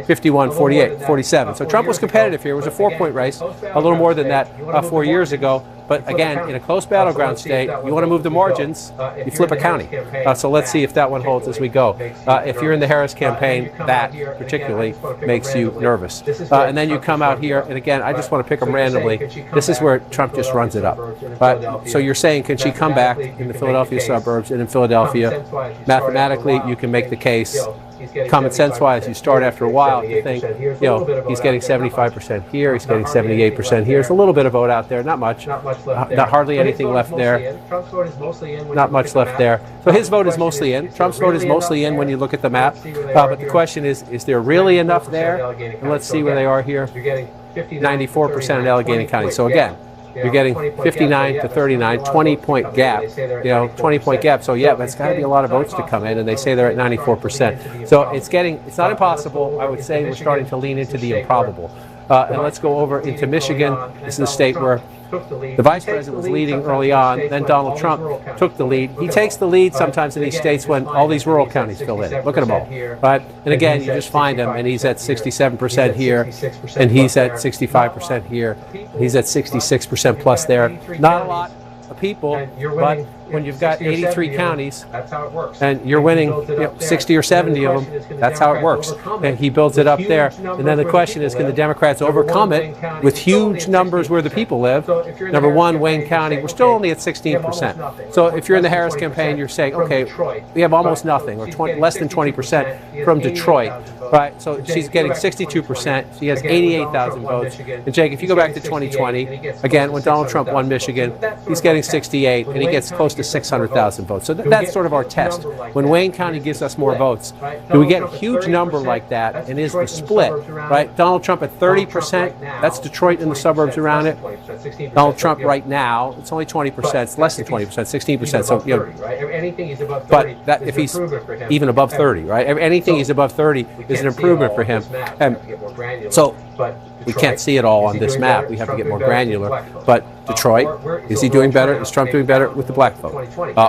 51, 48, 47. So Trump was competitive here. It was a 4-point race, a little more than that 4 years ago. But again, in a close battleground state, you want to move the margins, you flip a county. So let's see if that one holds as we go. If you're in the Harris campaign, that particularly makes you nervous. And then you come out here, and again, I just want to pick them randomly. This is where Trump just runs it up. So you're saying, can she come back in the Philadelphia suburbs and in Philadelphia? Mathematically, you can make the case common sense-wise, you start after a while to think, you know, he's getting 75% here, he's getting 78% here. There's a little bit of vote out there, not much, not hardly anything left there, not much left there. So his vote is mostly in. Trump's vote is mostly in when you look at the map. But the question is there really enough there? And let's see where they are here. 94% in Allegheny County. So again, you're getting 59 to 39, 20-point gap, you know, 20-point gap. So yeah, that's got to be a lot of votes to come in, and they say they're at 94%. So it's not impossible. I would say we're starting to lean into the improbable. And let's go over into Michigan. This is a state where the vice president was leading early on, then Donald Trump took the lead. He takes the lead sometimes in these states when all these rural counties fill in. Look at them all, right? And again, you just find him, and he's at 67% here, and he's at 65% here. He's at 66% plus there. Not a lot of people, but when you've got 83 counties and you're winning 60 or 70 of them, that's how it works. And he builds it up there. And then the question is, can the Democrats overcome it with huge numbers where the people live? Number one, Wayne County, we're still only at 16%. So if you're in the Harris campaign, you're saying, okay, we have almost nothing, or less than 20% from Detroit. Right, so she's getting 62%. She has 88,000 votes. And Jake, if you go back to 2020, again, when Donald Trump won Michigan, he's getting 68, and he gets close to 600,000 votes. So that's sort of our test. When Wayne County gives us more votes, do we get a huge number like that, and is the split, right? Donald Trump at 30%, that's Detroit and the suburbs around it. Donald Trump right now, it's only 20%, it's less than 20%, 16%. So, you know, but that, if he's even above 30, right? Anything he's above 30 is an improvement for him. And so we can't see it all on this map. We have to get more granular. But Detroit, is he doing better? Is Trump doing better with the black vote?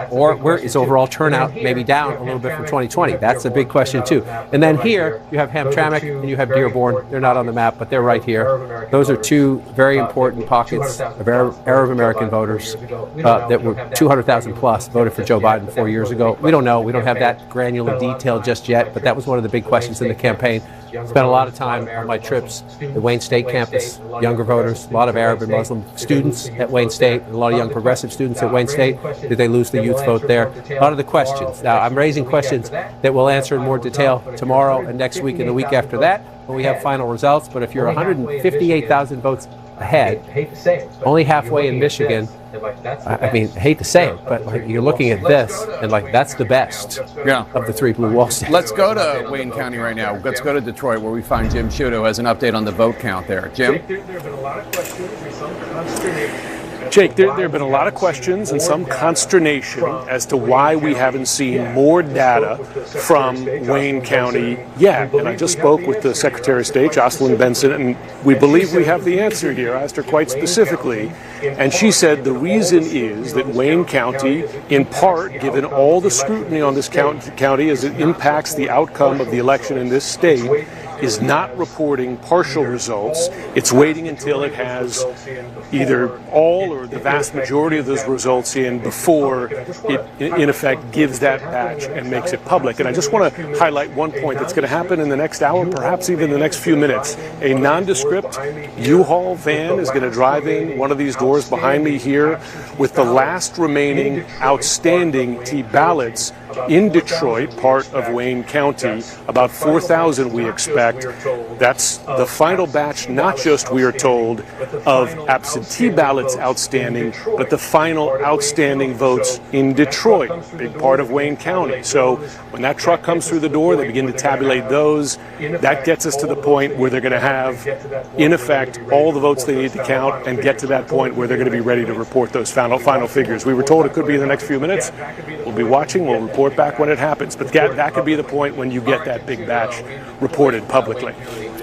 Or where is overall turnout maybe down a little bit from 2020? That's a big question too. And then here you have Hamtramck and you have Dearborn. They're not on the map, but they're right here. Those are two very important pockets of Arab American voters that were 200,000 plus voted for Joe Biden 4 years ago. We don't know. We don't have that granular detail just yet, but that was one of the big questions in the campaign. Spent a lot of time on my trips at Wayne State campus, younger voters, a lot of Arab and Muslim students at Wayne State, a lot of young progressive students at Wayne State. Did they lose the youth vote there? A lot of the questions. Now, I'm raising questions that we'll answer in more detail tomorrow and next week and the week after that when we have final results. But if you're 158,000 votes ahead, only halfway in Michigan, I mean, I hate to say it, but like, you're looking at this, and like that's the best of the three blue wall states. Let's go to Wayne County right now. Let's go to Detroit, where we find Jim Sciutto has an update on the vote count there. Jim? There have been a lot of questions and some consternation. Jake, there have been a lot of questions and some consternation as to why we haven't seen more data from Wayne County yet. And I just spoke with the Secretary of State, Jocelyn Benson, and we believe we have the answer here. I asked her quite specifically, and she said the reason is that Wayne County, in part, given all the scrutiny on this county as it impacts the outcome of the election in this state, is not reporting partial results. It's waiting until it has either all or the vast majority of those results in before it, in effect, gives that batch and makes it public. And I just want to highlight one point that's going to happen in the next hour, perhaps even the next few minutes. A nondescript U-Haul van is going to drive in one of these doors behind me here with the last remaining outstanding T-ballots in Detroit, part of Wayne County, about 4,000 we expect. That's the final batch, not just, we are told, of absentee ballots outstanding, but the final outstanding votes in Detroit, big part of Wayne County. So when that truck comes through the door, they begin to tabulate those. That gets us to the point where they're going to have, in effect, all the votes they need to count and get to that point where they're going to be ready to report those final figures. We were told it could be in the next few minutes. We'll be watching. We'll report back when it happens. But that could be the point when you get that big batch reported publicly.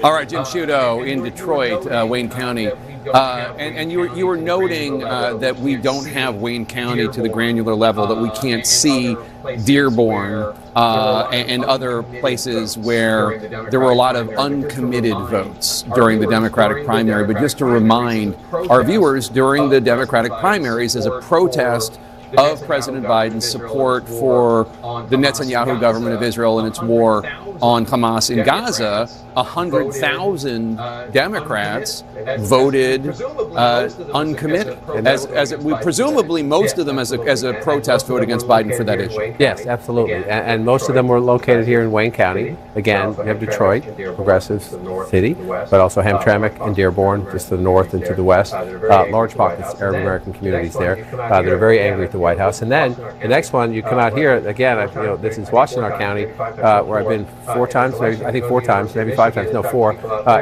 All right, Jim Sciutto in Detroit, Wayne County. And you were noting that we don't have Wayne County to the granular level, that we can't see Dearborn and other places where there were a lot of uncommitted votes during the Democratic primary. But just to remind our viewers, during the Democratic primaries, as a protest of President Biden's support for the Netanyahu government of Israel and its war on Hamas in Gaza, 100,000 Democrats voted uncommitted. Presumably, most of them as a protest vote against Biden for that issue. Yes, absolutely. And most of them were located here in Wayne County. Again, you have Detroit, progressive city, but also Hamtramck and Dearborn, just to the north and to the west. Large pockets, Arab American communities there that are very angry at the White House. And then the next one, you come out here, again, this is Washtenaw County, where I've been 4 times, maybe 5 times, no 4,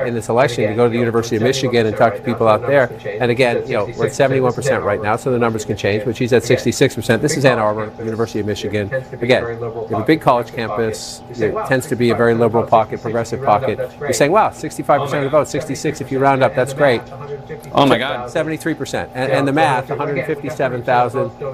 in this election, to go to the University of Michigan and talk to people out there. And again, we're at 71% right now, so the numbers can change, but she's at 66%. This is Ann Arbor, University of Michigan. Again, you have a big college campus. It tends to be a very liberal pocket, progressive pocket. You're saying, wow, 65% of the vote, 66 if you round up, that's great. Oh my God. 73%. And the math, 157,000, to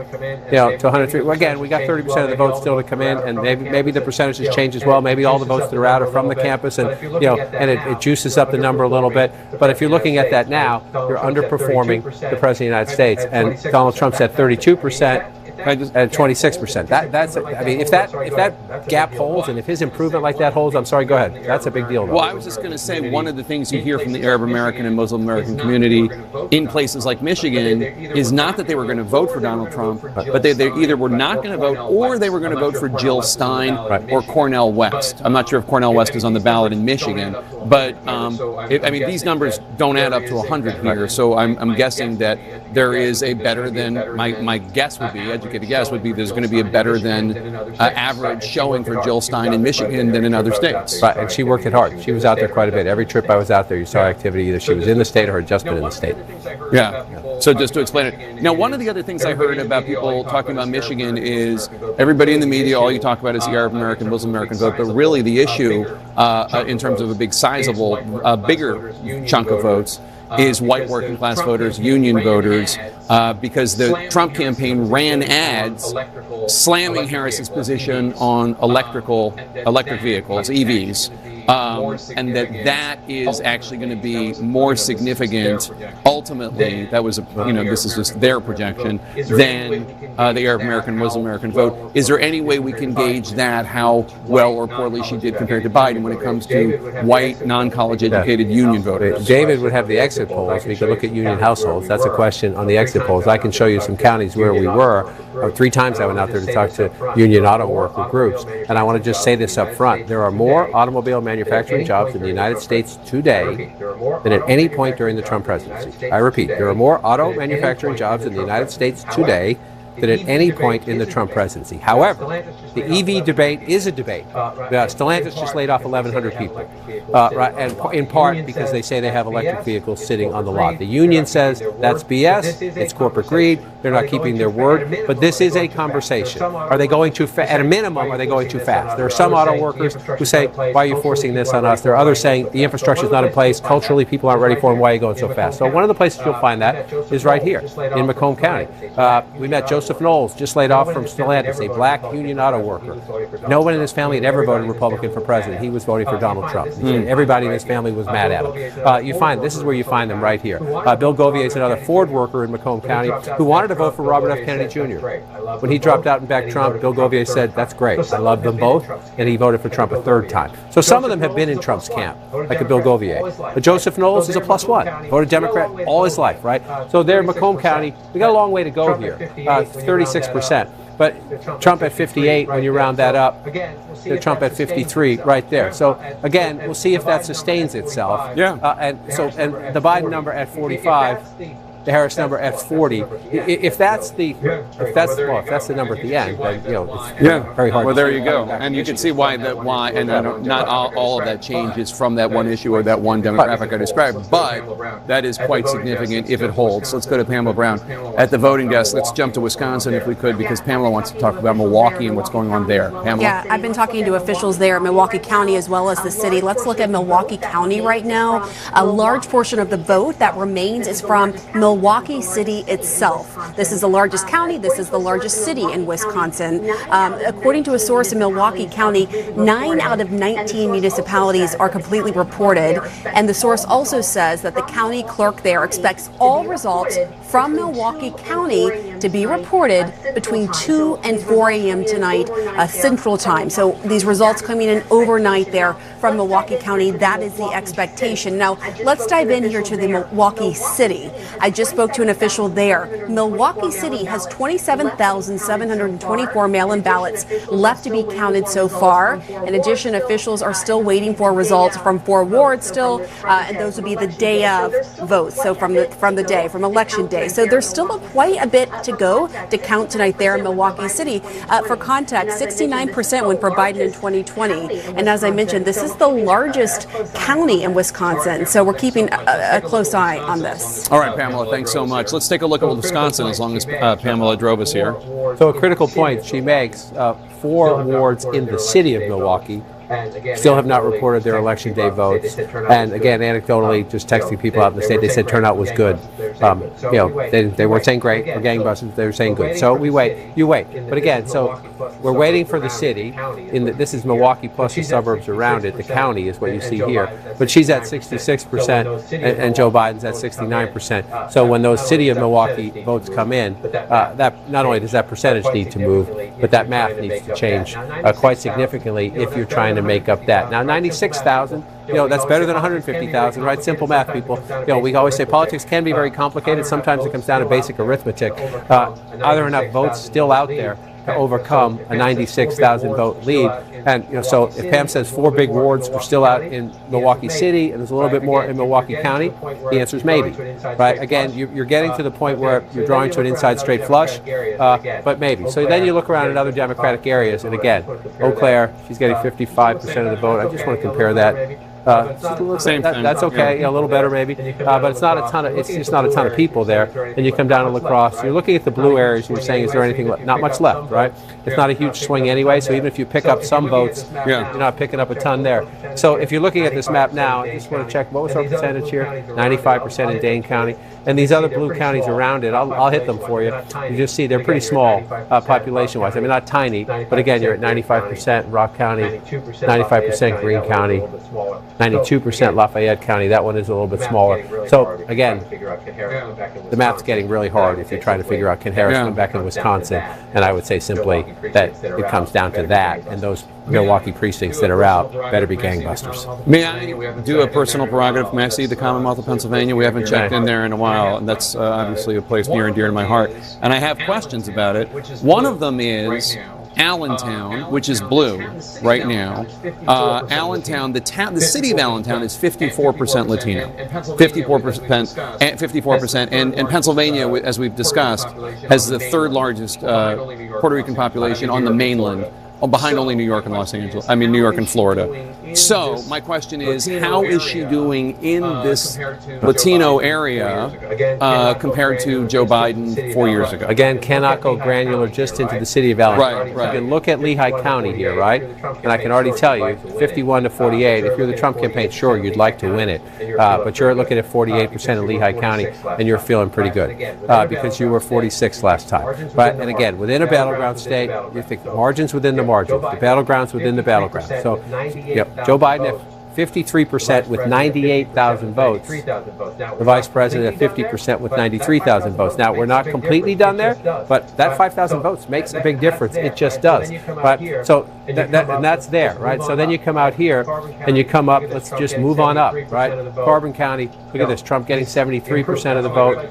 103. Well, again, we got 30% of the votes still to come in, and maybe the percentages change as well. Maybe all the votes that are out are from the campus, and it juices up the number a little bit. But if you're looking at that now, you're underperforming the President of the United States, and Donald Trump's at 32%. At 26%. If that gap holds, and if his improvement like that holds, I'm sorry, go ahead. That's a big deal. Well, I was just going to say, one of the things you hear from the Arab American and Muslim American community in places like Michigan is not that they were going to vote for Donald Trump, but they either were not going to vote or they were going to vote for Jill Stein or Cornel West. I'm not sure if Cornel West is on the ballot in Michigan, but these numbers don't add up to 100 here, so I'm guessing that there is a better than, my guess would be, educated guess would be, there's going to be a better than average showing for Jill Stein in Michigan than in other states. Right, and she worked it hard. She was out there quite a bit. Every trip I was out there, you saw activity. Either she was in the state or had just been in the state. Yeah. So just to explain it. Now, one of the other things I heard about people talking about Michigan is everybody in the media, all you talk about is the Arab American, Muslim American vote, but really the issue in terms of a big sizable, bigger chunk of votes is white working class voters, union voters, because the Trump campaign ran ads slamming Harris's position on electric vehicles, EVs. And that is actually going to be more significant ultimately, this is just their projection, than the Arab American, Muslim American vote. Is there any way we can gauge that, how well or poorly she did compared to Biden when it comes to white, non-college educated union voters? David would have the exit polls. We could look at union households. That's a question on the exit polls. I can show you some counties where we were. 3 times I went out there to talk to union auto worker groups. And I want to just say this up front. There are more automobile manufacturing jobs in the United States today than at any point during the Trump presidency. I repeat, there are more auto manufacturing jobs in the United States today than at any point in the Trump presidency. However, the EV debate is a debate. Stellantis just laid off 1,100 people, and in part because they say they have electric vehicles sitting on the lot. The union says that's BS, it's corporate greed, they're not keeping their word, but this is a conversation. Are they going too fast? At a minimum, are they going too fast? There are some auto workers who say, why are you forcing this on us? There are others saying the infrastructure is not in place, culturally people aren't ready for it, why are you going so fast? So one of the places you'll find that is right here in Macomb County. We met Joseph Knowles, just laid off from Stellantis, a black union auto worker. No one in his family had ever voted Republican for president. He was voting for Donald Trump. Everybody in his family was mad at him. This is where you find them right here. Bill Govier is another Ford worker in Macomb County who wanted to vote for Robert F. Kennedy Jr. When he dropped out and backed Trump, Bill Govier said, that's great. I love them both. And he voted for Trump a 3rd time. So some of them have been in Trump's camp, like a Bill Govier. But Joseph Knowles is a +1. Voted Democrat all his life, right? So there in Macomb County, we got a long way to go here. 36%. But Trump at 58, when you round that up, Trump at 53 right there. So again, we'll see if that sustains itself. Yeah. And the Biden number at 45, the Harris number at 40. If that's the number at the end, then it's very hard. Well, there you go, and you can see why, and not all of that change is from that one issue or that one demographic I described, but that is quite significant if it holds. Let's go to Pamela Brown at the voting desk. Let's jump to Wisconsin if we could, because Pamela wants to talk about Milwaukee and what's going on there. Pamela? Yeah, I've been talking to officials there at Milwaukee County as well as the city. Let's look at Milwaukee County right now. A large portion of the vote that remains is from Milwaukee City itself. This is the largest county. This is the largest city in Wisconsin. According to a source in Milwaukee County, 9 out of 19 municipalities are completely reported. And the source also says that the county clerk there expects all results from Milwaukee County to be reported between 2 and 4 a.m. tonight, Central Time. So these results coming in overnight there from Milwaukee County. That is the expectation. Now, let's dive in here to the Milwaukee City. I just spoke to an official there. Milwaukee City has 27,724 mail-in ballots left to be counted so far. In addition, officials are still waiting for results from 4 wards still, and those would be the day of votes. So from election day. So there's still quite a bit to go to count tonight there in Milwaukee City. For context, 69% went for Biden in 2020. And as I mentioned, this is the largest county in Wisconsin. So we're keeping a close eye on this. All right, Pamela, thanks so much. Let's take a look at Wisconsin as long as Pamela drove us here. So a critical point she makes, 4 wards in the city of Milwaukee still have not reported their election day votes. And again, anecdotally, just texting people out in the state, they said turnout was good. They weren't saying great or gangbusters, they were saying good. So we wait, you wait. But again, so we're waiting for the city. This is Milwaukee plus the suburbs around it. The county is what you see here. But she's at 66% and Joe Biden's at 69%. So when those city of Milwaukee votes come in, that not only does that percentage need to move, but that math needs to change quite significantly if you're trying to make up that. Now, 96,000, that's better than 150,000, right? Simple math, people. We always say politics can be very complicated. Sometimes it comes down to basic arithmetic. Are there enough votes still out there to overcome a 96,000 vote lead? And so if Pam says 4 big wards are still out in Milwaukee City and there's a little bit more in Milwaukee County, the answer is maybe. Right? Again, you're getting to the point where you're drawing to an inside straight flush, but maybe. So then you look around in other Democratic areas, and again, Eau Claire, she's getting 55% of the vote. I just want to compare that. Same thing. That's okay, a little better maybe, but it's not a ton of. It's just not a ton of people there. And you come down to La Crosse, you're looking at the blue areas, and you're saying, is there anything left? Not much left, right? It's not a huge swing anyway. So even if you pick up some votes, you're not picking up a ton there. So if you're looking at this map now, I just want to check what was our percentage here? 95% in Dane County, and these other blue counties around it. I'll hit them for you. You just see they're pretty small population-wise. I mean, not tiny, but again, you're at 95% Rock County, 95% Greene County. 92% Lafayette County. That one is a little bit smaller. So again, the map's getting really hard if you're trying to figure out can Harris come back in Wisconsin. And I would say simply that it comes down to that, and those Milwaukee precincts that are out better be gangbusters. May I do a personal prerogative? May I see the Commonwealth of Pennsylvania? We haven't checked in there in a while, and that's obviously a place near and dear to my heart. And I have questions about it. One of them is Allentown, which is blue right now. Allentown, the city of Allentown is 54% Latino, 54%, and Pennsylvania, as we've discussed, has the 3rd largest Puerto Rican population on the mainland, behind only New York and New York and Florida. So my question is, how is she doing in this Latino area compared to Joe Biden 4 years ago? Again, cannot go granular just into the city of Allentown. Right. You can look at Lehigh County here, right? And I can already tell you, 51 to 48. If you're the Trump campaign, sure, you'd like to win it, but you're looking at 48% in Lehigh County, and you're feeling pretty good because you were 46 last time. Right? And again, within a battleground state, you think the margins within the margins, the battlegrounds within the battlegrounds. So, Joe Biden at 53% with 98,000 votes. The vice president at 50% with 93,000 votes. Now, we're not completely done there, but that 5,000 votes makes a big difference. It just does. But so and that's there, right? So then you come out here and you come up. Let's just move on up, right? Carbon County. Look at this. Trump getting 73% of the vote.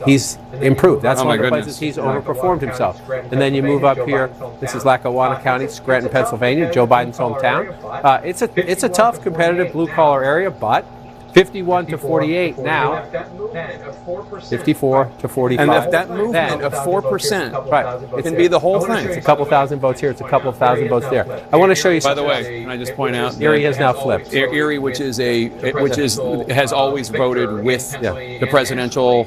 He's improved. That's one of the places he's overperformed himself. And then you move up here. This is Lackawanna County, Scranton, Pennsylvania, Joe Biden's hometown. It's a tough, competitive blue-collar area, but 51 to 48 now, 54 to 45. And if that movement of 4% can be the whole thing. It's a couple thousand votes here. It's a couple of thousand votes there. I want to show you something. By the way, can I just point out? Erie has now flipped. Erie, which has always voted with the presidential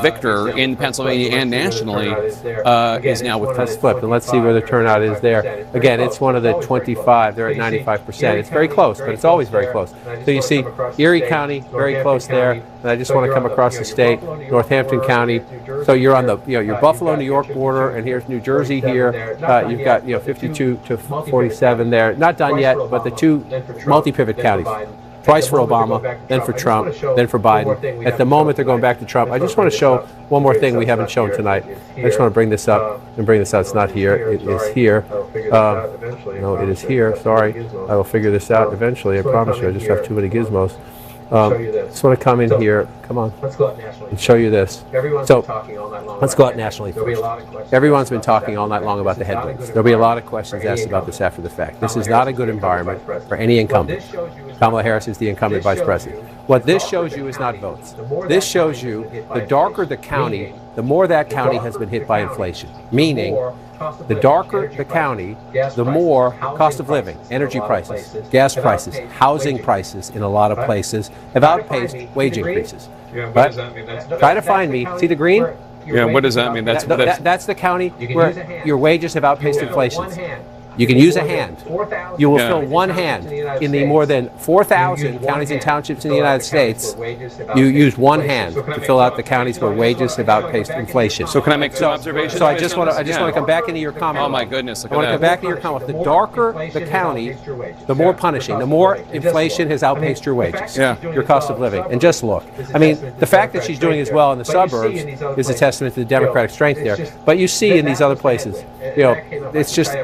victor in Pennsylvania and nationally, is now with Trump. Has flipped. And let's see where the turnout is there. Again, it's one of the 25. They're at 95%. It's very close, but it's always very close. So you see Erie County, very close there. And I just want to come across the state, Northampton County. So you're on the, your Buffalo, New York border, and here's New Jersey here. You've got, 52 to 47 there. Not done yet, but the 2 multi-pivot counties. Twice for Obama, then for Trump, then for Biden. At the moment, they're going back to Trump. I just want to show one more thing we haven't shown tonight. I just want to bring this up and bring this out. It's not here. It is here. No, it is here. Sorry. I will figure this out eventually. I promise you. I just have too many gizmos. Just want to come in here. Come on. And show you this. So let's go out nationally first. Everyone's been talking all night long about the headwinds. There'll be a lot of questions asked about this after the fact. This is not a good environment for any incumbent. Kamala Harris is the incumbent vice president. What this shows you is not votes. This shows you the darker the county, the more that county has been hit by inflation. Meaning, the darker the county, the more cost of living, energy prices, gas prices, housing prices in a lot of places have outpaced wage increases. But try to find me. See the green? Yeah, what does that mean? That's the county where your wages have outpaced inflation. You can use a hand. You will fill one hand in the more than 4,000 counties and townships in the United States. You use one hand to fill out the counties where wages have outpaced inflation. So can I make two observations? So I just want to come back into your comment. Oh my goodness! I want to come back into your comment. The darker the county, the more punishing. The more inflation has outpaced your wages, your cost of living. And just look. I mean, the fact that she's doing as well in the suburbs is a testament to the Democratic strength there. But you see in these other places, it's just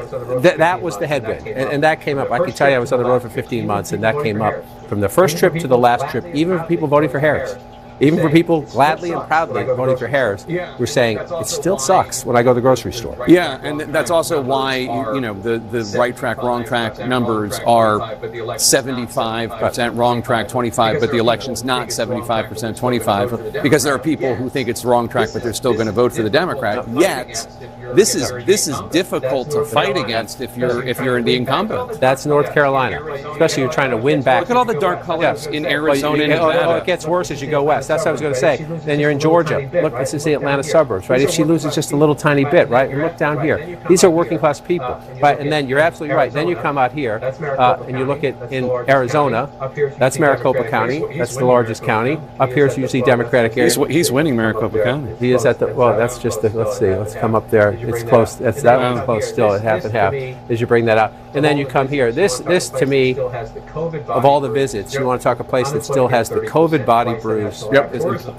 that was the headwind, and that came up. I can tell you I was on the road for 15 months, and that came up from the first trip to the last trip, even for people voting for Harris. Even for people gladly and proudly voting for Harris, we're saying it still sucks when I go to the grocery store. Yeah, and that's also why the right track, wrong track numbers are 75% wrong track, 25, but the election's not 75%, 25, because there are people who think it's wrong track, but they're still going to vote for the Democrat. Yet, this is difficult to fight against if you're the incumbent. That's North Carolina, especially you're trying to win back. Look at all the dark colors in Arizona and Nevada. It gets worse as you go west. That's what I was going to say. Then you're in Georgia. Look, this is the Atlanta suburbs, right? If she loses just a little tiny bit, right? And look down here. These are working class people, right? And then you're absolutely right. Then you come out here and you look at in Arizona. That's Maricopa County. That's the largest county. Up here is usually Democratic area. He's winning Maricopa County. He is at the. Well, that's just the. Let's see. Let's come up there. It's close. That one's close still at half and half. As you bring that out, and then you come here. This to me, of all the visits, you want to talk a place that still has the COVID body bruise. Yep.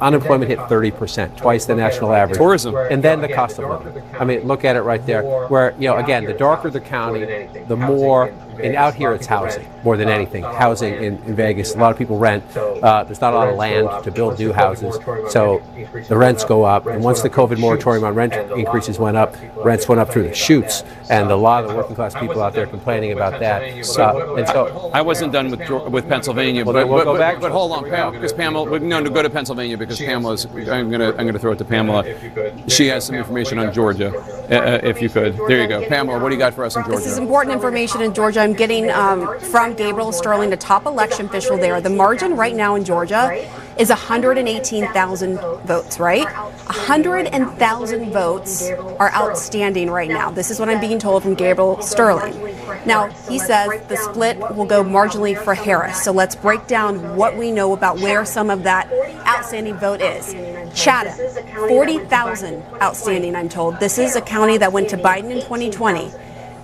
Unemployment hit 30%, twice the national average. Tourism. And then the cost of living. I mean, look at it right there. Where again, the darker the county, the more. And out here, it's housing more than anything. Housing in Vegas. A lot of people rent. There's not a lot of land to build new houses, so the rents go up. And once the COVID moratorium on rent increases went up, rents went up through the chutes. And a lot of the working class people out there complaining about that. So I wasn't done with Pennsylvania, well, we'll go back. But hold on, because Pamela. No, go to Pennsylvania because Pamela's. I'm gonna throw it to Pamela. She has some information on Georgia, if you could. There you go, Pamela. What do you got for us in Georgia? This is important information in Georgia. I'm getting from Gabriel Sterling, the top election official there. The margin right now in Georgia is 118,000 votes, right? 100,000 votes are outstanding right now. This is what I'm being told from Gabriel Sterling. Now, he says the split will go marginally for Harris. So let's break down what we know about where some of that outstanding vote is. Chatham, 40,000 outstanding, I'm told. This is a county that went to Biden in 2020.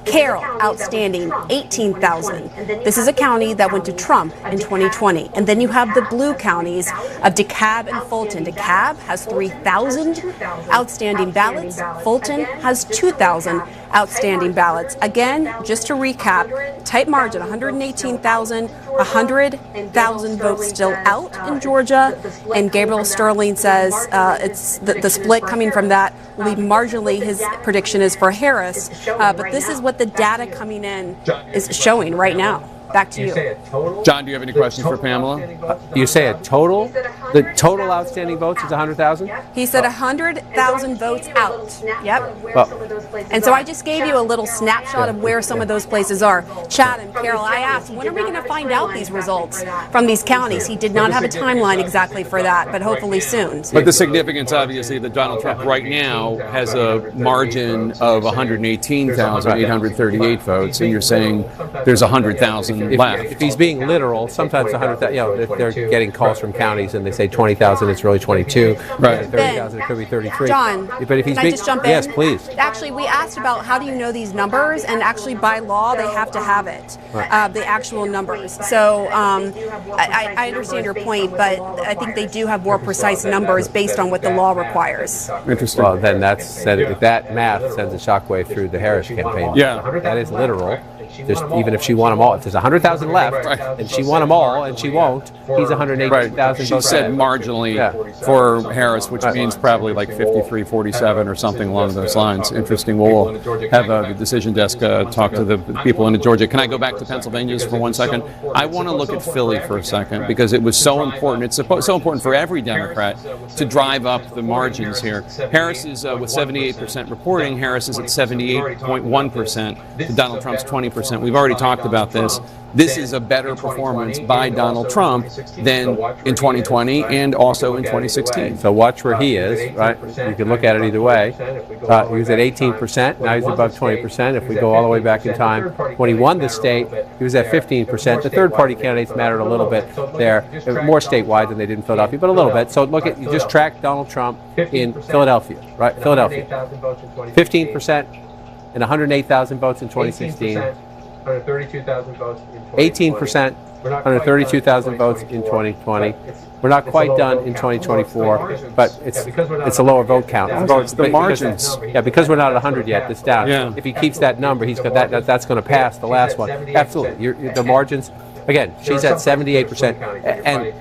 Carroll, outstanding, 18,000. This is a county that went to Trump in 2020. And then you have the blue counties of DeKalb and Fulton. DeKalb has 3,000 outstanding ballots. Fulton has 2,000 outstanding ballots. Again, just to recap, tight margin, 118,000, 100,000 votes still out in Georgia. And Gabriel Sterling says it's the split coming from that will be marginally, his prediction is for Harris. But this is what the data coming in is showing right now. Back to you. John, do you have any questions for Pamela? You say a total? The total outstanding votes is 100,000? He said 100,000 votes out. Yep. Well, and so I just gave you a little snapshot of where some of those places are. Chatham, Carroll, I asked, when are we going to find out these results from these counties? He did not have a timeline exactly for that, but hopefully soon. But the significance, obviously, that Donald Trump right now has a margin of 118,838 votes, and you're saying there's 100,000 100,000 left. If he's being literal, sometimes 100,000. You know, if they're getting calls from counties and they say 20,000, it's really 22. Right. 30,000, it could be 33. John, but if he's can I just jump in? Yes, please. Actually, we asked about how do you know these numbers, and actually by law they have to have it, Right. the actual numbers. So I understand your point, but I think they do have more precise numbers based on what the law requires. Interesting. Well, then that math sends a shockwave through the Harris campaign. Yeah. That is literal. Just even if she won them all, if there's 100,000 left, and she won them all, and she won't, he's 180,000. She said marginally for Harris, which means probably like 53, 47 or something along those lines. Interesting. We'll have the decision desk talk to the people in Georgia. Can I go back to Pennsylvania just for 1 second? I want to look at Philly for a second because it was so important. It's so important for every Democrat to drive up the margins here. Harris is with 78% reporting. Harris is at 78.1% to Donald Trump's 20%. We've already talked about this. This is a better performance by Donald Trump than in 2020 and also in 2016. So watch where he is, right? You can look at it either way. He was at 18%. Now he's above 20%. If we go all the way back in time, when he won the state, he was at 15%. The third-party candidates mattered a little bit there, more statewide than they did in Philadelphia, but a little bit. So look at, you just track Donald Trump in Philadelphia, right? Philadelphia, 15% and 108,000 votes in 2016. 132,000 votes in 2020. 18%, 132,000 votes in 2020. We're not quite done in 2024, but it's a lower vote count. It's the margins. Yeah, because we're not at 100 yet, it's down. Yeah. If he keeps that number, he's got that's going to pass the last one. Absolutely. The margins, again, she's at 78%, and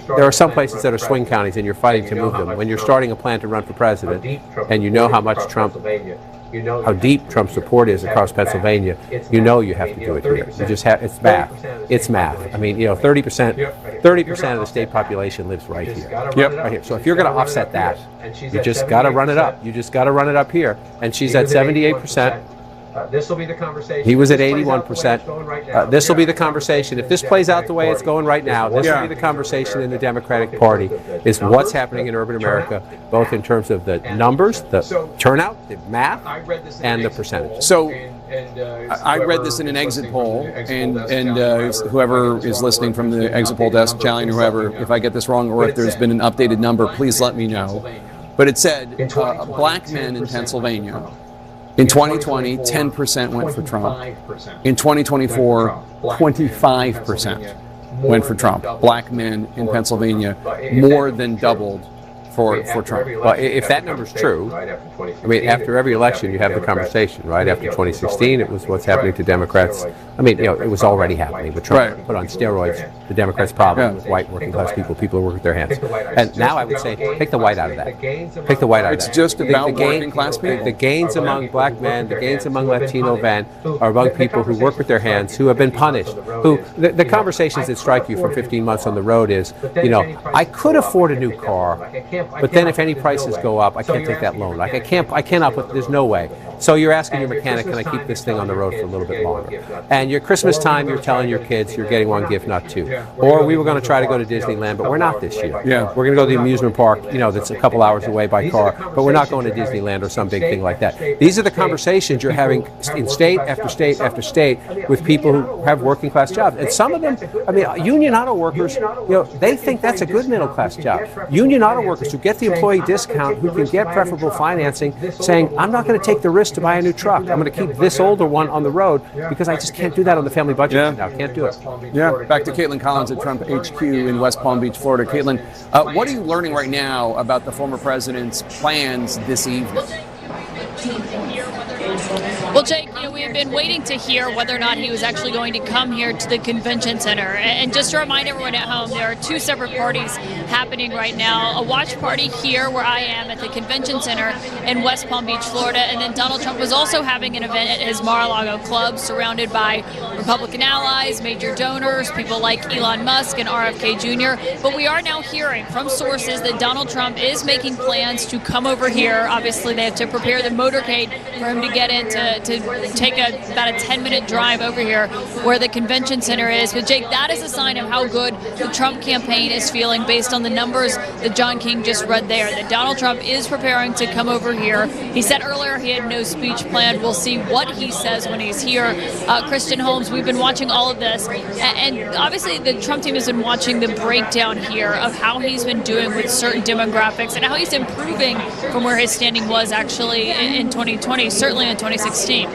there are some places that are swing counties, and you're fighting to move them. When you're starting a plan to run for president, and you know how much how deep Trump's support is across Pennsylvania, you know you have to do it here. You just have, it's math. It's math. I mean, 30% of the state population lives right here. Right here. So if you're going to offset that, you just got to run it up. You just got to run it up here. And she's at 78%. This will be the conversation. He was at 81%. This will be the conversation. If this plays out the way it's going right now, this will be the conversation in the Democratic Party, is what's happening in urban America, both in terms of the numbers, the turnout, the math, and the percentage. So I read this in an exit poll, and whoever is listening from the exit poll desk, Jalen or whoever, if I get this wrong or if there's been an updated number, please let me know. But it said black men in Pennsylvania, in 2020, 10% went for Trump. In 2024, 25% went for Trump. Black men in Pennsylvania more than doubled for Trump. Well, if that number's true, I mean, after every election, you have the conversation, right? After 2016, it was what's happening to Democrats. I mean, it was already happening, but Trump put on steroids the Democrats' problem with white working class people who work with their hands. And now I would say, take the white out of that. Take the white out of that. It's just about working class people. The gains among black men, the gains among Latino men are among people who work with their hands, who have been punished. The conversations that strike you from 15 months on the road is, I could afford a new car, but then if any prices go up, I can't take that loan. Like I cannot put, there's no way. So you're asking your mechanic, can I keep this thing on the road for a little bit longer? And your Christmas time, you're telling your kids you're getting one gift, not two. Or we were going to try to go to Disneyland, but we're not this year. Yeah. We're going to go to the amusement park, that's a couple hours away by car, but we're not going to Disneyland or some big thing like that. These are the conversations you're having in state after state after state with people who have working class jobs. And some of them, I mean, union auto workers, they think that's a good middle class job. Union auto workers who get the employee discount, who can get preferable financing, saying, I'm not going to take the risk to buy a new truck. I'm going to keep this older one on the road because I just can't do that on the family budget right now. Can't do it. Yeah. Back to Caitlin Collins at Trump HQ in West Palm Beach, Florida. Caitlin, what are you learning right now about the former president's plans this evening? Well, Jake, we have been waiting to hear whether or not he was actually going to come here to the convention center. And just to remind everyone at home, there are two separate parties happening right now. A watch party here where I am at the convention center in West Palm Beach, Florida. And then Donald Trump was also having an event at his Mar-a-Lago club surrounded by Republican allies, major donors, people like Elon Musk and RFK Jr. But we are now hearing from sources that Donald Trump is making plans to come over here. Obviously, they have to prepare the motorcade for him to get in to take about a 10-minute drive over here where the convention center is. But Jake, that is a sign of how good the Trump campaign is feeling based on the numbers that John King just read there, that Donald Trump is preparing to come over here. He said earlier he had no speech planned. We'll see what he says when he's here. Kristen Holmes, we've been watching all of this, and obviously the Trump team has been watching the breakdown here of how he's been doing with certain demographics and how he's improving from where his standing was actually in 2020, certainly in 2016.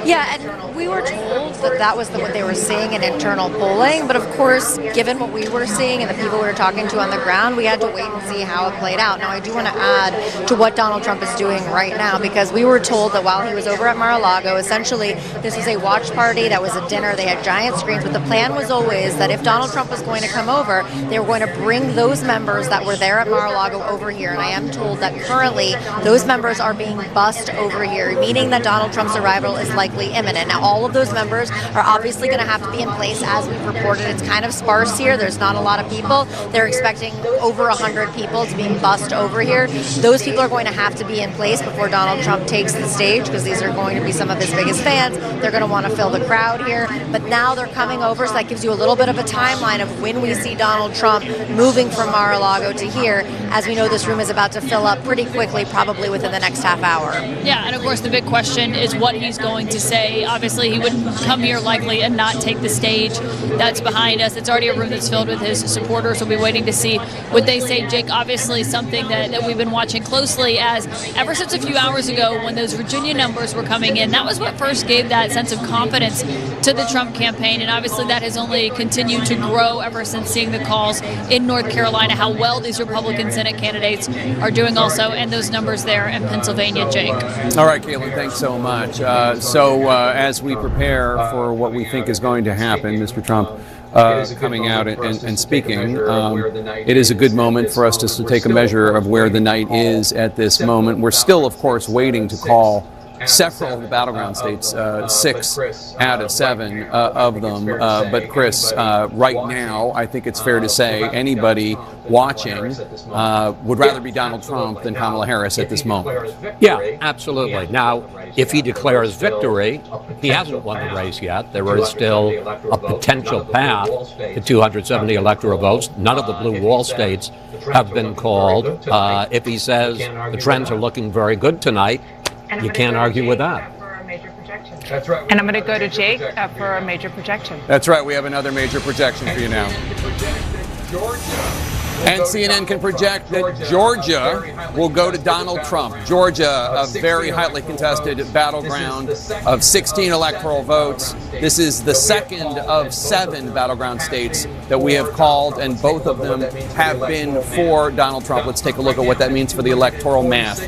Yeah, and we were told that that was what they were seeing in internal polling, but of course, given what we were seeing and the people we were talking to on the ground, we had to wait and see how it played out. Now, I do want to add to what Donald Trump is doing right now, because we were told that while he was over at Mar-a-Lago, essentially this was a watch party, that was a dinner, they had giant screens, but the plan was always that if Donald Trump was going to come over, they were going to bring those members that were there at Mar-a-Lago over here, and I am told that currently those members are being bussed over here, meaning that Donald Trump's arrival is likely imminent. Now, all of those members are obviously going to have to be in place as we've reported. It's kind of sparse here. There's not a lot of people. They're expecting over 100 people to be bussed over here. Those people are going to have to be in place before Donald Trump takes the stage, because these are going to be some of his biggest fans. They're going to want to fill the crowd here. But now they're coming over, so that gives you a little bit of a timeline of when we see Donald Trump moving from Mar-a-Lago to here. As we know, this room is about to fill up pretty quickly, probably within the next half hour. Yeah, and of course the big question is what he's going to say. Obviously, he wouldn't come here likely and not take the stage that's behind us. It's already a room that's filled with his supporters. We'll be waiting to see what they say. Jake, obviously something that we've been watching closely, as ever since a few hours ago when those Virginia numbers were coming in, that was what first gave that sense of confidence to the Trump campaign, and obviously that has only continued to grow ever since seeing the calls in North Carolina, how well these Republican Senate candidates are doing also, and those numbers there in Pennsylvania. Jake. All right, Caitlin, thanks so much. As we prepare for what we think is going to happen, Mr. Trump coming out and speaking, it is a good moment for us just to take a measure of where the night is at this moment. We're still, of course, waiting to call several of the battleground states, 6 out of 7 of them. But Chris, right now, I think it's fair to say anybody watching would rather be Donald Trump than Kamala Harris at this moment. Yeah, absolutely. Now, if he declares victory, he hasn't won the race yet. There is still a potential path to 270 electoral votes. None of the blue wall states have been called. If he says the trends are looking very good tonight, you can't argue with that. That's right. And I'm going to go to Jake for a major projection. That's right. We have another major projection for you now. And CNN can project that Georgia will go to Donald Trump. Georgia, a very highly contested battleground of 16 electoral votes. This is the second of 7 battleground states that we have called, and both of them have been for Donald Trump. Let's take a look at what that means for the electoral math.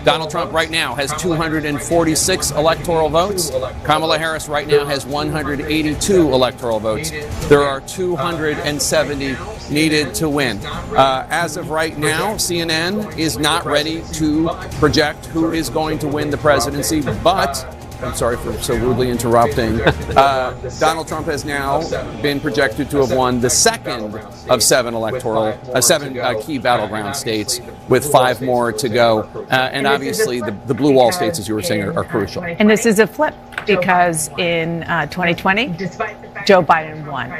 Donald Trump right now has 246 electoral votes. Kamala Harris right now has 182 electoral votes. There are 270 needed to win. As of right now, CNN is not ready to project who is going to win the presidency, but I'm sorry for so rudely interrupting. Donald Trump has now been projected to have won the second of 7 key battleground states, with 5 more to go. And obviously, the blue wall states, as you were saying, are crucial. And this is a flip, because in 2020, Joe Biden won.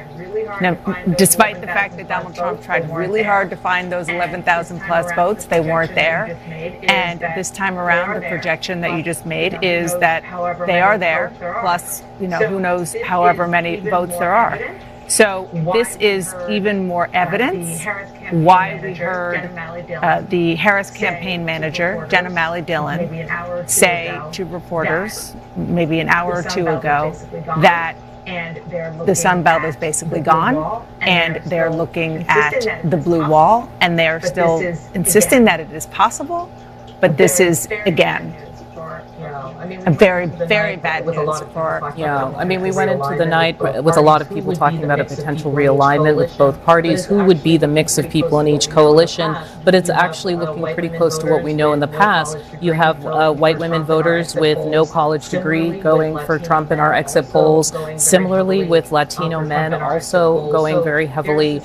Now, despite the fact that Donald Trump tried really hard to find those 11,000 plus votes, they weren't there. And this time around, the projection that you just made is that they are there, plus, who knows however many votes there are. So this is even more evidence why we heard the Harris campaign manager, Jenna Malley-Dillon, say to reporters maybe an hour or two ago that the Sun Belt is basically gone, and they're looking at the blue wall, and they're still insisting that it is possible. But this is, again, a very, very bad news for. Yeah, I mean, we went into the night with a lot of people talking about a potential realignment with both parties, who would be the mix of people in each coalition, but it's actually looking pretty close to what we know in the past. You have white women voters with no college degree going for Trump in our exit polls. Similarly, with Latino men also going very heavily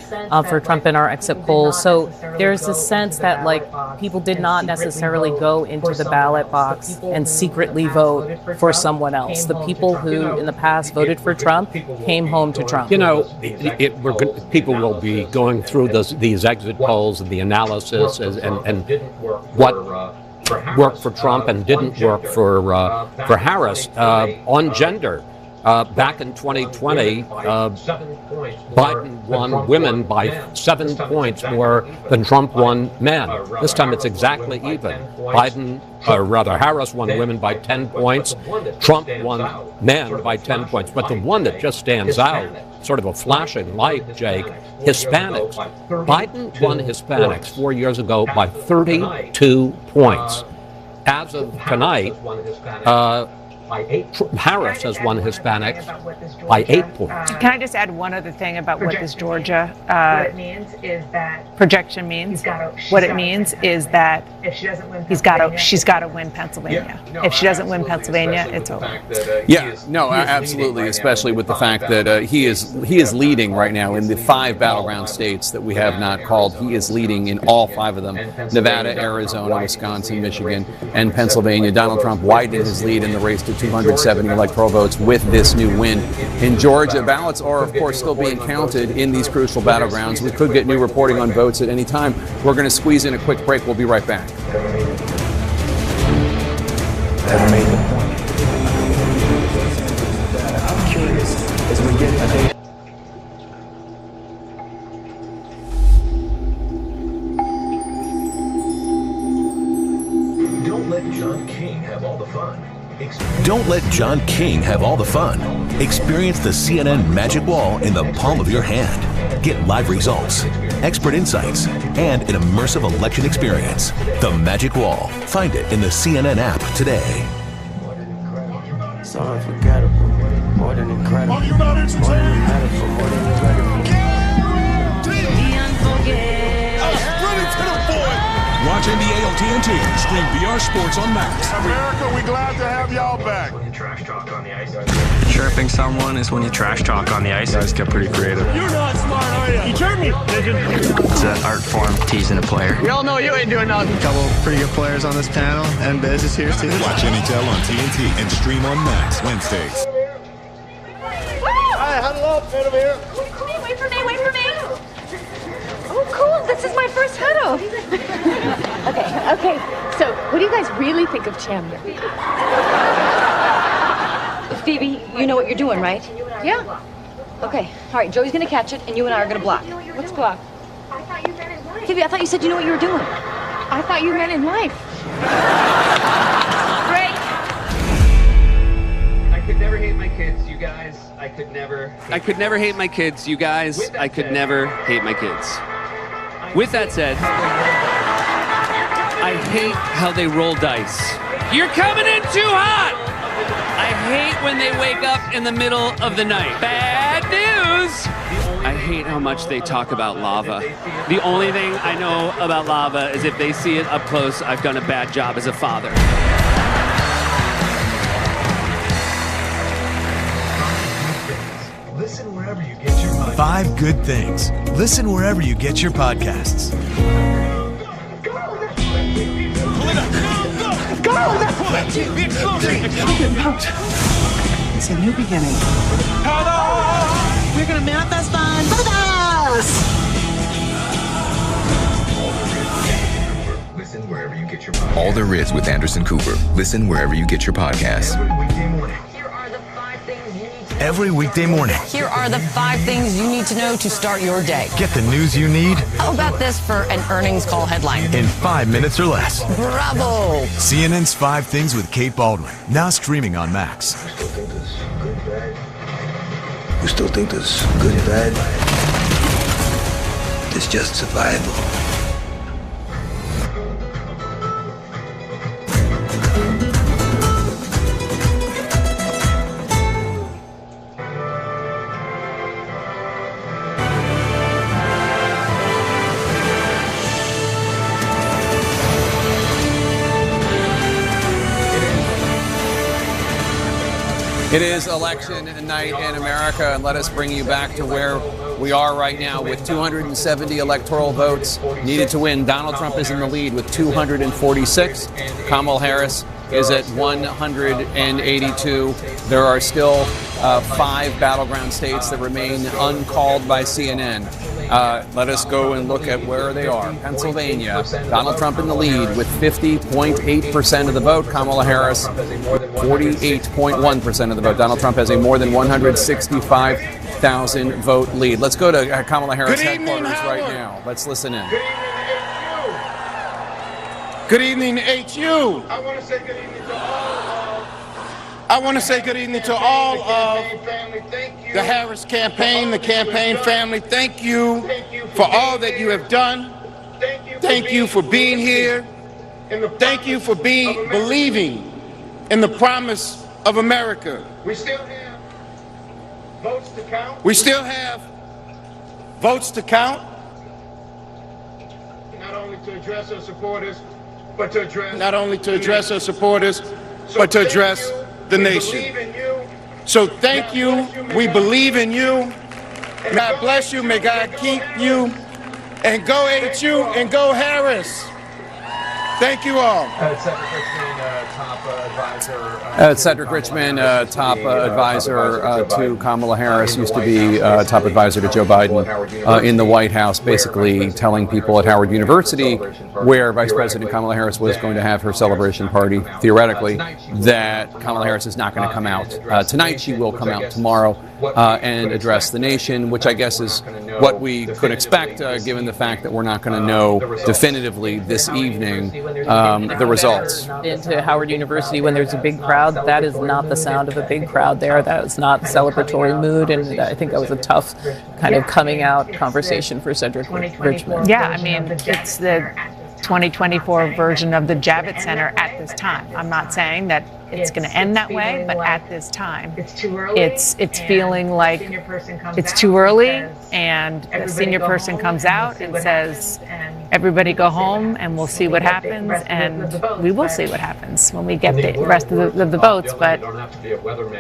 for Trump in our exit polls. So there's a sense that, like, people did not necessarily go into the ballot box and secretly ultimately vote for someone else. The people who in the past voted for Trump came home to Trump. You know, people will be going through these exit polls and the analysis and what worked for Trump and didn't work for Harris on gender. Back in 2020, Biden won women by 7 points more than Trump won men. This time it's exactly even. Harris won women by 10 points. Trump won men by 10 points. But the one that just stands out, sort of a flashing light, Jake, Hispanics. Biden won Hispanics 4 years ago by 32 points. As of tonight, Harris has won Hispanics by 8 points. Can I just add one other thing about what this Georgia projection means? What it means is that she's got to win Pennsylvania. If she doesn't win Pennsylvania, it's over. Yeah, no, absolutely, especially with the fact that he is leading right now in the 5 battleground states that we have not called. He is leading in all 5 of them: Nevada, Arizona, Wisconsin, Michigan, and Pennsylvania. Donald Trump widened his lead in the race to 270 electoral votes with this new win. In Georgia, ballots are, of course, still being counted in these crucial battlegrounds. We could get new reporting on votes at any time. We're going to squeeze in a quick break. We'll be right back. That made the point. I'm curious as we get a date. Don't let John King have all the fun. Don't let John King have all the fun. Experience the CNN Magic Wall in the palm of your hand. Get live results, expert insights, and an immersive election experience. The Magic Wall. Find it in the CNN app today. So unforgettable, more than incredible. Are you not entertained? More than incredible, more than incredible. Watch NBA on TNT. Stream VR Sports on Max. America, we glad to have y'all back. When you trash talk on the ice. Chirping someone is when you trash talk on the ice. You guys get pretty creative. You're not smart, are you? You chirp me. It's an art form, teasing a player. We all know you ain't doing nothing. A couple pretty good players on this panel, and Biz is here too. Watch NHL on TNT and stream on Max Wednesdays. Hi, huddle up, right over here. Come here, wait for me, wait for me. Oh, cool. This is my first huddle. Okay. So, what do you guys really think of Chandler? Phoebe, you know what you're doing, right? Yeah. Okay. All right, Joey's gonna catch it, and you and I are gonna block. What's block? I thought you meant in life. Phoebe, I thought you said you know what you were doing. I thought you meant in life. Break. I could never hate my kids, you guys. I could never hate my kids, you guys. I could never hate my kids. With that said, I hate how they roll dice. You're coming in too hot! I hate when they wake up in the middle of the night. Bad news! I hate how much they talk about lava. The only thing I know about lava is if they see it up close, I've done a bad job as a father. Listen wherever you get your podcasts. 5 good things. Listen wherever you get your podcasts. It's a new beginning. We're gonna manifest fun for the best. Listen wherever you get your podcasts. All There Is with Anderson Cooper. Listen wherever you get your podcasts. Every weekday morning. Here are the 5 things you need to know to start your day. Get the news you need How about this for an earnings call headline? in 5 minutes or less. Bravo! CNN's 5 Things with Kate Baldwin. Now streaming on Max. You still think there's good and bad? It's just survival. It is election night in America, and let us bring you back to where we are right now with 270 electoral votes needed to win. Donald Trump is in the lead with 246. Kamala Harris is at 182. There are still 5 battleground states that remain uncalled by CNN. Let us go and look at where they are. Pennsylvania, Donald Trump in the lead with 50.8% of the vote. Kamala Harris, 48.1% of the vote. Donald Trump has a more than 165,000 vote lead. Let's go to Kamala Harris headquarters right now. Let's listen in. Good evening, HU. I want to say good evening to all of the Harris campaign, the campaign family. Thank you for all that you have done. Thank you for being here. Thank you for believing in the promise of America. We still have votes to count. We still have votes to count. Not only to address our supporters, but to address the nation. So thank you. We believe in you. God bless you. May God keep you. And go HU and go Harris. Thank you all. Cedric Richmond, top advisor to Kamala Harris, used to be top advisor to Joe Biden in the White House, basically telling people at Howard University, where Vice President Kamala Harris was going to have her celebration party, theoretically, that Kamala Harris is not going to come out tonight. She will come out tomorrow and address the nation, which I guess is what we could expect, given the fact that we're not going to know definitively this evening the results. Into Howard University when there's a big crowd, that is not the sound of a big crowd there. That is not celebratory mood, and I think that was a tough kind of coming out conversation for Cedric Richmond. Yeah, I mean, it's the 2024 version of the Javits Center at this time. I'm not saying that it's going to end that way, but at this time, it's feeling like it's too early, and the senior person comes out and says, everybody go home and we'll see what happens, and we will see what happens when we get the rest of the votes. But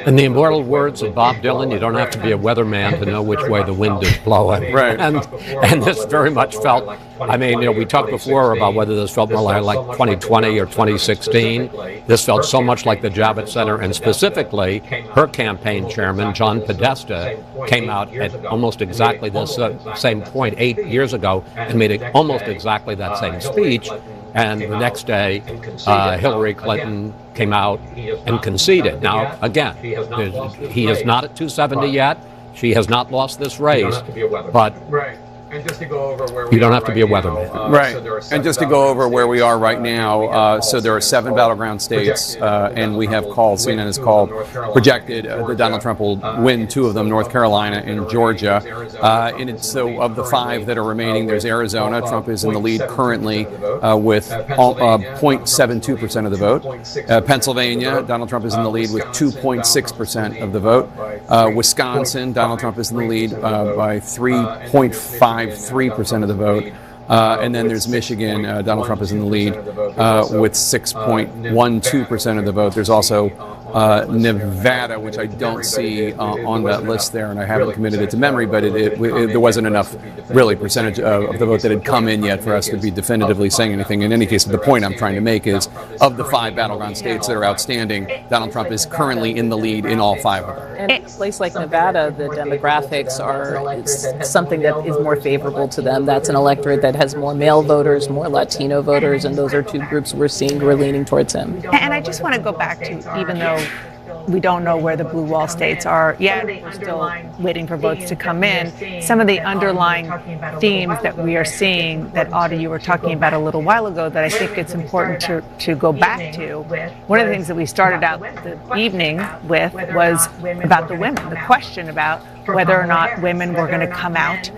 in the immortal words of Bob Dylan, you don't have to be a weatherman to know which way the wind is blowing. Right. And this very much felt, I mean, we talked before about whether this felt more like 2020 or 2016. This felt so much like the Javits Center, and specifically her campaign chairman, John Podesta, came out at almost exactly this same point 8 years ago and made almost exactly that same speech. And the next day, Hillary Clinton came out and conceded. Now, again, he is not at 270 yet. She has not lost this race, but you don't have to be a weatherman. Right. And just to go over where we are right now, so there are 7 battleground states, and we have called, CNN has called, projected that Donald Trump will win 2 of them, North Carolina and Georgia. And so of the 5 that are remaining, there's Arizona. Trump is in the lead currently with 0.72% of the vote. Pennsylvania, Donald Trump is in the lead with 2.6% of the vote. Wisconsin, Donald Trump is in the lead by 3.53% of the vote. And then there's Michigan. Donald Trump is in the lead with 6.12% of the vote. There's also Nevada, which I don't see on that list there, and I haven't committed it to memory, but there wasn't enough really percentage of the vote that had come in yet for us to be definitively saying anything. In any case, the point I'm trying to make is, of the 5 battleground states that are outstanding, Donald Trump is currently in the lead in all 5 of them. And in a place like Nevada, the demographics are something that is more favorable to them. That's an electorate that has more male voters, more Latino voters, and those are 2 groups we're seeing who are leaning towards him. And I just want to go back to, even though we don't know where the blue wall states are yet, we're still waiting for votes to come in, some of the underlying themes that we are seeing that Audie, you were talking about a little while ago, that I think it's important to go back to. One of the things that we started out the evening with was about the women, the question about whether or not women were going to come out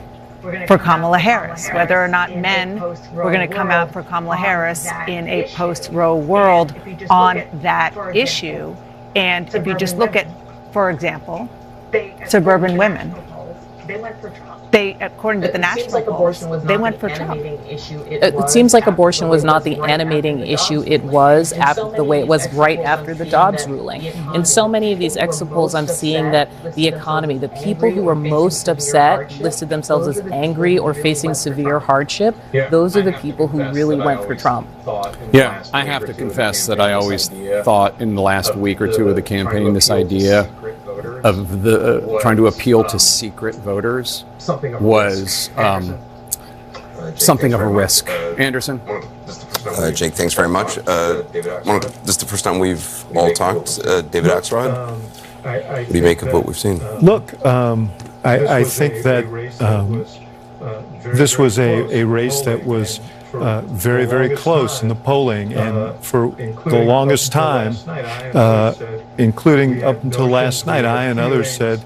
for Kamala Harris, whether or not men were going to come out for Kamala Harris in a post-Roe world on that issue. And if you just look at, for example, suburban women, They, according to the national polls, they went for Trump. It seems like abortion was not the animating issue it was the way it was right after the Dobbs ruling. In so many of these exit polls, I'm seeing that the economy, the people who were most upset, listed themselves as angry or facing severe hardship. Those are the people who really went for Trump. Yeah, I have to confess that I always thought in the last week or two of the campaign this idea of the trying to appeal to secret voters was something of a risk. Anderson? Jake, thanks very much. This is the first time we've all talked. David Axelrod, what do you make of what we've seen? Look, I think that this was a race that was very, very close in the polling, and for the longest time, including up until last night, I and others said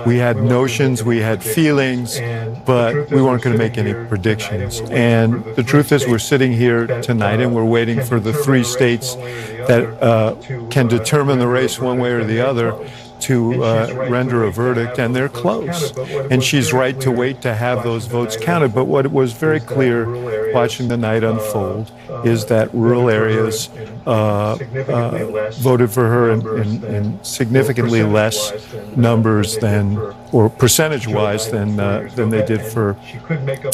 we had notions, we had feelings, but we weren't going to make any predictions. And the truth is, we're sitting here tonight and we're waiting for the 3 states that can determine the race one way or the other to render a verdict, and they're close. And she's right to wait to have those votes counted. But what was very clear watching the night unfold is that rural areas voted for her in significantly less numbers than, or percentage-wise, than they did for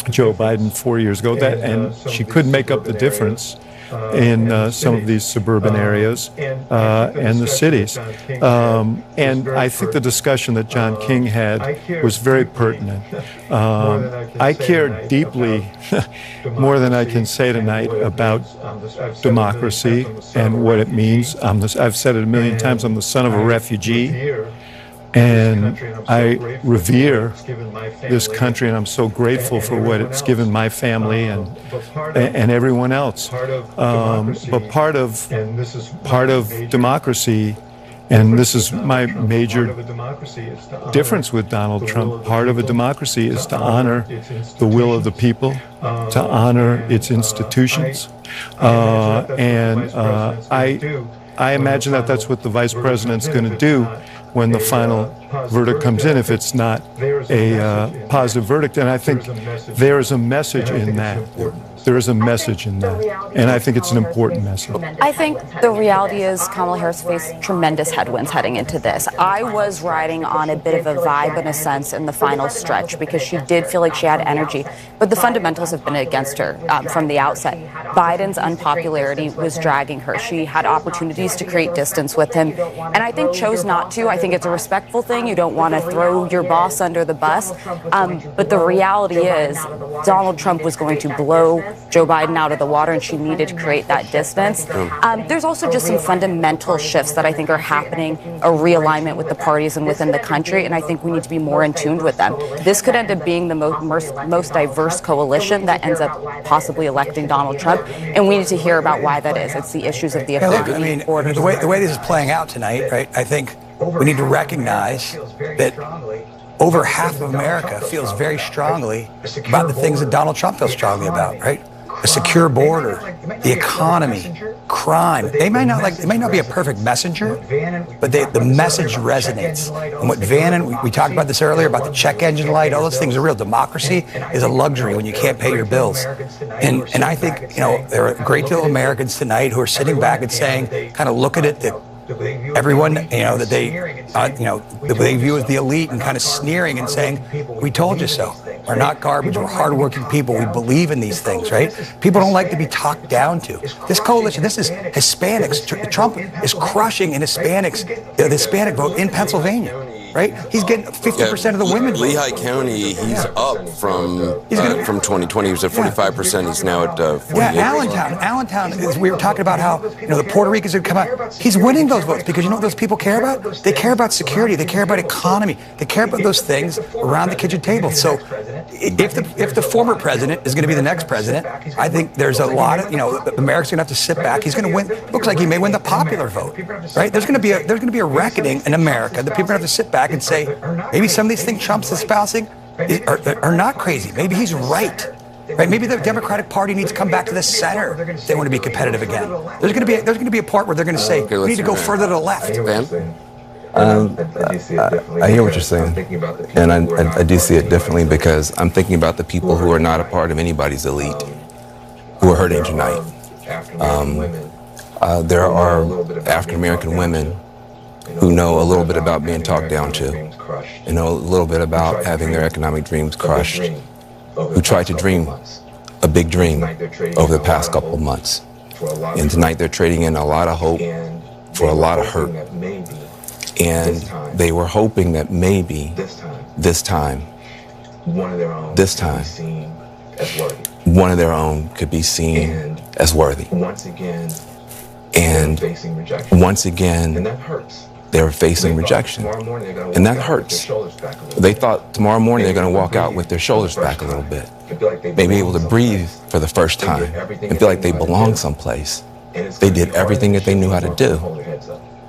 Joe Biden 4 years ago. And she could make up the difference in some of these suburban areas and the cities. And I think the discussion that John King had was very pertinent. I care deeply, more than I can say tonight, about democracy and what it means. I've said it a million times, I'm the son of a refugee. And I revere this country, and I'm so grateful for what it's given my family and everyone else. But part of democracy, and this is my major difference with Donald Trump, part of a democracy is to honor the will of the people, to honor its institutions. I imagine that that's what the vice president's going to do when the final verdict comes in, if it's not a positive verdict. And I think there is a message in that. There is a message in that. And I think it's an important message. I think the reality is Kamala Harris faced tremendous headwinds heading into this. I was riding on a bit of a vibe, in a sense, in the final stretch because she did feel like she had energy. But the fundamentals have been against her from the outset. Biden's unpopularity was dragging her. She had opportunities to create distance with him, and I think chose not to. I think it's a respectful thing. You don't want to throw your boss under the bus. But the reality is Donald Trump was going to blow Joe Biden out of the water, and she needed to create that distance. There's also just some fundamental shifts that I think are happening, a realignment with the parties and within the country, and I think we need to be more in tune with them. This could end up being the most diverse coalition that ends up possibly electing Donald Trump, and we need to hear about why that is. It's the issues of the affordability. I mean, the way this is playing out tonight, right, I think we need to recognize that over half of America feels very strongly about the things that Donald Trump feels strongly about, right? A secure border, the economy, crime. They may not be a perfect messenger, but the message resonates. And what we talked about this earlier about the check engine light, all those things are real. Democracy is a luxury when you can't pay your bills. And I think, there are a great deal of Americans tonight who are sitting back and saying, kind of look at it, that everyone, that they view as the elite and kind of sneering and saying, we told you so. We're not garbage. We're hardworking people. We believe in these things, right? People don't like to be talked down to. This coalition, this is Hispanics. Trump is crushing in Hispanics, the Hispanic vote in Pennsylvania, right? He's getting 50% of the women. Lehigh County, he's up from 2020. He was at 45%. He's now at 48%. Yeah, Allentown, we were talking about how, the Puerto Ricans would come out. He's winning those votes because you know what those people care about? They care about security. They care about economy. They care about those things around the kitchen table. So if the former president is going to be the next president, I think there's a lot of, America's going to have to sit back. He's going to win. Looks like he may win the popular vote, right? There's going to be a reckoning in America that people are going to have to sit back and say, maybe some of these things Trump's espousing are not crazy. Maybe he's right. Right? Maybe the Democratic Party needs to come back to the center if they want to be competitive again. There's going to be a part where they're going to say, we need to go further to the left. I hear what you're saying, and I do see it differently because I'm thinking about the people who are not a part of anybody's elite, who are hurting tonight. There are African American women who know a little bit about being talked down to, and know a little bit about having their economic dreams crushed, who tried to dream a big dream over the past couple of months. And tonight they're trading in a lot of hope for a lot of hurt. And they were hoping that maybe this time, one of their own could be seen as worthy. And once again, they were facing rejection. And that hurts. They thought tomorrow morning they're going to walk out with their shoulders back a little bit, maybe able to breathe for the first time and feel like they belong someplace. They did everything that they knew how to do.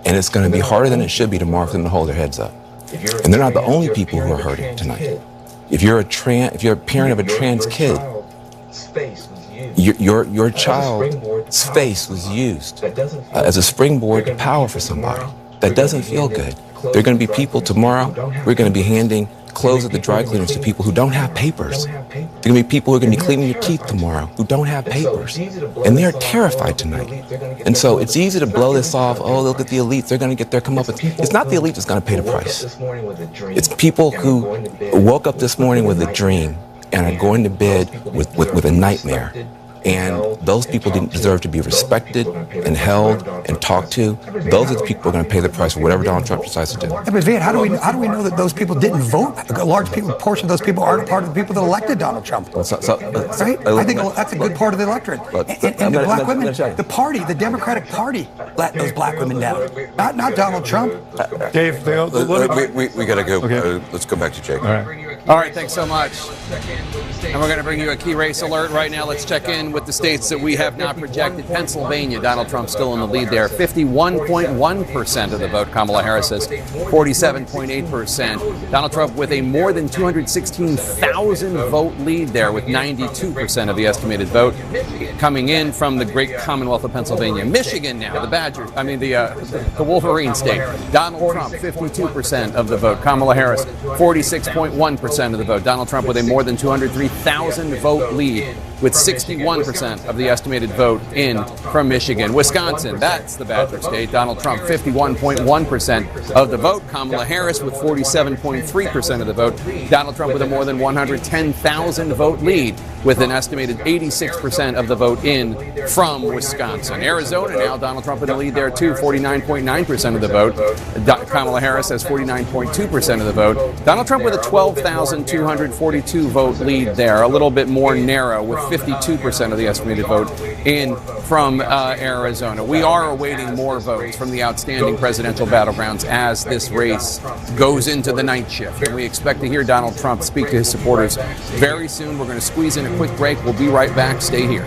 And it's going to be harder than it should be tomorrow for them to hold their heads up. And they're not the only people who are hurting tonight. If you're a parent of a trans kid, your child's face was used as a springboard to power for somebody. That doesn't feel good. There are going to be people tomorrow, we're going to be handing clothes at the dry cleaners to people who don't have papers. There are going to be people who are going to be cleaning your teeth tomorrow who don't have papers. And they're terrified tonight. And so it's easy to blow this off. Oh, look at the elites. They're going to get their comeuppance. It's not the elite that's going to pay the price. It's people who woke up this morning with a dream and are going to bed with a nightmare. And those people didn't deserve to be respected and held and talked to. Those are the people who are going to pay the price for whatever Donald Trump decides to do. Yeah, but Van, how do we know that those people didn't vote? A large portion of those people aren't a part of the people that elected Donald Trump. Right? I think that's a good part of the electorate. And the black women, the party, the Democratic Party, let those black women down. Not Donald Trump. Dave, we got to go. Okay. Let's go back to Jake. All right, thanks so much. And we're going to bring you a key race alert right now. Let's check in with the states that we have not projected. Pennsylvania, Donald Trump still in the lead there. 51.1% of the vote. Kamala Harris says 47.8%. Donald Trump with a more than 216,000 vote lead there with 92% of the estimated vote coming in from the great Commonwealth of Pennsylvania. Michigan now, the Wolverine state. Donald Trump, 52% of the vote. Kamala Harris, 46.1% of the vote. Donald Trump with a more than 203,000 vote lead with 61% of the estimated vote in from Michigan. Wisconsin, that's the Badger state. Donald Trump, 51.1% of the vote. Kamala Harris with 47.3% of the vote. Donald Trump with a more than 110,000 vote lead with an estimated 86% of the vote in from Wisconsin. Arizona now, Donald Trump in the lead there too, 49.9% of the vote. Kamala Harris has 49.2% of the vote. Donald Trump with a 12,242 vote lead there, a little bit more narrow with 52% of the estimated vote in from Arizona. We are awaiting more votes from the outstanding presidential battlegrounds as this race goes into the night shift. And we expect to hear Donald Trump speak to his supporters very soon. We're going to squeeze in a quick break. We'll be right back. Stay here.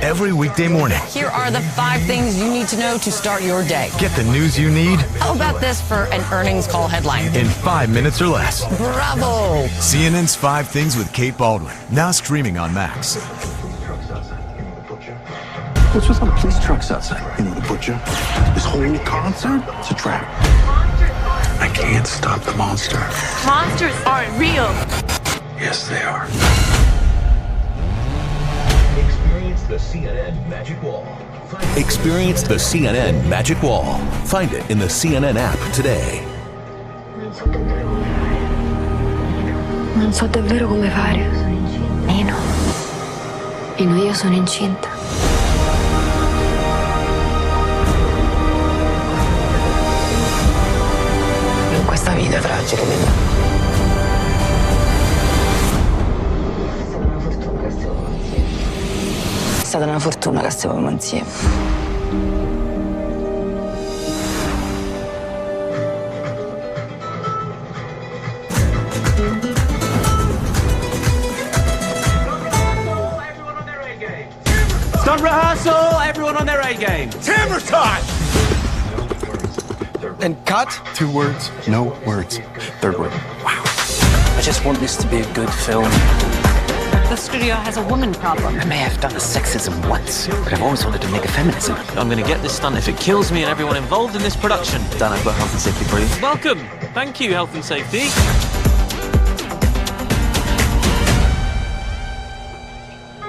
Every weekday morning. Here are the 5 things you need to know to start your day. Get the news you need. How about this for an earnings call headline? In 5 minutes or less. Bravo! CNN's 5 Things with Kate Baldwin. Now streaming on Max. What's with all the police trucks outside? You know, the butcher. This whole concert? It's a trap. I can't stop the monster. Monsters aren't real. Yes, they are. The CNN Magic Wall. Experience the CNN Magic Wall. Find it in the CNN app today. Non so davvero come fare. Nino. Nino, io sono incinta. In questa vita tragica, Nino. È stata una fortuna che stavamo insieme. Stunt rehearsal, everyone on their A game. Timber time! and cut. 2 words, no words. 3rd word. Wow. I just want this to be a good film. The studio has a woman problem. I may have done a sexism once, but I've always wanted to make a feminism. I'm going to get this done if it kills me and everyone involved in this production. Dan, I've got health and safety for you. Welcome. Thank you, health and safety.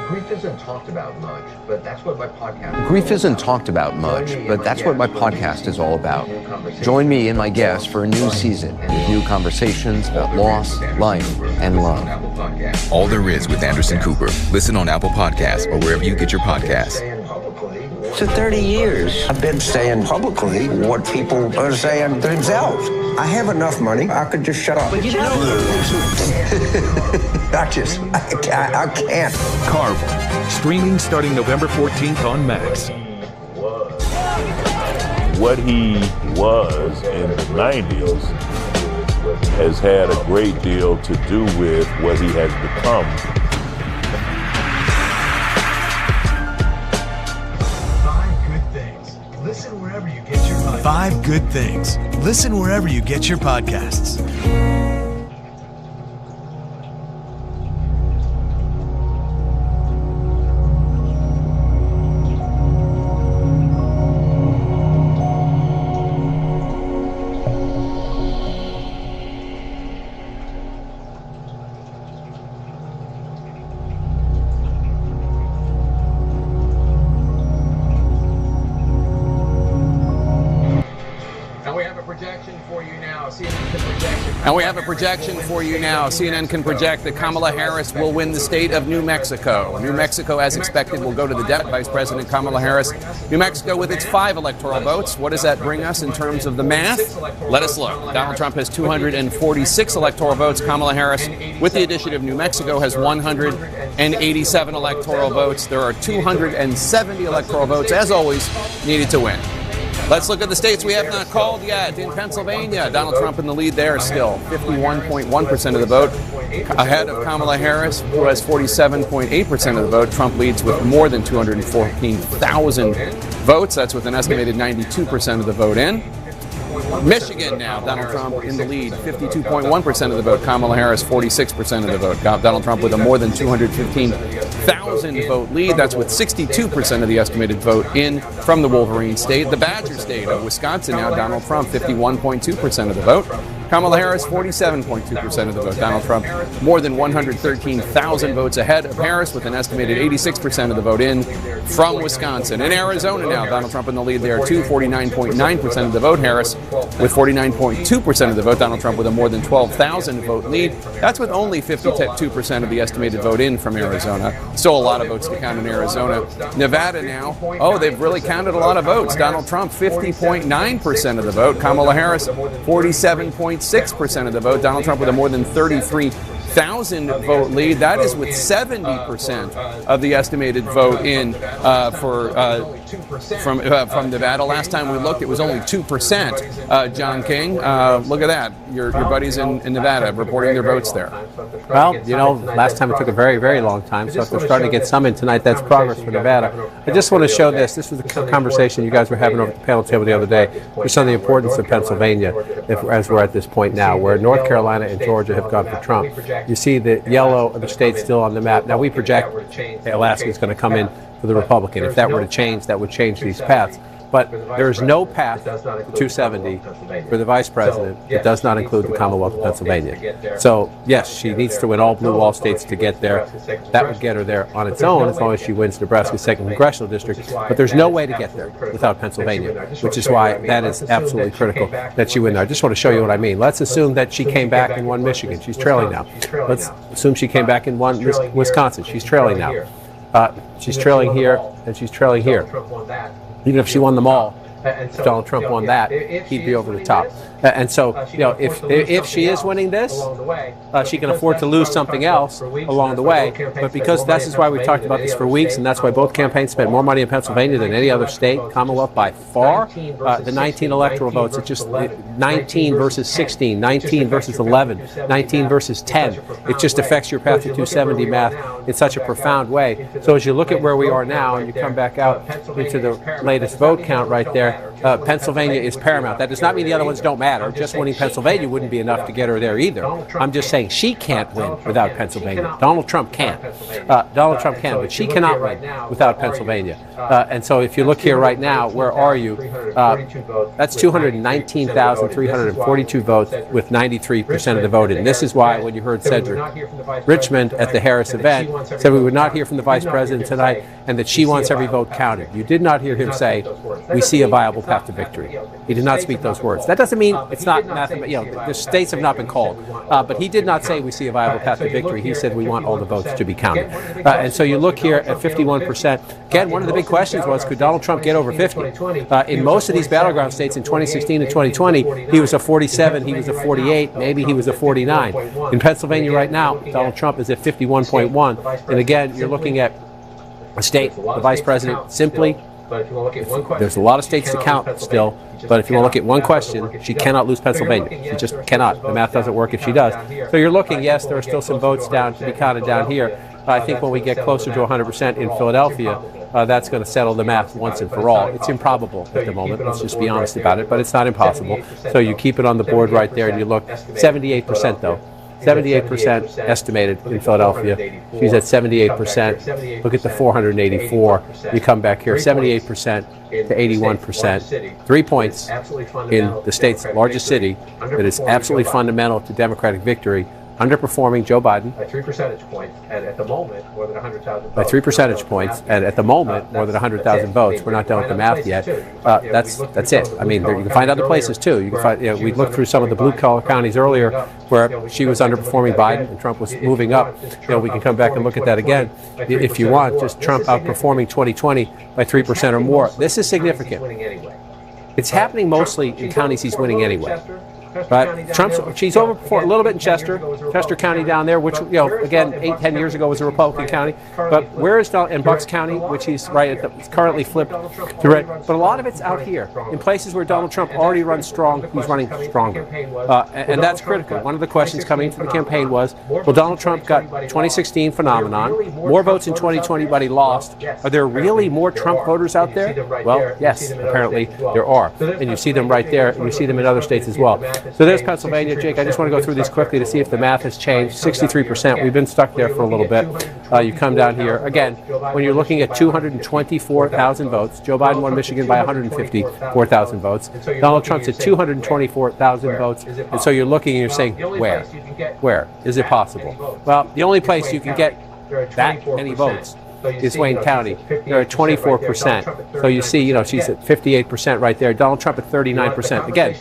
Grief isn't talked about much, but that's what my podcast Grief isn't talked about much, but that's what my podcast is all about. Join me and my guests for a new season with new conversations about loss, life, and love. All There Is with Anderson Cooper. Listen on Apple Podcasts or wherever you get your podcasts. For 30 years, I've been saying publicly what people are saying to themselves. I have enough money. I could just shut up. But you know, I can't. Carvel, streaming starting November 14th on Max. What he was in the 90s has had a great deal to do with what he has become. Five Good Things. Listen wherever you get your podcasts. And we have a projection for you now. CNN can project that Kamala Harris will win the state of New Mexico. New Mexico, as expected, will go to the Democrat Vice President Kamala Harris. New Mexico with its 5 electoral votes. What does that bring us in terms of the math? Let us look. Donald Trump has 246 electoral votes. Kamala Harris, with the addition of New Mexico, has 187 electoral votes. There are 270 electoral votes, as always, needed to win. Let's look at the states we have not called yet. In Pennsylvania, Donald Trump in the lead there still, 51.1% of the vote, ahead of Kamala Harris, who has 47.8% of the vote. Trump leads with more than 214,000 votes. That's with an estimated 92% of the vote in. Michigan now, Donald Trump in the lead, 52.1% of the vote. Kamala Harris, 46% of the vote. Donald Trump with a more than 215,000 vote lead. That's with 62% of the estimated vote in from the Wolverine state. The Badger state of Wisconsin now, Donald Trump, 51.2% of the vote. Kamala Harris, 47.2% of the vote. Donald Trump, more than 113,000 votes ahead of Harris, with an estimated 86% of the vote in from Wisconsin. In Arizona now, Donald Trump in the lead there too, 49.9% of the vote. Harris with 49.2% of the vote. Donald Trump with a more than 12,000 vote lead. That's with only 52% of the estimated vote in from Arizona. Still a lot of votes to count in Arizona. Nevada now, they've really counted a lot of votes. Donald Trump, 50.9% of the vote. Kamala Harris, 47.6% of the vote. Donald Trump with a more than 33,000 vote lead. That is with 70% of the estimated vote in from Nevada. Last time we looked, it was only 2%. John King, look at that. Your buddies in Nevada reporting their votes there. Well, last time it took a very, very long time, so if they're starting to get some in tonight, that's progress for Nevada. I just want to show this. This was the conversation you guys were having over at the panel table the other day, just on the importance of Pennsylvania, as we're at this point now, where North Carolina and Georgia have gone for Trump. You see the yellow of the states still on the map. Now, we project Alaska is going to come in for the Republican. If that were to change, that would change these paths. But there is no path to 270 for the vice president that does not include the Commonwealth of Pennsylvania. So, yes, she needs to win all blue wall states to get there. That would get her there on its own, as long as she wins Nebraska's 2nd congressional district. But there's no way to get there without Pennsylvania, which is why that is absolutely critical that she win there. I just want to show you what I mean. Let's assume that she came back and won Michigan. She's trailing now. Let's assume she came back and won Wisconsin. She's trailing now. She's trailing here, and she's trailing here. Even if she won them all, if Donald Trump won that, he'd be over the top. And so, if she is winning this, she can afford to lose something else along the way. But because this is why we talked about this for weeks, and that's why both campaigns spent more money in Pennsylvania than any other state, Commonwealth by far. The 19 electoral votes, it's just 19 versus 16, 19 versus 11, 19 versus 10. It just affects your path to 270 math in such a profound way. So as you look at where we are now, and you come back out into the latest vote count right there, Pennsylvania is paramount. That does not mean the other ones don't matter. Just winning Pennsylvania wouldn't be enough to get her there either. I'm just saying she can't win without Pennsylvania. Donald Trump can. Donald Trump can, but she cannot win without Pennsylvania. And so if you look here right now, where are you? That's 219,342 votes with 93% of the vote. And this is why when you heard Cedric Richmond at the Harris event said we would not hear from the vice president tonight and that she wants every vote counted. You did not hear him say we see a viable path to victory. He did not speak those words. That doesn't mean it's not mathematical. The states have not been called, but he did not say we see a viable path to victory. He said we want all the votes to be counted. And so you look here at 51%. Again, one of the big questions was could Donald Trump get over 50? In most of these battleground states in 2016 and 2020, he was a 47, he was a 48, maybe he was a 49. In Pennsylvania right now, Donald Trump is at 51.1. And again, you're looking at a state, the vice president simply, there's a lot of states to count still, but if you want to look at one question, she cannot lose Pennsylvania. She just cannot. The math doesn't work if she does. So you're looking, yes, there are still some votes down to be counted down here. I think when we get closer to 100% in Philadelphia, that's going to settle the math once and for all. It's improbable at the moment. Let's just be honest about it, but it's not impossible. So you keep it on the board right there, and you look 78% though. 78% estimated in Philadelphia. She's at 78%. Look at the 484. You come back here, 78% to 81%. 3 points in the state's largest city that is absolutely fundamental to Democratic victory, underperforming Joe Biden by 3 percentage points, and at the moment more than 100,000 votes. by 3 percentage points, and at the moment more than 100,000 votes. We're not done with the math yet. That's it. I mean, you can find other places too. You can find. We looked through some of the blue-collar counties earlier where she was underperforming Biden and Trump was moving up. We can come back and look at that again if you want. Just Trump outperforming 2020 by 3% or more. This is significant. It's happening mostly in counties he's winning anyway. Right, she's overperformed a little bit in Chester County down there, which again 8-10 years ago was a Republican county. But where is in Bucks County, which he's right at it's currently flipped to red. But a lot of it's out here in places where Donald Trump already runs strong. He's running stronger, and that's critical. One of the questions coming into the campaign was, well, Donald Trump got 2016 phenomenon, more votes in 2020, but he lost. Are there really more Trump voters out there? Well, yes, apparently there are, and you see them right there, and you see them in other states as well. So there's Pennsylvania. Jake, I just want to go through these quickly to see if the math has changed. 63%. We've been stuck there for a little bit. You come down here. Again, when you're looking at 224,000 votes, Joe Biden won Michigan by 154,000 votes. Donald Trump's at 224,000 votes. And so you're looking and you're saying, where? Where? Is it possible? Well, the only place you can get that many votes is Wayne County. They're at 24%. So you see, she's at 58% right there. Donald Trump at 39%. Again,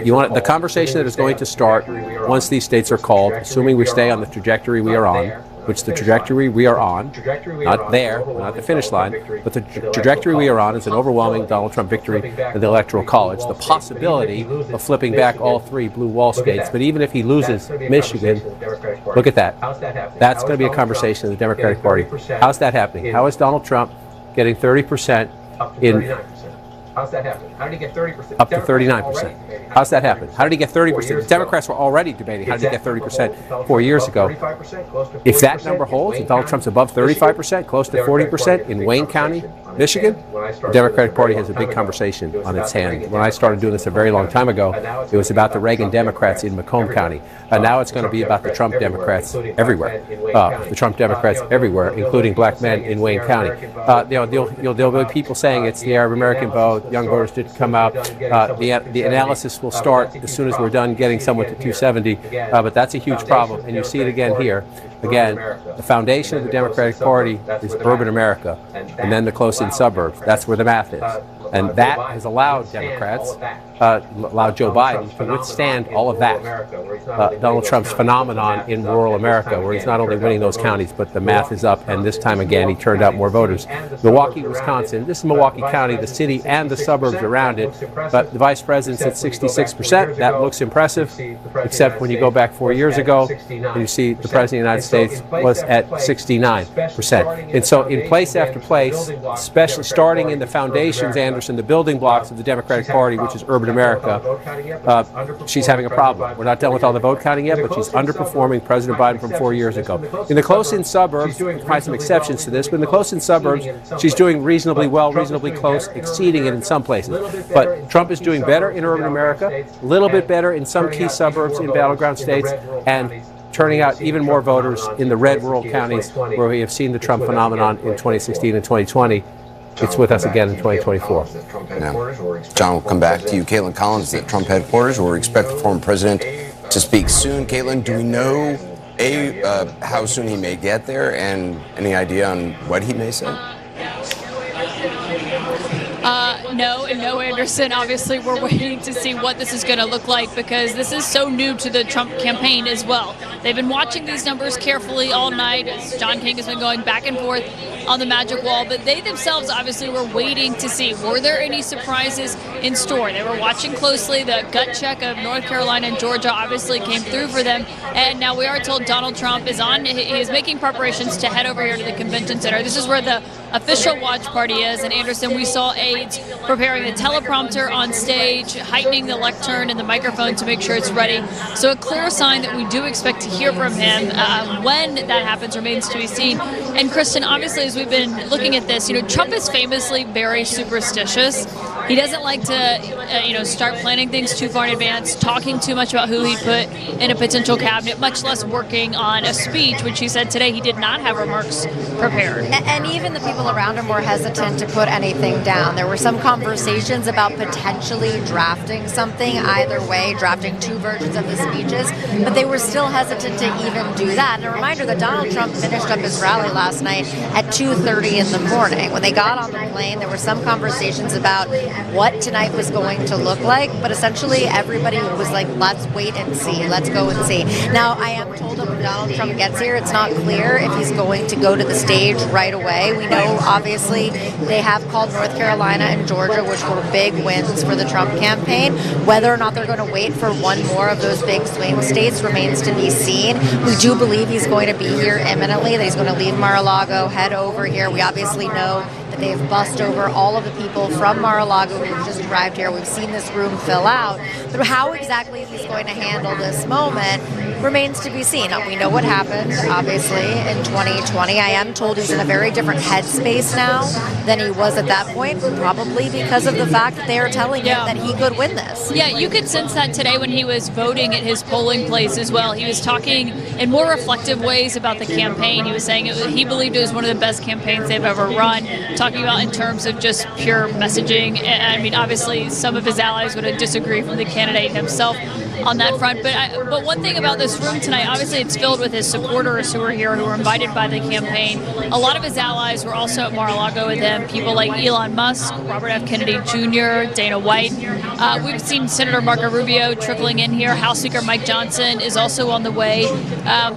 you want the conversation that is going to start once these states are called, assuming we stay on the trajectory we are on, which the trajectory we are on, not there, not the finish line, but the trajectory we are on is an overwhelming Donald Trump victory in the Electoral College. The possibility of flipping back all 3 blue wall states, but even if he loses Michigan, look at that. That's going to be a conversation in the Democratic Party. How's that happening? How is Donald Trump getting 30% in... How's that happen? How did he get 30%? Up to 39%. How's that happen? How did he get 30%? The Democrats were already debating how did he get 30% 4 years ago. If that number holds, if Donald Trump's above 35%, close to 40% in Wayne County, Michigan, the Democratic Party has a big conversation on its hands. When I started doing this a very long time ago, it was about the Reagan Democrats in Macomb County. Now it's going to be about the Trump Democrats everywhere. The Trump Democrats everywhere, including black men in Wayne County. There'll be people saying it's the Arab American vote. Young voters didn't come out. The analysis will start as soon as we're done getting someone to 270. But that's a huge problem. And you see it again here. Again, the foundation of the Democratic Party is urban America, and then the close-in suburbs. That's where the math is. And that has allowed Democrats, allowed Joe Biden to withstand all of that. Donald Trump's phenomenon in rural America, where he's not only winning those counties, but the math is up, and this time again he turned out more voters. Milwaukee, Wisconsin, this is Milwaukee County, the city and the suburbs around it, but the vice president's at 66%. That looks impressive, except when you go back 4 years ago, and you see the President of the United States was at 69%. And so in place after place, especially starting in the foundations, Anderson, Anderson, the building blocks of the Democratic Party, which is urban America, she's having a problem. We're not done with all the vote counting yet, but she's underperforming President Biden from 4 years ago. In the close-in suburbs, you can find some exceptions to this, but in the close-in suburbs, she's doing reasonably well, reasonably close, exceeding it in some places. But Trump is doing better in urban America, a little bit better in some key suburbs in battleground states, and turning out even more voters in the red rural counties where we have seen the Trump phenomenon in 2016 and 2020. It's with us again in 2024. Now, John, we'll come back to you. Caitlin Collins at Trump headquarters, where we expect the former president to speak soon. Caitlin, do we know, how soon he may get there, and any idea on what he may say? No, Anderson. Obviously, we're waiting to see what this is going to look like because this is so new to the Trump campaign as well. They've been watching these numbers carefully all night as John King has been going back and forth on the magic wall, but they themselves obviously were waiting to see, were there any surprises in store? They were watching closely. The gut check of North Carolina and Georgia obviously came through for them, and now we are told Donald Trump is making preparations to head over here to the convention center. This is where the official watch party is, and Anderson, we saw aides preparing the teleprompter on stage, heightening the lectern and the microphone to make sure it's ready. So a clear sign that we do expect to hear from him. When that happens remains to be seen. And Kristen, obviously, as we've been looking at this, Trump is famously very superstitious. He doesn't like to, start planning things too far in advance, talking too much about who he'd put in a potential cabinet, much less working on a speech, which he said today he did not have remarks prepared. And even the people around him were hesitant to put anything down. There were some conversations about potentially drafting something either way, drafting two versions of the speeches, but they were still hesitant to even do that. And a reminder that Donald Trump finished up his rally last night at 2:30 in the morning. When they got on the plane, there were some conversations about what tonight was going to look like, but essentially everybody was like, let's wait and see, let's go and see. Now, I am told that when Donald Trump gets here, it's not clear if he's going to go to the stage right away. We know, obviously, they have called North Carolina and Georgia, which were big wins for the Trump campaign. Whether or not they're going to wait for one more of those big swing states remains to be seen. We do believe he's going to be here imminently, that he's going to leave Mar-a-Lago, head over here. We obviously know that they've bussed over all of the people from Mar-a-Lago who have just arrived here. We've seen this room fill out. But how exactly he's going to handle this moment remains to be seen. We know what happened, obviously, in 2020. I am told he's in a very different headspace now than he was at that point, probably because of the fact that they are telling him that he could win this. Yeah, you could sense that today when he was voting at his polling place as well. He was talking in more reflective ways about the campaign. He was saying he believed it was one of the best campaigns they've ever run, talking about in terms of just pure messaging. I mean, obviously, some of his allies would disagree from the candidate himself on that front. But one thing about this room tonight, obviously it's filled with his supporters who are here, who were invited by the campaign. A lot of his allies were also at Mar-a-Lago with him, people like Elon Musk, Robert F. Kennedy Jr., Dana White. We've seen Senator Marco Rubio trickling in here. House Speaker Mike Johnson is also on the way.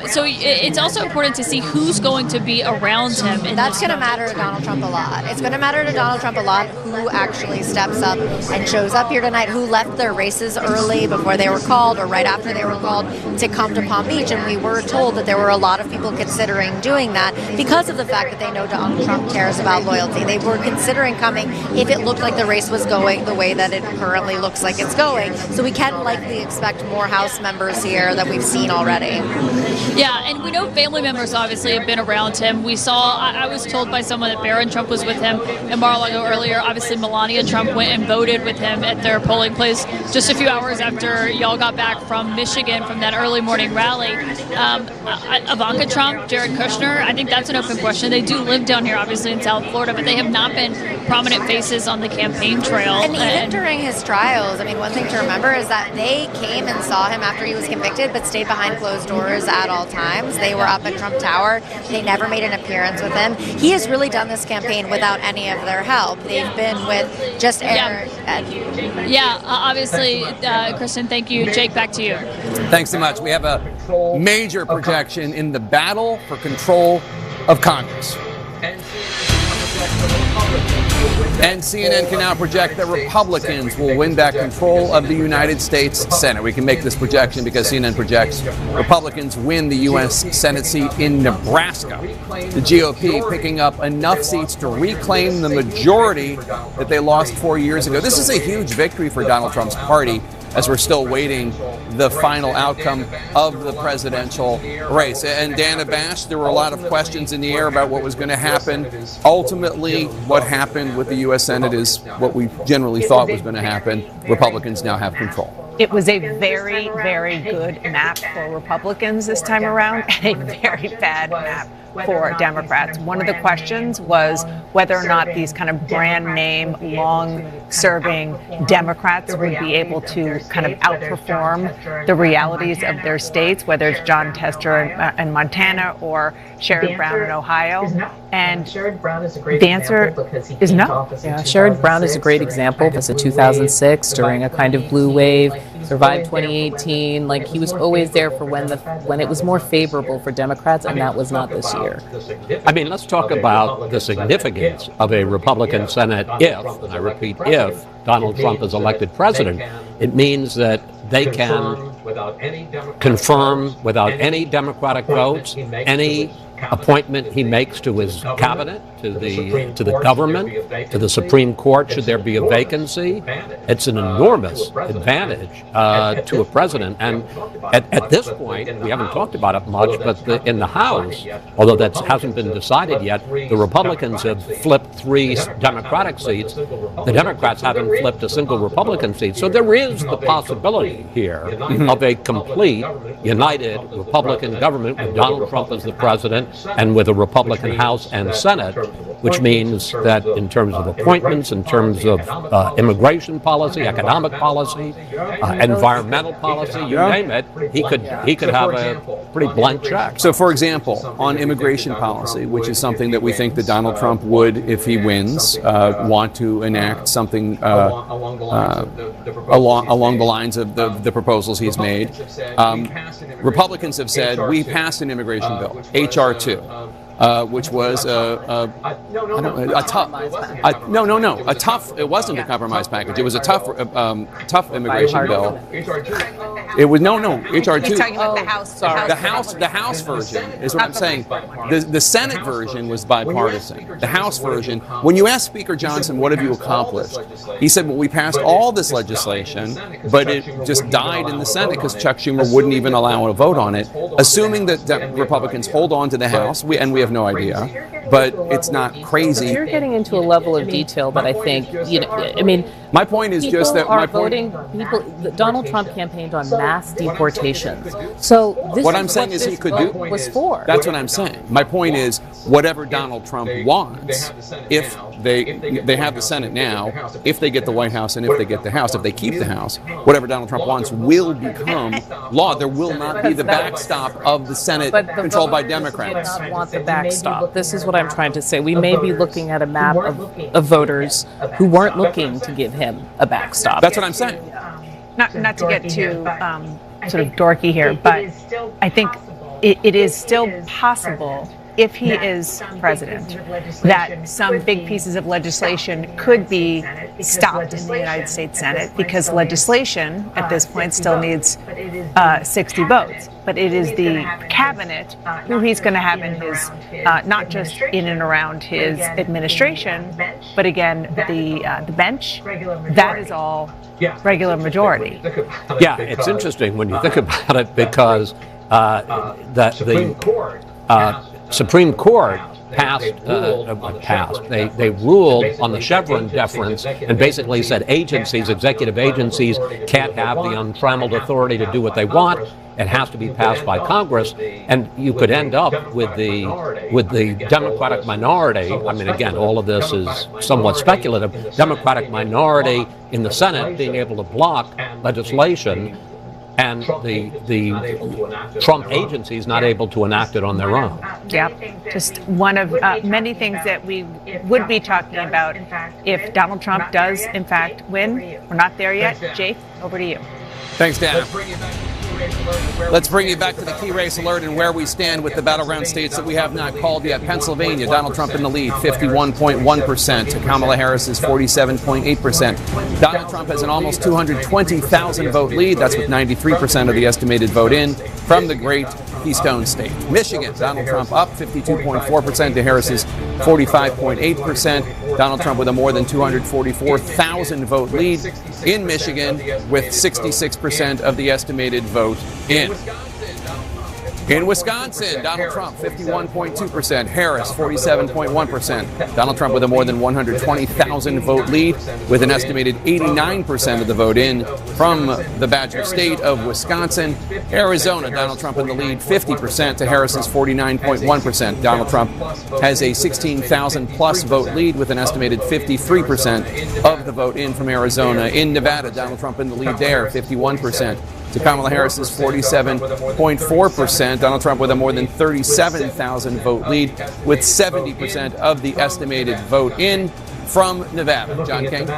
So it's also important to see who's going to be around him. That's going to matter to Donald Trump a lot. It's going to matter to Donald Trump a lot who actually steps up and shows up here tonight, who left their races early before they were called or right after they were called to come to Palm Beach. And we were told that there were a lot of people considering doing that because of the fact that they know Donald Trump cares about loyalty. They were considering coming if it looked like the race was going the way that it currently looks like it's going. So we can likely expect more House members here that we've seen already. Yeah, and we know family members obviously have been around him. We saw, I was told by someone that Barron Trump was with him in Mar-a-Lago earlier. Obviously, Melania Trump went and voted with him at their polling place just a few hours after y'all got back from Michigan from that early morning rally. Ivanka Trump, Jared Kushner, I think that's an open question. They do live down here, obviously, in South Florida, but they have not been prominent faces on the campaign trail. And even during his trials, I mean, one thing to remember is that they came and saw him after he was convicted, but stayed behind closed doors at all times. They were up at Trump Tower. They never made an appearance with him. He has really done this campaign without any of their help. They've been with just Eric. Yeah, obviously, Kristen, thank you. Jake, back to you. Thanks so much. We have a major projection in the battle for control of Congress. And CNN can now project that Republicans will win back control of the United States Senate. We can make this projection because CNN projects Republicans win the U.S. Senate seat in Nebraska. The GOP picking up enough seats to reclaim the majority that they lost 4 years ago. This is a huge victory for Donald Trump's party, as we're still waiting the final outcome of the presidential race. And Dana Bash, there were a lot of questions in the air about what was going to happen. Ultimately, what happened with the U.S. Senate is what we generally thought was going to happen. Republicans now have control. It was a very, very good map for Republicans this time around, and a very bad map for Democrats. One of the questions was whether or not these kind of brand name, long-serving Democrats would be able to kind of outperform the realities of their states, whether it's Jon Tester in Montana or Sherrod Brown in Ohio. And the answer is no. Yeah, Sherrod Brown is a great example. It was in 2006 during a kind of blue wave, survived 2018. Like, he was always there for when it was more favorable for Democrats, and that was not this year. I mean, let's talk about the significance of a Republican Senate if, and I repeat, if Donald Trump is elected president. It means that they can confirm without any Democratic votes any appointment he makes to his cabinet, to the government, to the Supreme Court, should there be a vacancy. It's an enormous advantage to a president. And at this point, we haven't talked about it much, but in the House, although that hasn't been decided yet, the Republicans have flipped 3 Democratic seats. The Democrats haven't flipped a single Republican seat. So there is the possibility here of a complete, united Republican government with Donald Trump as the president and with a Republican House and Senate, which means that in terms of appointments, in terms of immigration policy, economic policy, environmental policy, you name it, he could have a pretty blank check. So, for example, on immigration policy, which is something that we think that Donald Trump would, if he wins, want to enact something along the lines of the proposals he's made. Republicans have said, we passed an immigration bill, H.R. 2. Which was a tough. It wasn't a compromise package. It was a tough immigration bill. It was HR 2. He's talking about the House. The House version is what I'm saying. The Senate version was bipartisan. The House version. When you ask Speaker Johnson, what have you accomplished? He said, well, we passed all this legislation, but it just died in the Senate because Chuck Schumer wouldn't even allow a vote on it. Assuming that Republicans hold on to the House, we have no idea, but it's not crazy. You're getting into a level of detail that I think, I mean, my point is just that Donald Trump campaigned on mass deportations. So this what I'm saying is he could do was for. That's what I'm saying. My point is, whatever Donald Trump wants, if they have the Senate now, if they get the White House and if they get the House, if they keep the House, whatever Donald Trump wants will become law. There will not be the backstop of the Senate controlled by Democrats. Did not want the backstop. This is what I'm trying to say. We may be looking at a map of voters who weren't looking to give him a backstop. That's what I'm saying. Not to get too sort of dorky here, but I think it is still possible, if he is president, that some big pieces of legislation could be stopped in the United States Senate, because legislation at this point still needs 60 votes. But it is the cabinet who he's going to have in his, not just in and around his administration, but again, the bench, that is all regular majority. Yeah, it's interesting when you think about it, because the Supreme Court they ruled on the Chevron deference and basically said executive agencies can't have the untrammeled authority to do what they want. It has to be passed by Congress, and you could end up with the Democratic minority. I mean, again, all of this is somewhat speculative. Democratic minority in the Senate being able to block legislation, and the Trump agencies not able to enact it on their own. Yeah, just one of many things that we would be talking about if Donald Trump does, in fact, win. We're not there yet. Jake, over to you. Thanks, Dan. Let's bring you back to the key race alert and where we stand with the battleground states that we have not called yet. Pennsylvania, Donald Trump in the lead, 51.1%. Kamala Harris is 47.8%. Donald Trump has an almost 220,000 vote lead. That's with 93% of the estimated vote in from the great Keystone State. Michigan, Donald Trump up 52.4% to Harris's 45.8%. Donald Trump with a more than 244,000 vote lead in Michigan with 66% of the estimated vote in. In Wisconsin, Donald Trump, 51.2%. Harris, 47.1%. Donald Trump with a more than 120,000 vote lead with an estimated 89% of the vote in from the Badger State of Wisconsin. Arizona, Donald Trump in the lead, 50% to Harris's 49.1%. Donald Trump has a 16,000 plus vote lead with an estimated 53% of the vote in from Arizona. In Nevada, Donald Trump in the lead there, 51%. To Kamala Harris's 47.4%. Donald Trump with a more than 37,000 vote lead with 70% of the estimated vote in from Nevada. John King?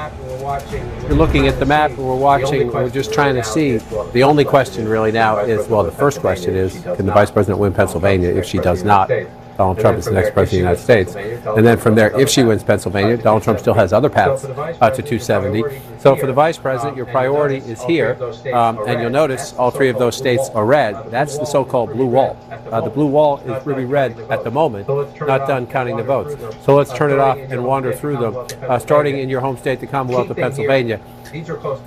We're looking at the map, we're watching, we're just trying to see. The only question really now is, well, the first question is, can the Vice President win Pennsylvania? If she does not, Donald Trump is the next president of the United States. And then from there, if she wins Pennsylvania, Donald Trump still has other paths to 270. So for the Vice President, your priority is here. And you'll notice all three of those states are red. That's the so-called blue wall. The blue wall is really red at the moment, not done counting the votes. So let's turn it off and wander through them, starting in your home state, the Commonwealth of Pennsylvania.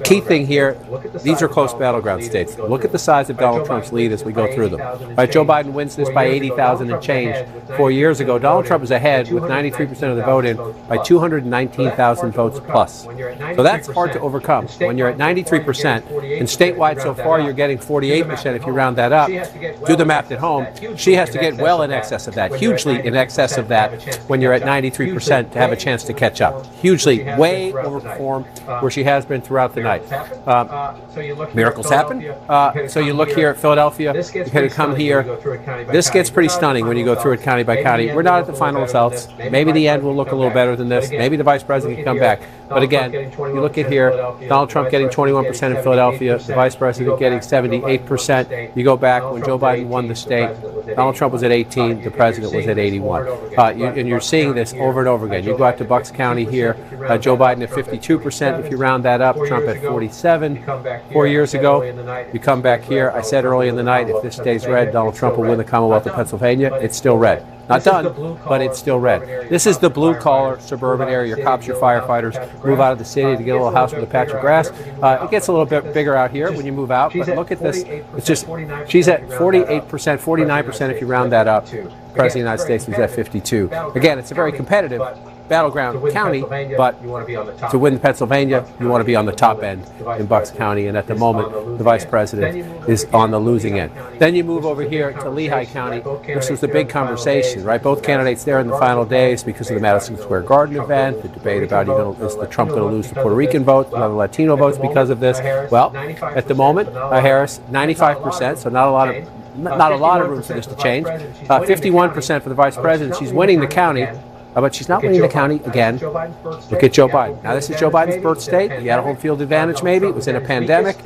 Key thing here, these are close battleground states. Look at the size of Donald Trump's lead as we go through them. Right, Joe Biden wins this by 80,000 and change. 4 years ago, Donald Trump is ahead with 93% of the vote in by 219,000 votes plus. So that's hard to overcome. When you're at 93%, and statewide so far you're getting 48% if you round that up. Do the math at home. She has to get well in excess of that, hugely in excess of that when you're at 93% to have a chance to catch up. Hugely, way overperform where she has been throughout the night. Miracles happen. So you look here at Philadelphia, you kind of come here. This gets pretty stunning when you go through it county by county. We're not at the final results. Maybe the end will look a little better than this. Maybe the Vice President can come back. But again, you look at here, Donald Trump getting 21% in Philadelphia, the Vice President getting 78%. You go back when Joe Biden won the state, Donald Trump was at 18, the President was at 81. And you're seeing this over and over again. You go out to Bucks County here, Joe Biden at 52%, if you round that up, Trump at 47. 4 years ago, you come back here, I said early in the night, if this stays red, Donald Trump will win the Commonwealth of Pennsylvania. It's still red. Not done, but it's still red. This is the blue-collar suburban area. Your cops, your firefighters move out of the city to get a little house with a patch of grass. It gets a little bit bigger out here when you move out, but look at this. It's just, she's at 48%, 49% if you round that up. President of the United States was at 52. Again, it's a very competitive battleground county, but to win Pennsylvania, you want to be on the top end in Bucks County, and at the moment, the Vice President is on the losing end. Then you move over here to Lehigh County. This was the big conversation, right? Both candidates there in the final days because of the Madison Square Garden event, the debate about is the Trump going to lose the Puerto Rican vote, the Latino votes because of this. Well, at the moment, Harris, 95%, so not a lot of room for this to change. 51% for the Vice President. She's winning the county. But she's not winning the county again. Look at Joe Biden. Now, this is Joe Biden's birth state. He had a home field advantage, maybe. It was in a pandemic.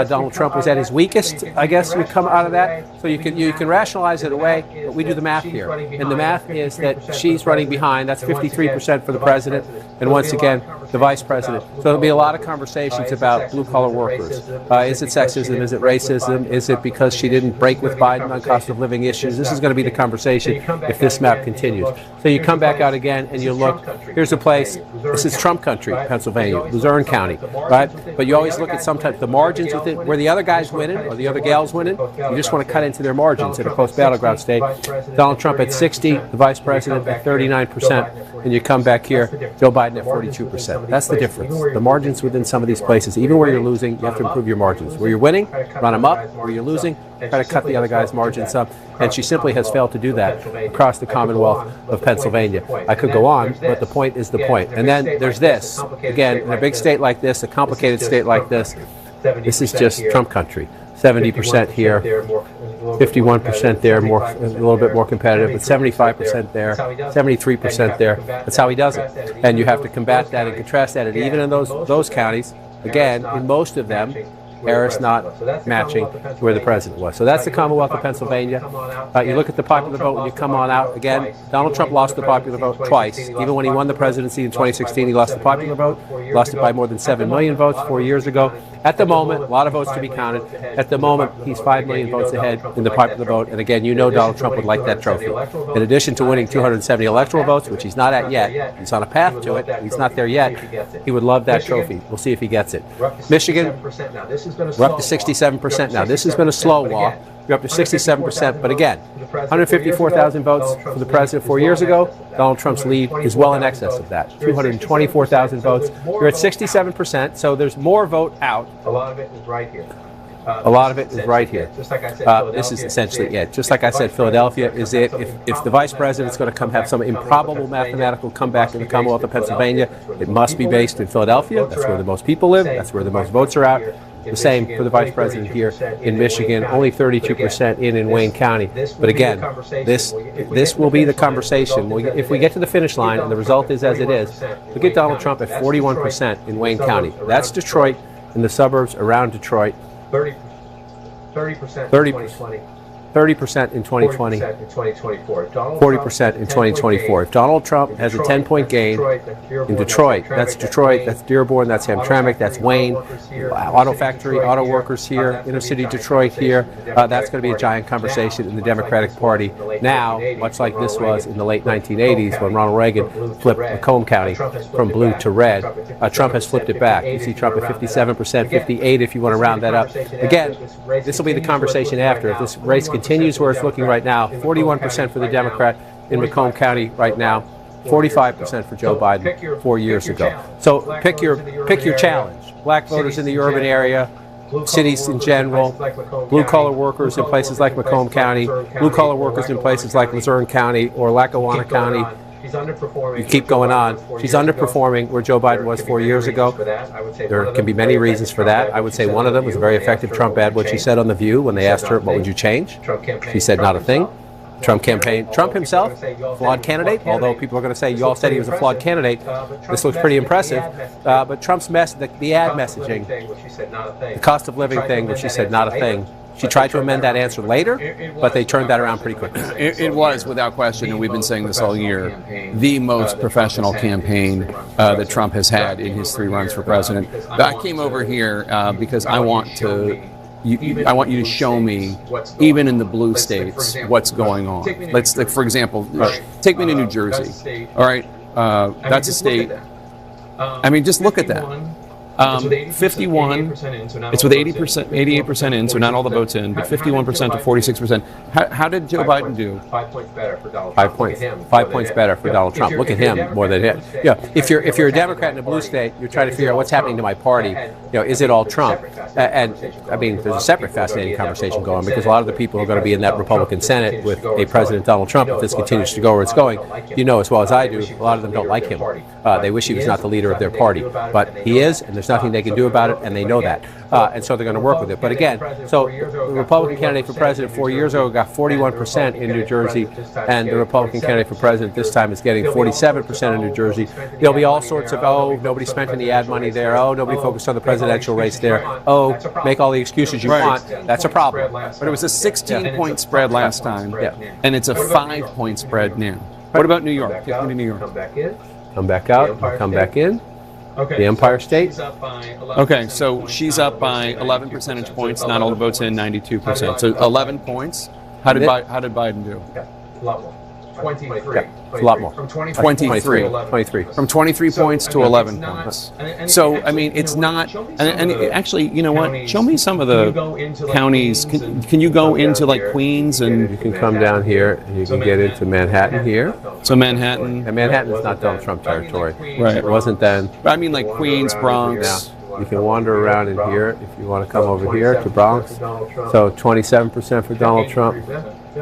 Donald Trump was at his weakest, I guess, we come out of that. So you can rationalize it away, but we do the math here. And the math is that she's running behind. That's 53% for the president. And once again, the vice president. So there'll be a lot of conversations about blue-collar workers. Is it sexism? Is it racism? Is it because she didn't break with Biden on cost of living issues? This is going to be the conversation if this map continues. So you come back out again and you look, here's a place, this is Trump country, Pennsylvania, Luzerne County, right? But you always look at sometimes the margins with it, where the other guy's winning or the other gal's winning, you just want to cut into their margins in a close battleground state. Donald Trump at 60, the vice president at 39%, and you come back here, Joe Biden at 42%. That's the difference. The margins within some of these places, even where you're losing, you have to improve your margins. Where you're winning, run them up. Where you're losing, try to cut the other guy's margins up. And she simply has failed to do that across the Commonwealth of Pennsylvania. I could go on, but the point is the point. And then there's this. Again, in a big state like this, a complicated state like this, this is just Trump country. 70% here, 51% there, a little bit more competitive, but 75% there, 73% there. That's how he does it. And you have to combat that and contrast that. And even in those counties, again, in most of them, Harris not matching where the president was. So that's the Commonwealth of Pennsylvania. You look at the popular vote when you come on out. Again, Donald Trump lost the popular vote twice. Even when he won the presidency in 2016, he lost the popular vote. Lost it by more than 7 million votes 4 years ago. At the moment, a lot of votes to be counted. At the moment, he's 5 million votes ahead in the popular vote. And again, you know Donald Trump would like that trophy. In addition to winning 270 electoral votes, which he's not at yet, he's on a path to it. He's not there yet. He would love that trophy. We'll see if he gets it. Michigan, we're up to 67% now. This has been a slow walk. We're up to 67%. But again, 154,000 votes for the president 4 years ago. Donald Trump's lead is well in excess of that. 224,000 votes. You're at 67%, so there's more vote out. A lot of it is right here. A lot of it is right here. This is essentially it. Just like I said, Philadelphia is it. If the vice president's going to come have some improbable mathematical comeback in the Commonwealth of Pennsylvania, it must be based in Philadelphia. That's where the most people live. That's where the most votes are out. The same for the vice president here in Michigan, only 32% in Wayne County. But again, this will be the conversation. If we get to the finish line and the result is as it is, look at Donald Trump at 41% in Wayne County. That's Detroit and the suburbs around Detroit. 30% in 2020. 30% in 2020. 40% in 2024. 40% in 2024. If Donald Trump has a 10-point gain in Detroit, that's Dearborn, that's Hamtramck, that's Wayne, auto factory, auto workers here, inner city Detroit here, that's going to be a giant conversation in the Democratic Party. Now, much like this was in the late 1980s when Ronald Reagan flipped Macomb County from blue to red, Trump has flipped it back. You see Trump at 57%, 58% if you want to round that up. Again, this will be the conversation after. If this race continues where it's looking right now, 41% for the Democrat in Macomb County right now, 45% for Joe Biden 4 years ago. So pick your challenge. Black voters in the urban area, cities in general, blue-collar workers in places like Macomb County, blue-collar workers in places like Luzerne County or Lackawanna County. You keep going on. She's underperforming where Joe Biden was 4 years ago. There can be many reasons for that. I would say one of them was a very effective Trump ad, what she said on The View when they asked her, what would you change? She said, not a thing. Trump campaign. Trump himself, flawed candidate, although people are going to say, you all said he was a flawed candidate. This looks pretty impressive. But Trump's the ad messaging, the cost of living thing, which she said, not a thing. She tried to amend that answer later, but they turned that around pretty quickly. It was, without question, and we've been saying this all year, the most professional campaign that Trump has had in his 3 runs for president. I came over here because I want you to show me, even in the blue states, what's going on. Let's, like, for example, take me to New Jersey. All right, that's a state. I mean, just look at that. 51. It's with 88% in, so not all the votes in, but 51% to 46%. How did Joe Biden do? 5 points better for Donald Trump. 5 points better for Donald Trump. Look at him more than him. Yeah. If you're a Democrat in a blue state, you're trying to figure out what's happening to my party. Is it all Trump? And I mean, there's a separate fascinating conversation going on because a lot of the people who are going to be in that Republican Senate with a President Donald Trump, if this continues to go where it's going, you know as well as I do, a lot of them don't like him. They wish he was not the leader of their party, but he is, and there's nothing they can do about it, and they know that. And so they're going to work with it. But again, so the Republican candidate for president 4 years ago got 41% in New Jersey, and the Republican candidate for president this time is getting 47% in New Jersey. There'll be all sorts of, nobody spent any ad money there, nobody focused on the presidential race there, make all the excuses you want. That's a problem. But it was a 16-point spread last time, and it's a 5-point spread now. What about New York? Take me to New York. Come back out, come back in. The Empire State. Okay, so she's up by 11 percentage points, not all the votes in, 92%. So 11 points. How did Biden do? A lot more. 23. It's a lot more. From 23. From 23 points to 11 points. So, I mean, it's not... And actually, you know what? Show me some of the counties. Can you go into, like, Queens and... You can come down here, and you can get into Manhattan here. So Manhattan... And Manhattan is not Donald Trump territory. Right. It wasn't then. But I mean, like, Queens, Bronx... You can wander around in here if you want to come over here to Bronx. So 27% for Donald Trump.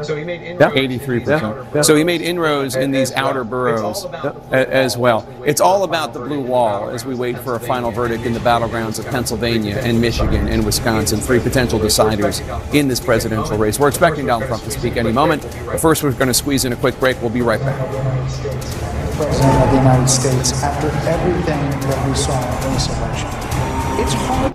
So he made 83%. Yeah. So he made inroads in these outer boroughs as well. It's all about the blue wall as we wait for a final verdict in the battlegrounds of Pennsylvania and Michigan and Wisconsin, 3 potential deciders in this presidential race. We're expecting Donald Trump to speak any moment. But first, we're going to squeeze in a quick break. We'll be right back. President of the United States, after everything that we saw in this election, it's hard.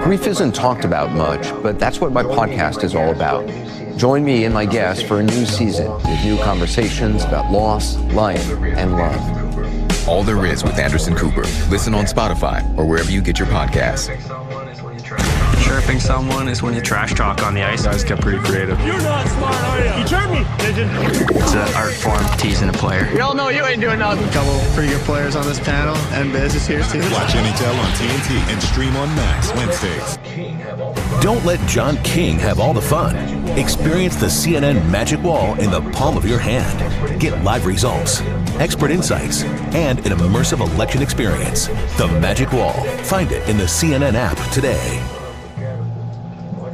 Grief isn't talked about much, but that's what my podcast is all about. Join me and my guests for a new season with new conversations about loss, life, and love. All There Is with Anderson Cooper. Listen on Spotify or wherever you get your podcasts. Chirping someone is when you trash talk on the ice. You guys get pretty creative. You're not smart, are you? You chirp me, pigeon. It's an art form teasing a player. We all know you ain't doing nothing. A couple pretty good players on this panel, and Biz is here too. Watch NHL on TNT and stream on Max Wednesdays. Don't let John King have all the fun. Experience the CNN Magic Wall in the palm of your hand. Get live results, expert insights, and an immersive election experience. The Magic Wall. Find it in the CNN app today.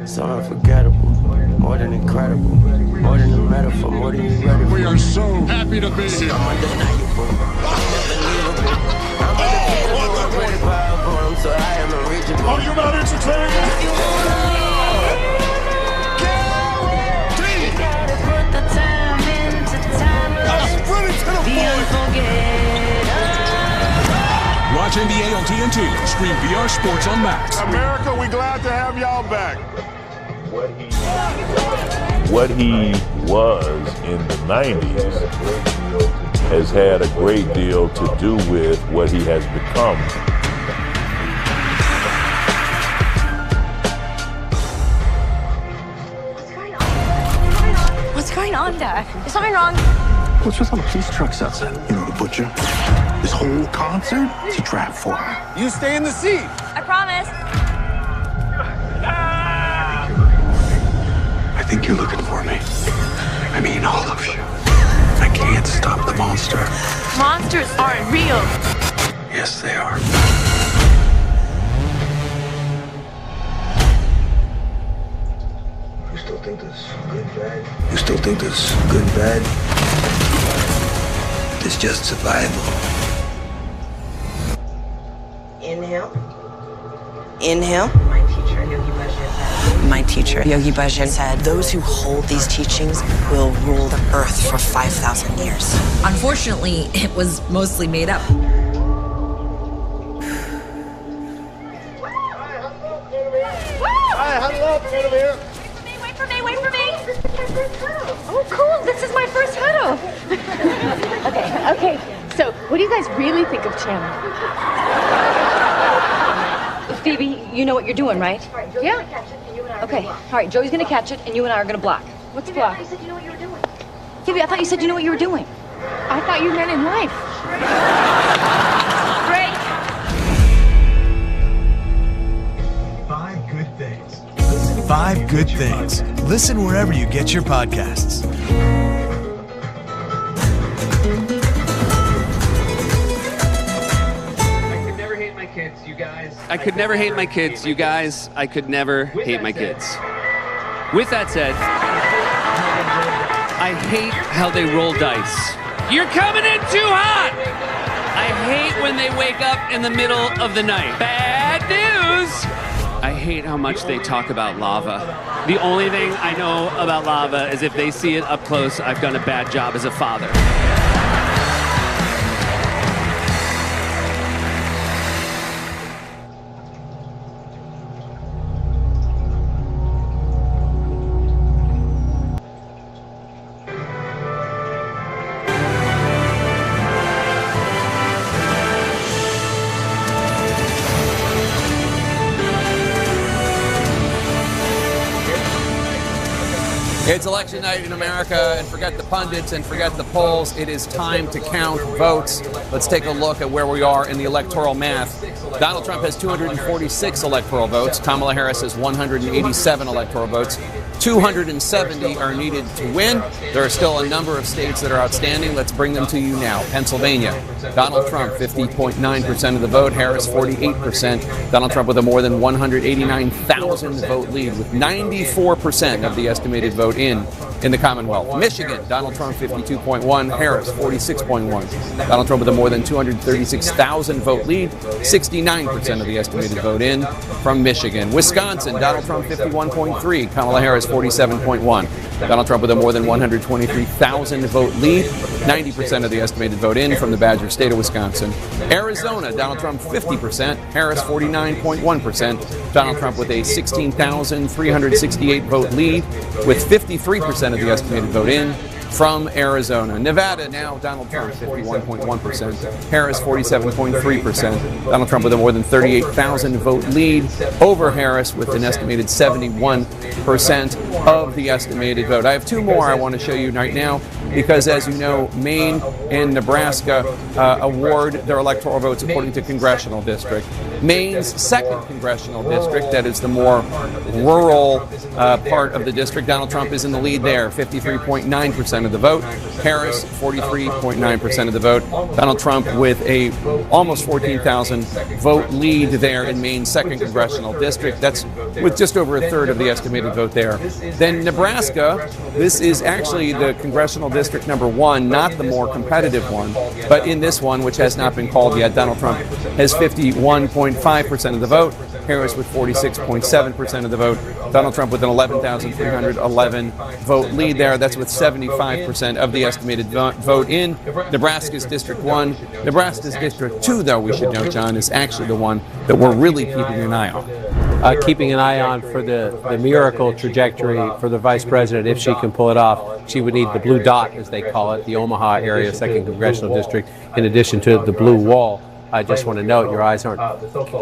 So unforgettable, more than incredible, more than a metaphor, more than you ready for. We are so happy to be here. I'm undeniable, I'm so high, I'm unreachable. Oh, you're not entertained? Watch NBA on TNT. Stream VR Sports on Max. America, we glad to have y'all back. What he was in the 90s has had a great deal to do with what he has become. What's going on, Dad? Is something wrong? What's with all the police trucks outside? You know, the butcher. This whole concert is a trap for him. You stay in the seat. I promise. I think you're looking for me. I mean, all of you. I can't stop the monster. Monsters aren't real. Yes, they are. You still think this good, bad? You still think this good, bad? It's just survival. Inhale. Inhale. My teacher, Yogi Bhajan, said, those who hold these teachings will rule the earth for 5,000 years. Unfortunately, it was mostly made up. Hi, huddle up, get over here. Wait for me, wait for me. Oh, cool. This is my first huddle. Okay. So, what do you guys really think of Chandler? Phoebe, you know what you're doing, right? Yeah. Okay. All right, Joey's gonna catch it, and you and I are gonna block. What's block? I thought you said you know what you were doing. Phoebe, I thought you said you know what you were doing. I thought you meant in life. Break. 5 good things. 5 Good Things. Listen wherever you get your podcasts. I could never hate my kids, you guys. I could never hate my kids. With that said, I hate how they roll dice. You're coming in too hot! I hate when they wake up in the middle of the night. Bad news! I hate how much they talk about lava. The only thing I know about lava is if they see it up close, I've done a bad job as a father. It's election night in America, and forget the pundits and forget the polls. It is time to count votes. Let's take a look at where we are in the electoral math. Donald Trump has 246 electoral votes. Kamala Harris has 187 electoral votes. 270 are needed to win. There are still a number of states that are outstanding. Let's bring them to you now. Pennsylvania, Donald Trump, 50.9% of the vote. Harris, 48%. Donald Trump with a more than 189,000 vote lead with 94% of the estimated vote in. in the Commonwealth. Michigan, Donald Trump 52.1, Harris 46.1. Donald Trump with a more than 236,000 vote lead, 69% of the estimated vote in from Michigan. Wisconsin, Donald Trump 51.3, Kamala Harris 47.1. Donald Trump with a more than 123,000 vote lead, 90% of the estimated vote in from the Badger State of Wisconsin. Arizona, Donald Trump 50%, Harris 49.1%. Donald Trump with a 16,368 vote lead, with 53% of the estimated vote in from Arizona. Nevada, now Donald Trump 51.1%, Harris 47.3%. Donald Trump with a more than 38,000 vote lead over Harris with an estimated 71% of the estimated vote. I have two more I want to show you right now because, as you know, Maine and Nebraska award their electoral votes according to congressional district. Maine's second congressional district, that is the more rural part of the district, Donald Trump is in the lead there, 53.9% of the vote. Harris, 43.9% of the vote. Donald Trump with a almost 14,000 vote lead there in Maine's second congressional district. That's with just over a third of the estimated vote there. Then Nebraska, this is actually the congressional district number one, not the more competitive one. But in this one, which has not been called yet, Donald Trump has 51.5% of the vote. Harris with 46.7% of the vote. Donald Trump with an 11,311 vote lead there. That's with 75% of the estimated vote in Nebraska's District 1. Nebraska's District 2, though, we should note, John, is actually the one that we're really keeping an eye on. Keeping an eye on for the miracle trajectory for the vice president, if she can pull it off. She would need the blue dot, as they call it, the Omaha area, 2nd Congressional District, in addition to the blue wall. I just want to note, your eyes aren't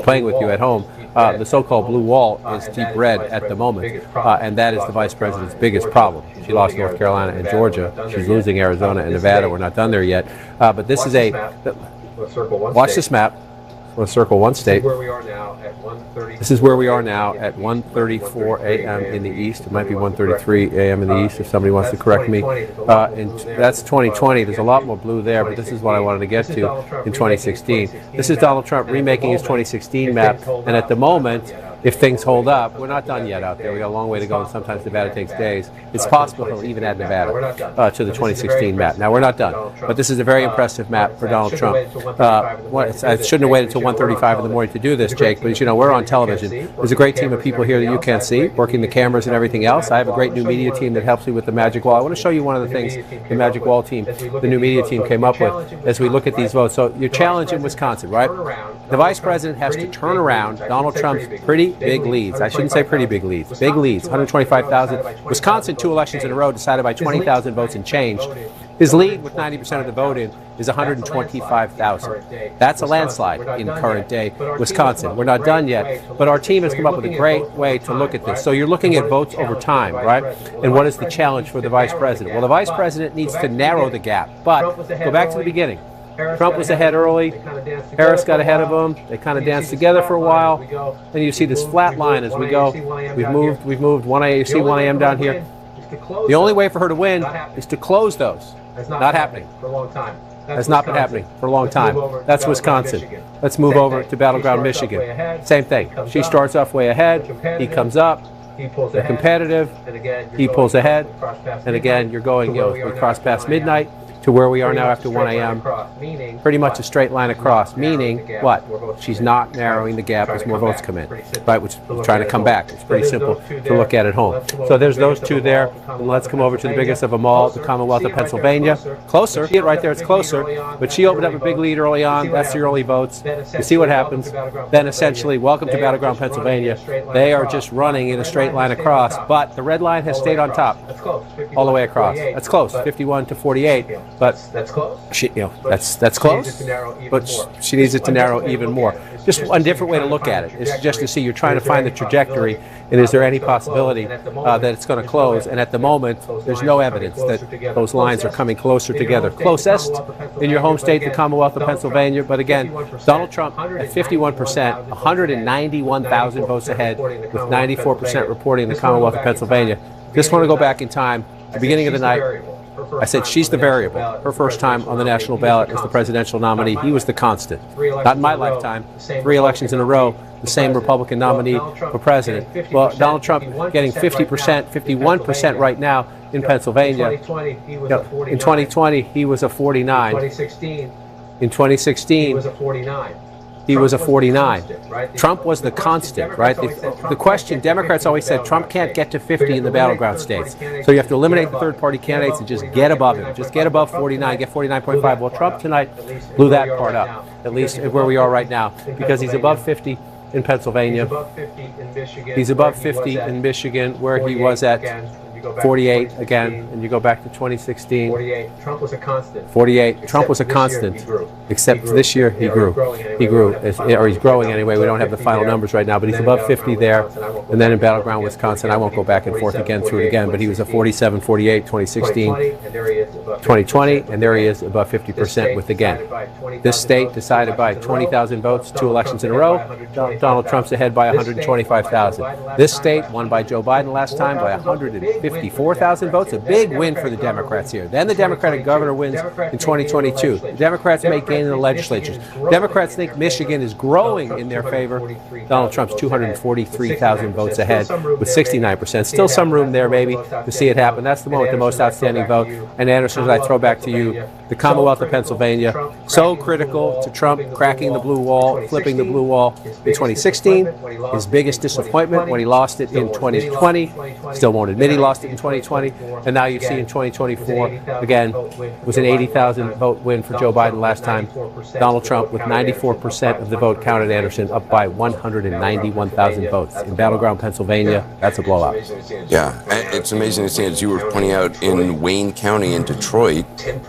playing with you at home. The so-called blue wall is deep red at the moment, and that is the vice president's biggest problem. She lost North Carolina and Georgia. She's losing Arizona and Nevada. We're not done there yet. But this is watch this map. We'll circle one state. This is where we are now at 1:34 a.m. in the east. It might be 1:33 a.m. in the east if somebody wants to correct me. And that's 2020. There's a lot more blue there, but this is what I wanted to get to in 2016. This is Donald Trump remaking his 2016 map, and at the moment, if things hold up, we're not done yet out there. We got a long way to go, and sometimes Nevada takes days. It's possible he'll even add Nevada to the 2016 map. Now, we're not done, but this is a very impressive map for Donald Trump. I shouldn't have waited until 1:35 in the morning to do this, Jake, but as you know, we're on television. There's a great team of people here that you can't see, working the cameras and everything else. I have a great new media team that helps me with the Magic Wall. I want to show you one of the things the Magic Wall team, the new media team, came up with as we look at these votes. So your challenge in Wisconsin, right? The vice president has to turn around Donald Trump's pretty big leads. I shouldn't say pretty big leads. Big leads, 125,000. Wisconsin, 2 elections in a row, decided by 20,000 votes and change. His lead with 90% of the vote in is 125,000. That's a landslide in current day Wisconsin. We're not done yet, but our team has come up with a great way to look at this. So you're looking at votes over time, right? And what is the challenge for the vice president? Well, the vice president needs to narrow the gap, but go back to the beginning. Trump was ahead early. Harris got ahead of him. They kind of danced together for a while. Then you see this flat line as we go. We've moved 1 a.m. You see 1 a.m. down here. The only way for her to win is to close those. Not happening. Has not been happening for a long time. That's Wisconsin. Let's move over to battleground Michigan. Same thing. She starts off way ahead. He comes up. They're competitive. He pulls ahead. And again, you're going, we cross past midnight to where we are now after 1 a.m. Pretty much a straight line across, meaning what? She's not narrowing the gap as more votes come in, right? Which is trying to come back. It's pretty simple to look at home. So there's those two there. And let's come over to the biggest of them all, the Commonwealth of Pennsylvania. Closer. See it right there, it's closer. But she opened up a big lead early on. That's the early votes. You see what happens. Then essentially, welcome to battleground Pennsylvania. They are just running in a straight line across, but the red line has stayed on top all the way across. That's close, 51 to 48. But that's close. That's close. But she needs it to narrow even more. Just a different way to look at it is just to see you're trying to find the trajectory, and is there any possibility that it's going to close? And at the moment, there's no evidence that those lines are coming closer together. Closest in your home state, the Commonwealth of Pennsylvania. But again, Donald Trump at 51%, 191,000 votes ahead, with 94% reporting in the Commonwealth of Pennsylvania. Just want to go back in time, the beginning of the night. I said she's the variable. Her first time on the national ballot as the presidential nominee. He was the constant. Not in my lifetime. 3 elections in a row. the same Republican nominee for president. Well, Donald Trump getting 50%, 51% right now in Pennsylvania. In 2020, he was a 49. In 2016, he was a 49. He was a 49. Trump was the constant, right? The question, Democrats always said Trump can't get to 50 in the battleground states. So you have to eliminate the third-party candidates and just get above him. Just get above 49, get 49.5. Well, Trump tonight blew that part up, at least where we are right now, because he's above 50 in Pennsylvania. He's above 50 in Michigan, where he was at 48 again, and you go back to 2016. 48. Trump was a constant. 48. Trump was a constant, except this year he grew. He grew, or he's growing anyway. We don't have the final numbers right now, but he's above 50 there. And then in battleground Wisconsin, I won't go back and forth again through it again, but he was a 47, 48, 2016, 2020, and there he is above 50% with again. This state decided by 20,000 votes, 2 elections in a row. Donald Trump's ahead by 125,000. This state won by Joe Biden last time by 154,000 votes, a big win for the Democrats here. Then the Democratic governor wins in 2022. The Democrats may gain in the legislatures. Democrats think Michigan is growing in their favor. Donald Trump's 243,000 votes ahead with 69%. Still some room there, maybe, to see it happen. That's the one with the most outstanding vote. And Anderson, I throw back to you, the Commonwealth of Pennsylvania, so critical to Trump cracking the blue wall, flipping the blue wall in 2016. His biggest disappointment when he lost it in 2020. Still won't admit he lost it in 2020. And now you see in 2024, again, it was an 80,000 vote win for Joe Biden last time. Donald Trump with 94% of the vote counted, Anderson, up by 191,000 votes. In battleground Pennsylvania, that's a blowout. Yeah, it's amazing to see, as you were pointing out, in Wayne County in Detroit, 10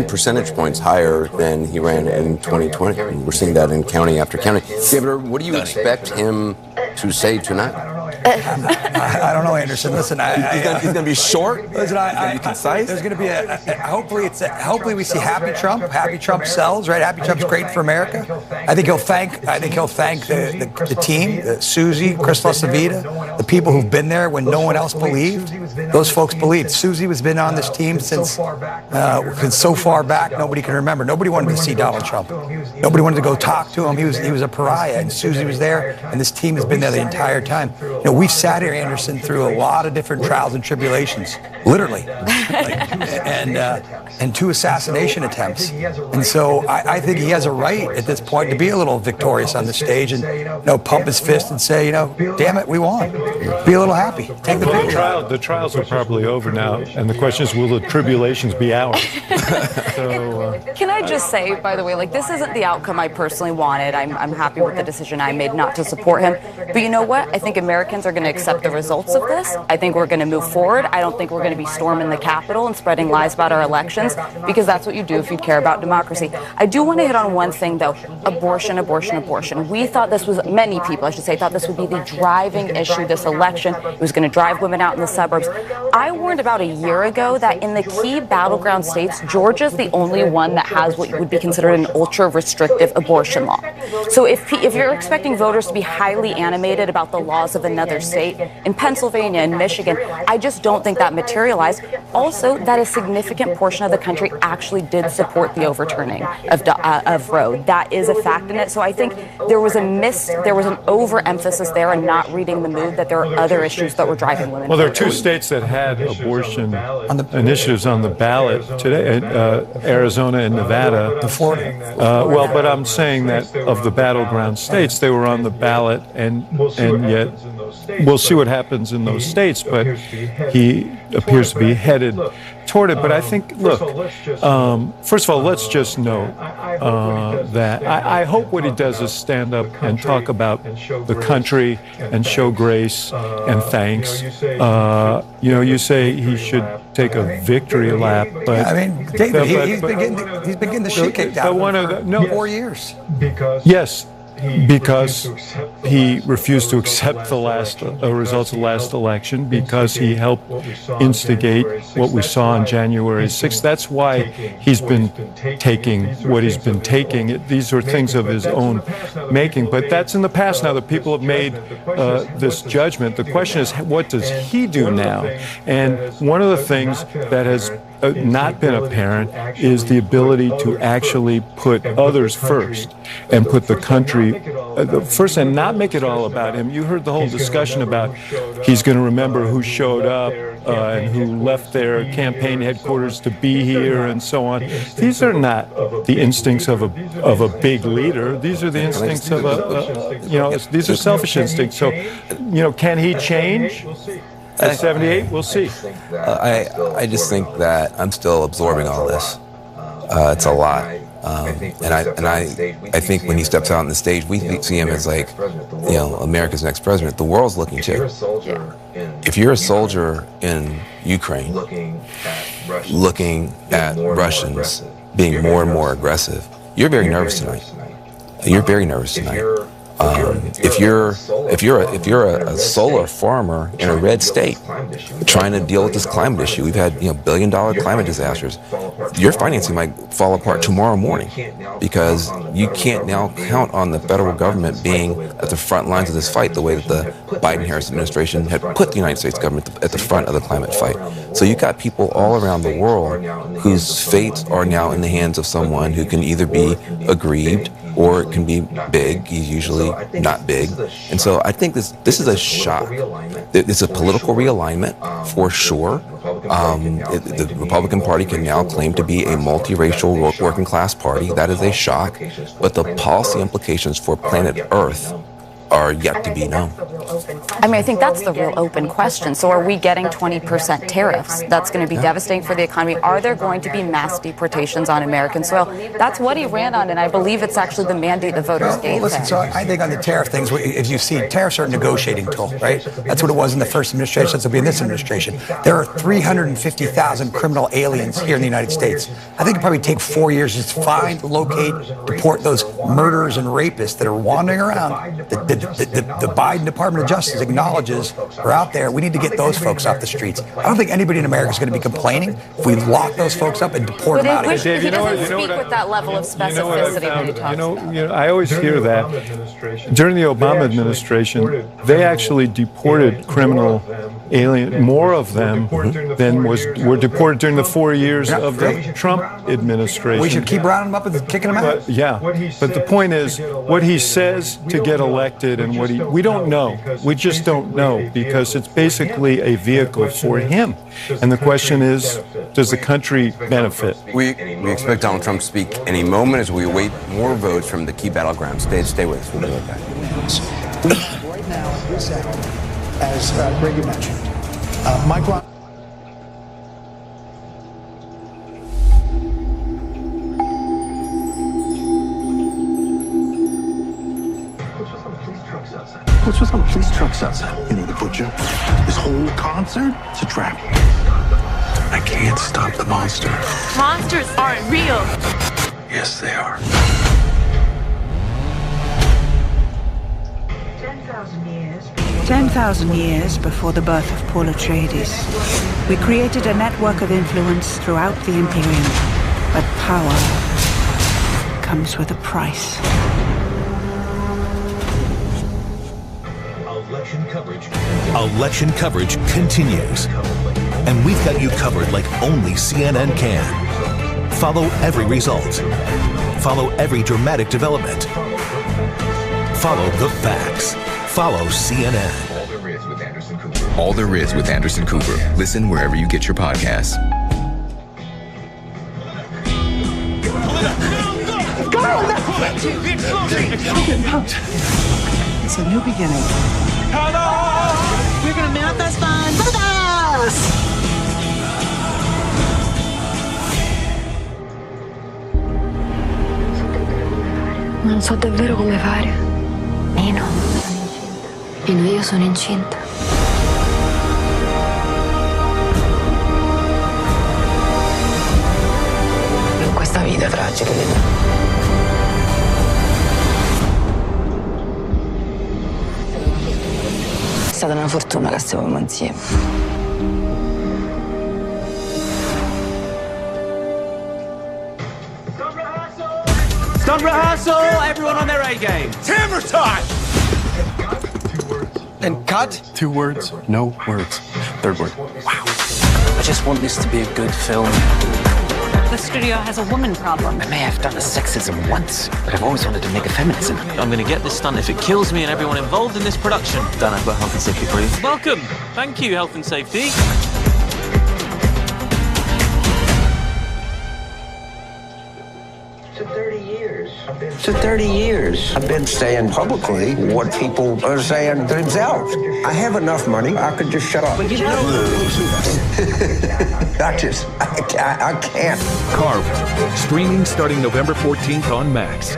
percentage points higher than he ran in 2020. And we're seeing that in county after county. Governor, what do you expect him to say tonight? I don't know, Anderson. Listen, he's going to be short. Listen, he's going to be concise. There's going to be hopefully we see Happy Trump. Happy Trump sells, right? Happy Trump's great for America. I think he'll thank the team, Susie, Chris LaCivita, the people who've been there when no one else believed. Those folks believed. Susie has been on this team since so far back nobody can remember. Nobody wanted to see Donald Trump. Nobody wanted to go talk to him. He was a pariah, and Susie was there, and this team has been there the entire time. You know, we've sat here, Anderson, through a lot of different trials and tribulations, literally, and 2 assassination attempts. And so I think he has a right at this point to be a little victorious on the stage and pump his fist and say, damn it, we won. Be a little happy. Take the victory. The trials are probably over now, and the question is, will the tribulations be ours? Can I just say, by the way, this isn't the outcome I personally wanted. I'm happy with the decision I made not to support him. But you know what? I think Americans are going to accept the results of this. I think we're going to move forward. I don't think we're going to be storming the Capitol and spreading lies about our elections, because that's what you do if you care about democracy. I do want to hit on one thing, though. Abortion, abortion, abortion. We thought this was, many people, I should say, thought this would be the driving issue this election. It was going to drive women out in the suburbs. I warned about a year ago that in the key battleground states, Georgia's the only one that has what would be considered an ultra-restrictive abortion law. So if you're expecting voters to be highly animated about the laws of another state, in Pennsylvania and Michigan, I just don't think that materialized. Also, that a significant portion of the country actually did support the overturning of Roe. That is a fact in it. So I think there was an overemphasis there and not reading the mood that there are other issues that were driving women. Well, there are 2 states that had abortion initiatives on the ballot today, Arizona and Nevada. But I'm saying that of the battleground states, they were on the ballot, and yet we'll see what happens in those states, but he appears to be headed toward it. But I think, look, first of all, let's just note that I hope what he does is stand up and talk about the country and show grace and thanks. You say he should take a victory lap, but David, he's been getting the shit kicked out of him for 4 years. Yes. Because he refused to accept the results of the last election, because he helped instigate what we saw on January 6th. That's why he's been taking what he's been taking. These are things of his own making. But that's in the past now. The people have made this judgment. The question is, what does he do now? And one of the things that has not been apparent is the ability to actually put others first and put the country first and not make it all about him. You heard the whole discussion about he's going to remember who showed up and who left their campaign headquarters to be here and so on. These are not the instincts of a big leader. These are the instincts of these are selfish instincts. So, can he change? At 78, we'll see. I just think that I'm still absorbing all this. It's a lot. And I think when he steps out on the stage, we see him as like, America's next president. The world's looking too. If you're a soldier in Ukraine, looking at Russians being more and more aggressive, you're very nervous tonight. You're very nervous tonight. If you're a solar farmer in a red state trying to deal with this climate issue, we've had billion-dollar climate disasters. Your financing might fall apart tomorrow morning because you can't now count on the federal government being at the front lines of this fight the way that the Biden-Harris administration had put the United States government at the front of the climate fight. So you've got people all around the world whose fates are now in the hands of someone who can either be aggrieved or it can be big. He's usually not big. And so I think this is a shock. It's a political realignment for sure. The Republican Party can now claim to be a multiracial working class party. That is a shock. But the policy implications for planet Earth are yet to be known. I mean, I think that's the real open question. So are we getting 20% tariffs? That's going to be devastating for the economy. Are there going to be mass deportations on American soil? That's what he ran on, and I believe it's actually the mandate the voters gave listen, him. so I think on the tariff things, as you've seen, tariffs are a negotiating tool, right? That's what it was in the first administration. That's what it'll be in this administration. There are 350,000 criminal aliens here in the United States. I think it'll probably take 4 years to find, locate, deport those murderers and rapists that are wandering around. The Biden Department of Justice acknowledges are out there. We need to get those folks off the streets. I don't think anybody in America is going to be complaining if we lock those folks up and deport them out of here. He doesn't speak with that level of specificity when he talks about it. I always hear that. During the Obama administration, they actually deported criminal aliens, more of them than were deported during the 4 years of the Trump administration. We should keep rounding them up and kicking them out. But the point is, what he says to get elected and what we don't know. We just don't know because it's basically a vehicle for him. And the question is, does the country benefit? We expect Donald Trump to speak any moment as we await more votes from the key battlegrounds. Stay with us. We'll be right back. Right now, this hour, as Greg mentioned, Mike Ron. What's with all the police trucks outside? The butcher? This whole concert? It's a trap. I can't stop the monster. Monsters aren't real. Yes, they are. 10,000 years before the birth of Paul Atreides, we created a network of influence throughout the Imperium. But power comes with a price. Election coverage continues. And we've got you covered like only CNN can. Follow every result. Follow every dramatic development. Follow the facts. Follow CNN. All There Is with Anderson Cooper. Listen wherever you get your podcasts. It's a new beginning. You're gonna mount us fun with us! Non so davvero come fare. Nino, io sono incinta. In questa vita tragica è stata una fortuna che stavamo insieme. Stop rehearsal! Everyone on their A game. Hammer time! And cut. 2 words, no words. 3rd word. Wow. I just want this to be a good film. The studio has a woman problem. I may have done a sexism once, but I've always wanted to make a feminism. I'm going to get this done if it kills me and everyone involved in this production. Done, I've got health and safety for you. Welcome. Thank you, health and safety. For 30 years, I've been saying publicly what people are saying themselves. I have enough money, I could just shut up. But you I can't. Carve, streaming starting November 14th on Max.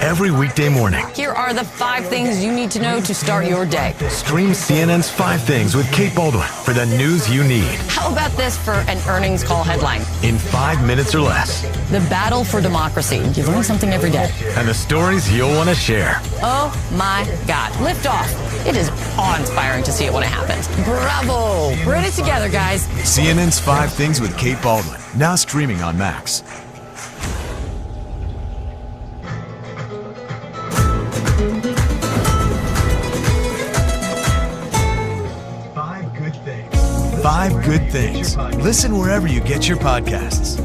Every weekday morning. Here are the 5 things you need to know to start your day. Stream CNN's 5 Things with Kate Baldwin for the news you need. How about this for an earnings call headline? In 5 minutes or less. The battle for democracy. You learn something every day. And the stories you'll want to share. Oh my God. Lift off. It is awe-inspiring to see it when it happens. Bravo. We're in it together, guys. CNN's 5 Things with Kate Baldwin. Now streaming on Max. Five Good Things. Listen wherever you get your podcasts.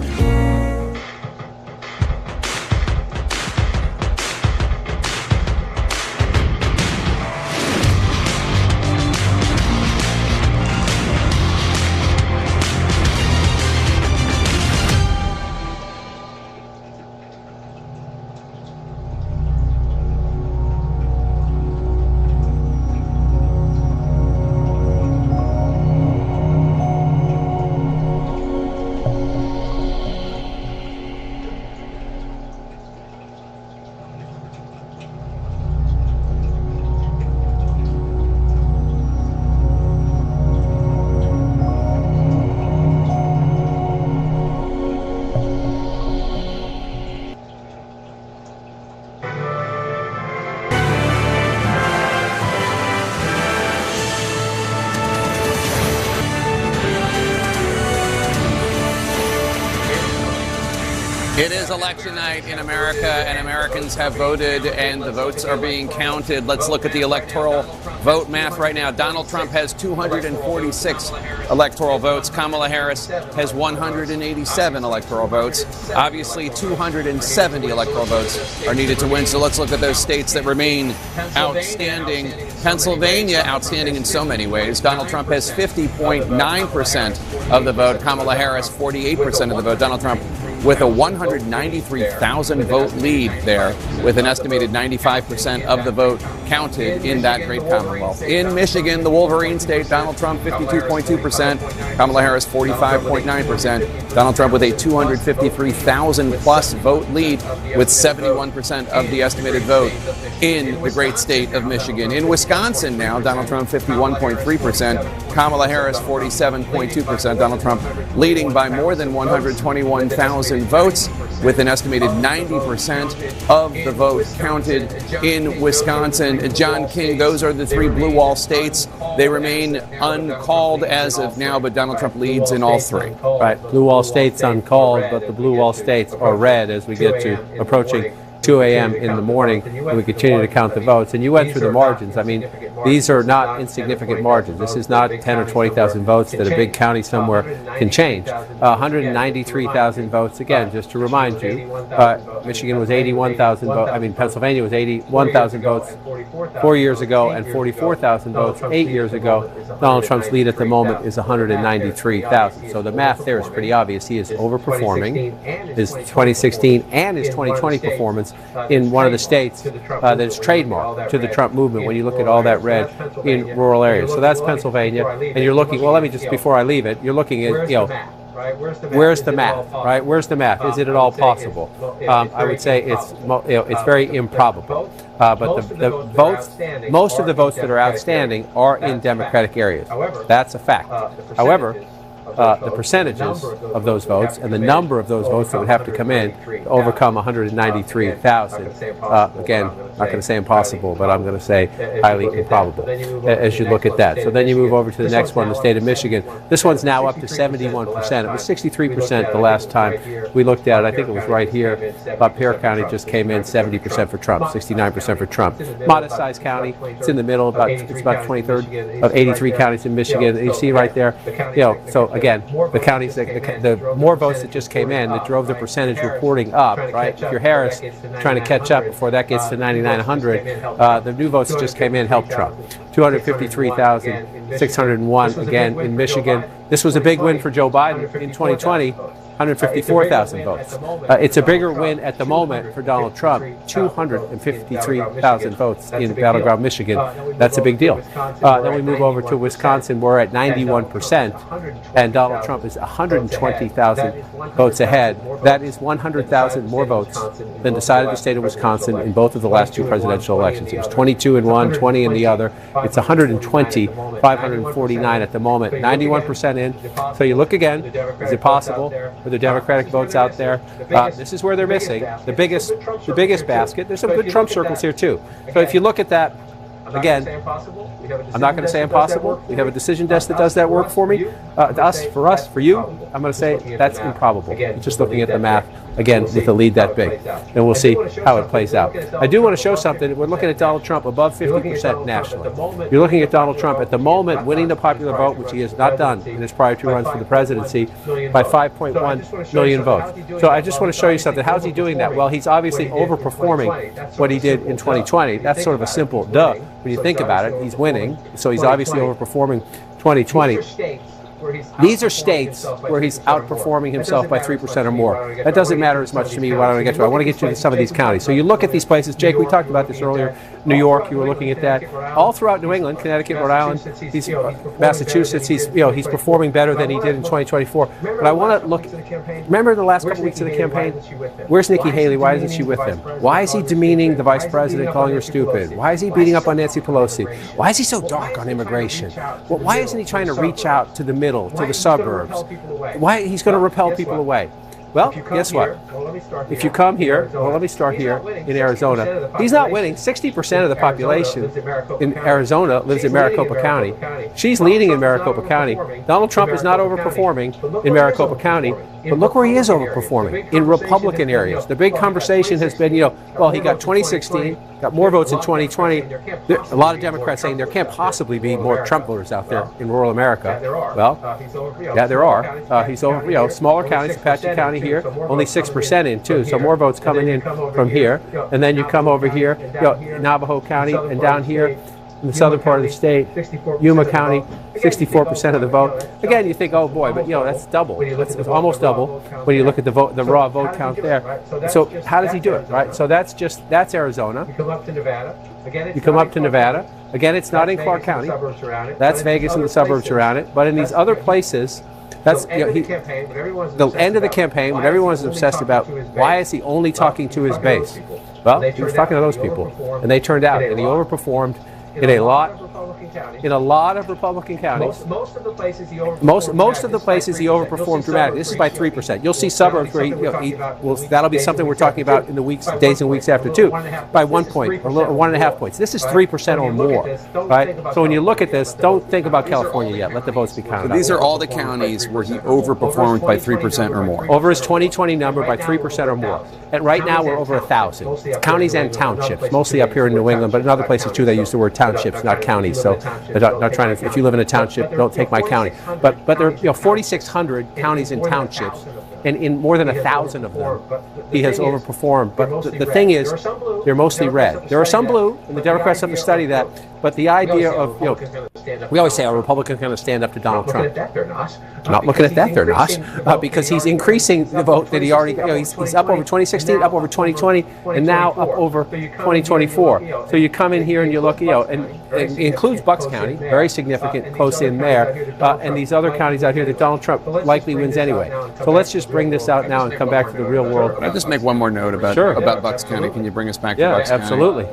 It is election night in America, and Americans have voted, and the votes are being counted. Let's look at the electoral vote math right now. Donald Trump has 246 electoral votes. Kamala Harris has 187 electoral votes. Obviously, 270 electoral votes are needed to win. So let's look at those states that remain outstanding. Pennsylvania, outstanding in so many ways. Donald Trump has 50.9% of the vote. Kamala Harris, 48% of the vote. Donald Trump with a 193,000 vote lead there, with an estimated 95% of the vote counted in that great Commonwealth. In Michigan, the Wolverine state, Donald Trump 52.2%, Kamala Harris 45.9%. Donald Trump with a 253,000 plus vote lead, with 71% of the estimated vote in the great state of Michigan. In Wisconsin now, Donald Trump 51.3%, Kamala Harris 47.2%. Donald Trump leading by more than 121,000 votes, with an estimated 90% of the vote counted in Wisconsin. John King, those are the 3 blue wall states. They remain uncalled as of now, but Donald Trump leads in all 3. Right, blue wall states uncalled, but the blue wall states are red as we get to approaching 2 a.m. in the morning, and we continue to count the votes. And you went through the margins. I mean, these are not insignificant margins. This is not 10 or 20,000 votes that a big county somewhere can change. 193,000 votes, again, just to remind you. Michigan was 81,000 votes. I mean, Pennsylvania was 81,000 votes 4 years ago and 44,000 votes 8 years ago. Donald Trump's lead at the moment is 193,000. So the math there is pretty obvious. He is overperforming his 2016 and his 2020 performance in one of the states that is trademarked to the Trump movement when you look at all that red in rural areas. So that's Pennsylvania. And you're looking, well, let me just, before I leave it, you're looking at, where's the math, right? Where's the math? Is it at all possible? I would say it's very improbable. But the votes, most of the votes that are outstanding are in Democratic areas. That's a fact. However, the percentages of those votes and the number of those votes that would have to come in to overcome 193,000. Again, not going to say impossible, but I'm going to say highly improbable as you look at that. So then you move over to the next one, the state of Michigan. This one's now up to 71%. It was 63% the last time we looked at it. I think it was right here. Pierre County just came in 70% for Trump, 69% for Trump. Modest-sized county. It's in the middle. It's about 23rd of 83 counties in Michigan. And you see right there, so again, the counties, the more votes that just came in that drove the percentage reporting up, right? If you're Harris trying to catch up before that gets to 9,900, the new votes that just came in helped Trump. 253,601 again in Michigan. This was a big win for Joe Biden in 2020. 154,000 votes. It's a bigger win at the moment for Donald Trump, 253,000 votes in battleground Michigan. That's a big deal. Then we move over to Wisconsin. We're at 91%, and Donald Trump is 120,000 votes ahead. That is 100,000 more votes than decided the state of Wisconsin in both of the last two presidential elections. It was 22 in one, 20 in the other. It's 120, 549 at the moment, 91% in. So you look again, is it possible? The Democratic votes out there. This is where they're missing the biggest basket. There's some good Trump circles here too. So if you look at that, again, I'm not going to say impossible. We have a decision desk that does that work for me. For us, for you, I'm going to say that's improbable. Just looking at the math, again, with a lead that big. And we'll see how it plays out. I do want to show something. We're looking at Donald Trump above 50% nationally. You're looking at Donald Trump at the moment winning the popular vote, which he has not done in his prior two runs for the presidency, by 5.1 million votes. So I just want to show you something. How's he doing that? Well, he's obviously overperforming what he did in 2020. That's sort of a simple duh when you think about it. He's winning, so he's obviously overperforming 2020. These are states where he's outperforming himself by 3% or more. That doesn't matter as much to me. What I want to get to, I want to get you to some of these counties. So you look at these places. Jake, we talked about this earlier. New York, you were looking at that. All throughout New England, Connecticut, Rhode Island, Massachusetts, he's performing better than he did in 2024. But I want to look. Remember the last couple weeks of the campaign? Where's Nikki Haley? Why isn't she with him? Why is he demeaning the vice president, calling her stupid? Why is he beating up on Nancy Pelosi? Why is he so dark on immigration? Well, why isn't he trying to reach out to the middle, to the suburbs? Why he's going to repel people away? Well, guess what? If you come here, well, let me start here in Arizona. He's not winning. 60% of the population in Arizona lives in Maricopa County. She's leading in Maricopa County. Donald Trump is not overperforming in Maricopa County, but look where he is overperforming, in Republican areas. The big conversation has been, well, he got 2016, got more votes in 2020. A lot of Democrats saying there can't possibly be more Trump voters out there in rural America. Well, yeah, there are. He's over, smaller counties, Apache County here, only 6% in too, so more votes coming in from here. And then you come over here, Navajo County, and down here in the southern part of the state, Yuma County, 64% of the vote. Again, you think, oh boy, but that's double. It's almost double when you look at the raw vote count there. So how does he do it, right? So that's Arizona. You come up to Nevada. Again, it's not in Clark County. That's Vegas and the suburbs around it. But in these other places, that's the end of the campaign when everyone's obsessed about why is he only talking to his base? Well, he was talking to those people, and they turned out, and he overperformed in a lot of Republican counties. Most of the places he overperformed dramatically. This is by 3%. You'll see suburbs where that'll be something we're talking about in the days and weeks after too, by 1 point or 1.5 points. This is 3% or more, right? So when you look at this, don't think about California yet. Let the votes be counted. So these are all the counties where he overperformed by 3% or more. Over his 2020 number by 3% or more. And right now we're over 1,000 counties and townships, mostly up here in New England, but in other places too they use the word townships, not counties. So not trying to. If you live in a township, don't take my county. But there are 4,600 counties and townships, and in more than 1,000 of them, he has overperformed. But the thing is, they're mostly red. There are some blue, and the Democrats have to study that. But the idea of, we always say, are Republicans going to stand up to Donald Trump? Not looking at that, they're not, because he's increasing the vote that he already, he's up over 2016, up over 2020, and now up over 2024. So you come in here and you look, and it includes Bucks County, very significant, close in there, and these other counties out here that Donald Trump likely wins anyway. So let's just bring this out now and come back to the real world. Can I just make one more note about Bucks County? Can you bring us back to Bucks County? Yeah, absolutely.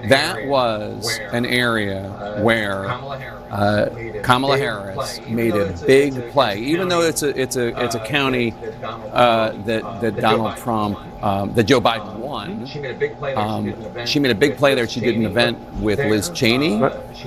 That was an area where Kamala Harris made a big play, even though it's a county that Donald Trump that Joe Biden won. She made a big play there. She did an event with Liz Cheney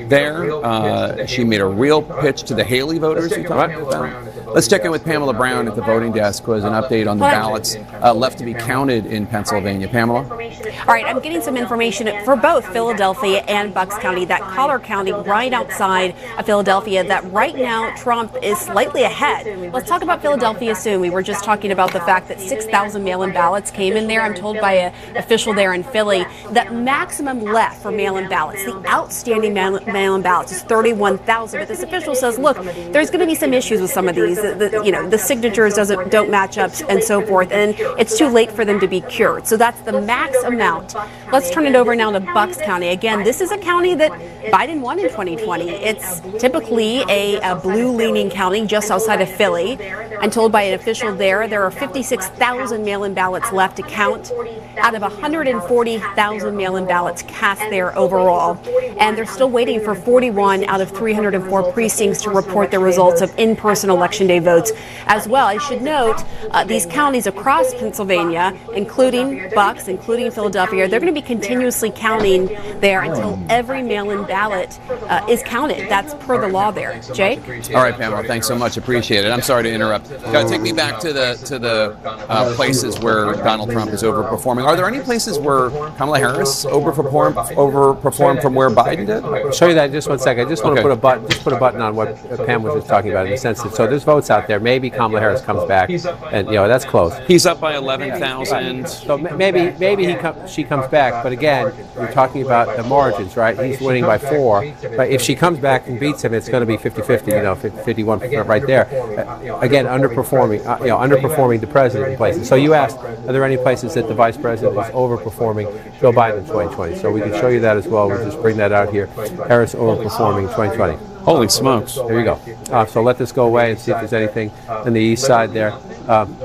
there. She made a real pitch to the Haley voters you talked about. Let's check in with Pamela Brown at the voting desk, who has an update on the ballots left to be counted in Pennsylvania. Pamela? All right, I'm getting some information for both Philadelphia and Bucks County, that Collar County right outside of Philadelphia, that right now Trump is slightly ahead. Let's talk about Philadelphia soon. We were just talking about the fact that 6,000 mail-in ballots came in there. I'm told by an official there in Philly that maximum left for mail-in ballots, the outstanding mail-in ballots, is 31,000. But this official says, look, there's going to be some issues with some of these. The signatures don't match up and so forth, and it's too late for them to be cured. So that's the max amount. Let's turn it over now to Bucks County. Again, this is a county that Biden won in 2020. It's typically a blue-leaning county just outside of Philly. I'm told by an official there are 56,000 mail-in ballots left to count out of 140,000 mail-in ballots cast there overall. And they're still waiting for 41 out of 304 precincts to report the results of in-person Election Day votes as well. I should note these counties across Pennsylvania, including Bucks, including Philadelphia, they're going to be continuously counting there until every mail-in ballot is counted. That's per the law there. Jake? All right, Pamela, thanks so much. Appreciate it. I'm sorry to interrupt. Take me back to the places where Donald Trump is overperforming. Are there any places where Kamala Harris overperformed from where Biden did? I'll show you that in just 1 second. I just want to put a button on what Pam was just talking about in the sense that, so there's votes out there. Maybe Kamala Harris comes back, and that's close. He's up by 11,000. So maybe she comes back, but again, you're talking about the margins, right? He's winning by 4. But if she comes back and beats him, it's going to be 50-50, 51% right there. Again, underperforming the president in places. So you asked, are there any places that the vice president is overperforming Joe Biden in 2020? So we can show you that as well. We'll just bring that out here. Harris overperforming 2020. Holy smokes. There you go. So let this go away and see if there's anything on the east side there.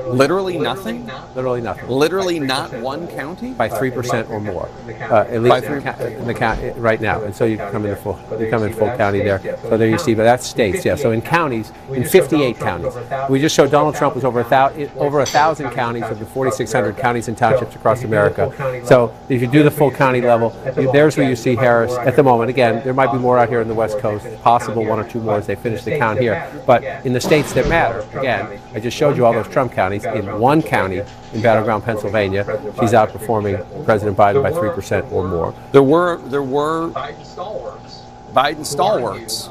Literally nothing? Literally nothing. Literally not one county? By 3% or more, at least in the county right now. And so you come in full county there. So there you see, but that's states, yeah. So in counties, in 58 counties, we just showed Donald Trump was over 1,000 counties of the 4,600 counties and townships across America. So if you do the full county level, there's where you see Harris at the moment. Again, there might be more out here in the West Coast, possible 1 or 2 more as they finish the count here. But in the states that matter, again, I just showed you all those Trump counties. In one county in battleground Pennsylvania, she's outperforming President Biden by 3% or more. There were Biden stalwarts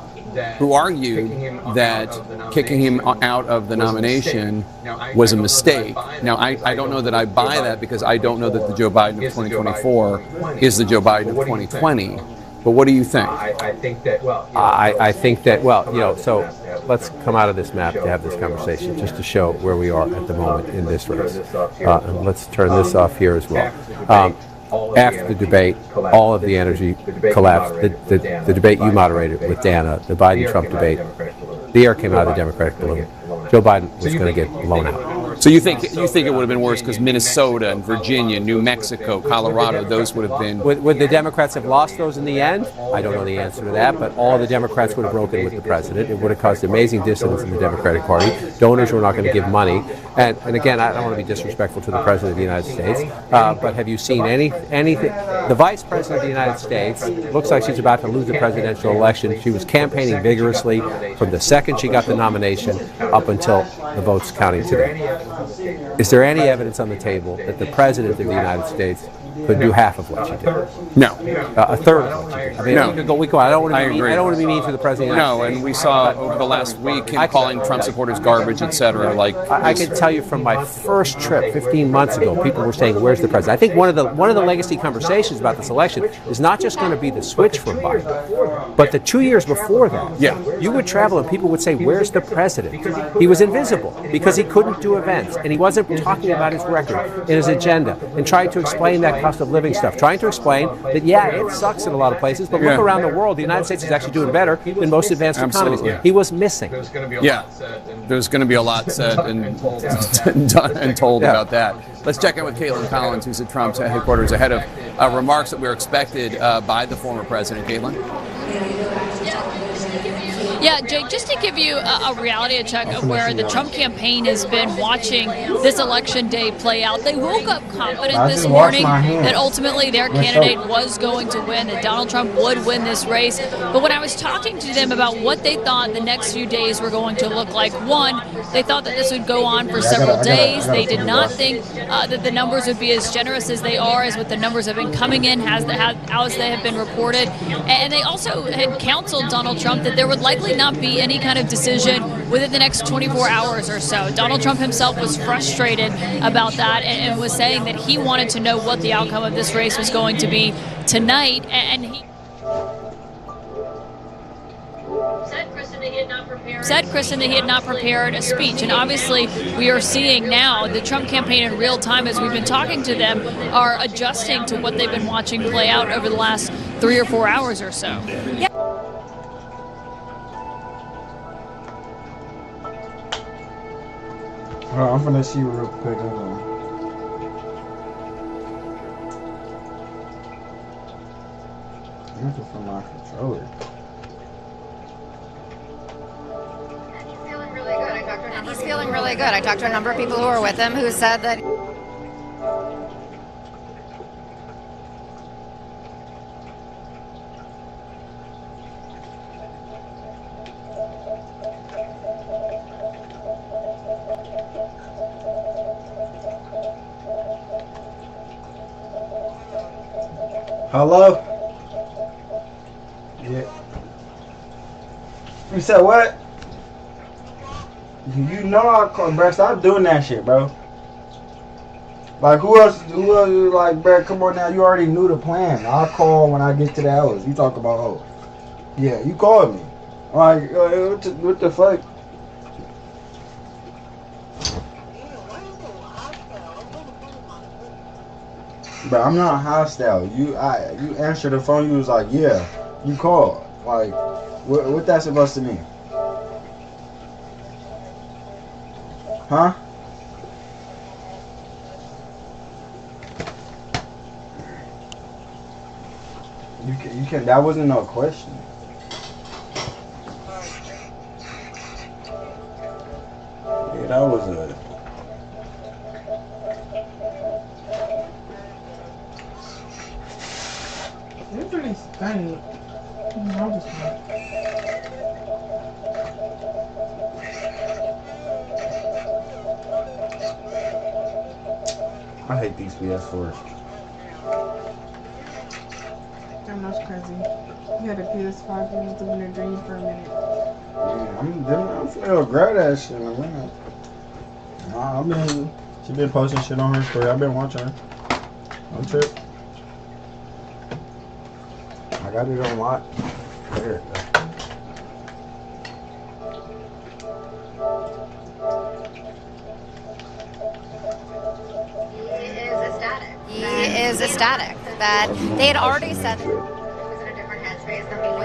who argued that kicking him out of the nomination was a mistake. Now, I don't know that I buy that, because I don't know that the Joe Biden of 2024 is the Joe Biden of 2020. But what do you think? I think that, so let's come out of this map to have this conversation, just to show where we are at the moment in this race. And let's turn this off here as well. After the debate, all of the energy collapsed. The debate you moderated with Dana, the Biden-Trump debate, the air came out of the Democratic balloon. Joe Biden was going to get blown out. So you think it would have been worse because Minnesota and Virginia, New Mexico, Colorado, those would have been... Would the Democrats have lost those in the end? I don't know the answer to that, but all the Democrats would have broken with the president. It would have caused amazing dissonance in the Democratic Party. Donors were not going to give money. And again, I don't want to be disrespectful to the President of the United States, but have you seen anything? The Vice President of the United States looks like she's about to lose the presidential election. She was campaigning vigorously from the second she got the nomination up until the votes counting today. Is there any evidence on the table that the President of the United States could do half of what she did? No. A third of what she did? I mean, no. we could go. I don't want to be mean to the President of the United States. No, and we saw over the last week him calling Trump supporters garbage, etc. I can tell you from my first trip 15 months ago, people were saying, "Where's the president?" I think one of the legacy conversations about this election is not just going to be the switch from Biden, but the 2 years before that. Yeah. You would travel and people would say, "Where's the president?" He was invisible because he couldn't do events and he wasn't talking about his record and his agenda and trying to explain that cost of living stuff, trying to explain that, yeah, it sucks in a lot of places, but look around the world, the United States is actually doing better than most advanced economies. He was missing. Yeah, there's going to be a lot said and done and told about that. Let's check in with Caitlin Collins, who's at Trump's headquarters, ahead of remarks that were expected by the former president. Caitlin? Yeah, Jake, just to give you a reality check of where the Trump campaign has been watching this election day play out, they woke up confident this morning that ultimately their candidate was going to win, that Donald Trump would win this race. But when I was talking to them about what they thought the next few days were going to look like, one, they thought that this would go on for several days. They did not think that the numbers would be as generous as they are, as what the numbers have been coming in, as they have been reported. And they also had counseled Donald Trump that there would likely not be any kind of decision within the next 24 hours or so. Donald Trump himself was frustrated about that and was saying that he wanted to know what the outcome of this race was going to be tonight. And he said, Kristen, that he had not prepared a speech. And obviously, we are seeing now the Trump campaign in real time, as we've been talking to them, are adjusting to what they've been watching play out over the last 3 or 4 hours or so. Yeah. I'm gonna see real quick. Hold on. I'm looking for my controller. He's feeling really good. I talked to a number of people who were with him who said that. Hello? Yeah. You said what? You know I call, bro. Stop doing that shit, bro. Like who else? Like, bro? Come on now. You already knew the plan. I'll call when I get to the hours. You talk about oh, yeah. You called me. Like what the fuck? Bro, I'm not hostile. You answered the phone. You was like, yeah. You called. Like, what that's supposed to mean? Huh? You can. That wasn't no question. Yeah, that was a. It's really stunning. I hate these PS4s. Damn, that's crazy. You had a PS5, you was living a dream for a minute. Yeah, I'm finna grab that shit in a minute. She been posting shit on her story. I've been watching her. No trip. I got it on lock. There it goes. He is ecstatic that they had already said he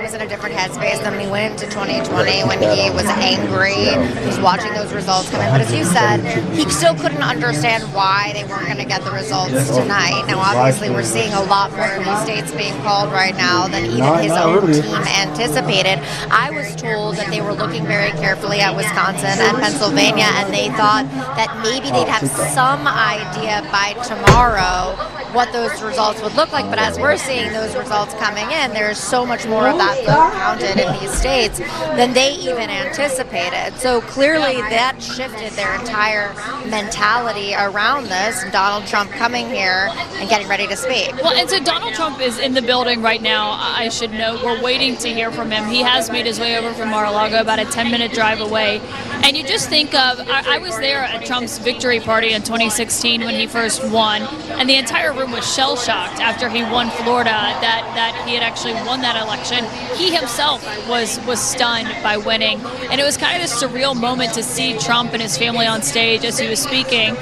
was in a different headspace than when he went into 2020 when he was angry, he was watching those results come in. But as you said, he still couldn't understand why they weren't going to get the results tonight. Now, obviously, we're seeing a lot more of these states being called right now than even his own team anticipated. I was told that they were looking very carefully at Wisconsin and Pennsylvania, and they thought that maybe they'd have some idea by tomorrow what those results would look like. But as we're seeing those results coming in, there's so much more of that vote counted in these states than they even anticipated. So clearly that shifted their entire mentality around this, and Donald Trump coming here and getting ready to speak. Well, and so Donald Trump is in the building right now. I should note, we're waiting to hear from him. He has made his way over from Mar-a-Lago, about a 10-minute drive away. And you just think of, I was there at Trump's victory party in 2016 when he first won, and the entire room was shell-shocked after he won Florida, that he had actually won that election. He himself was stunned by winning, and it was kind of this surreal moment to see Trump and his family on stage as he was speaking,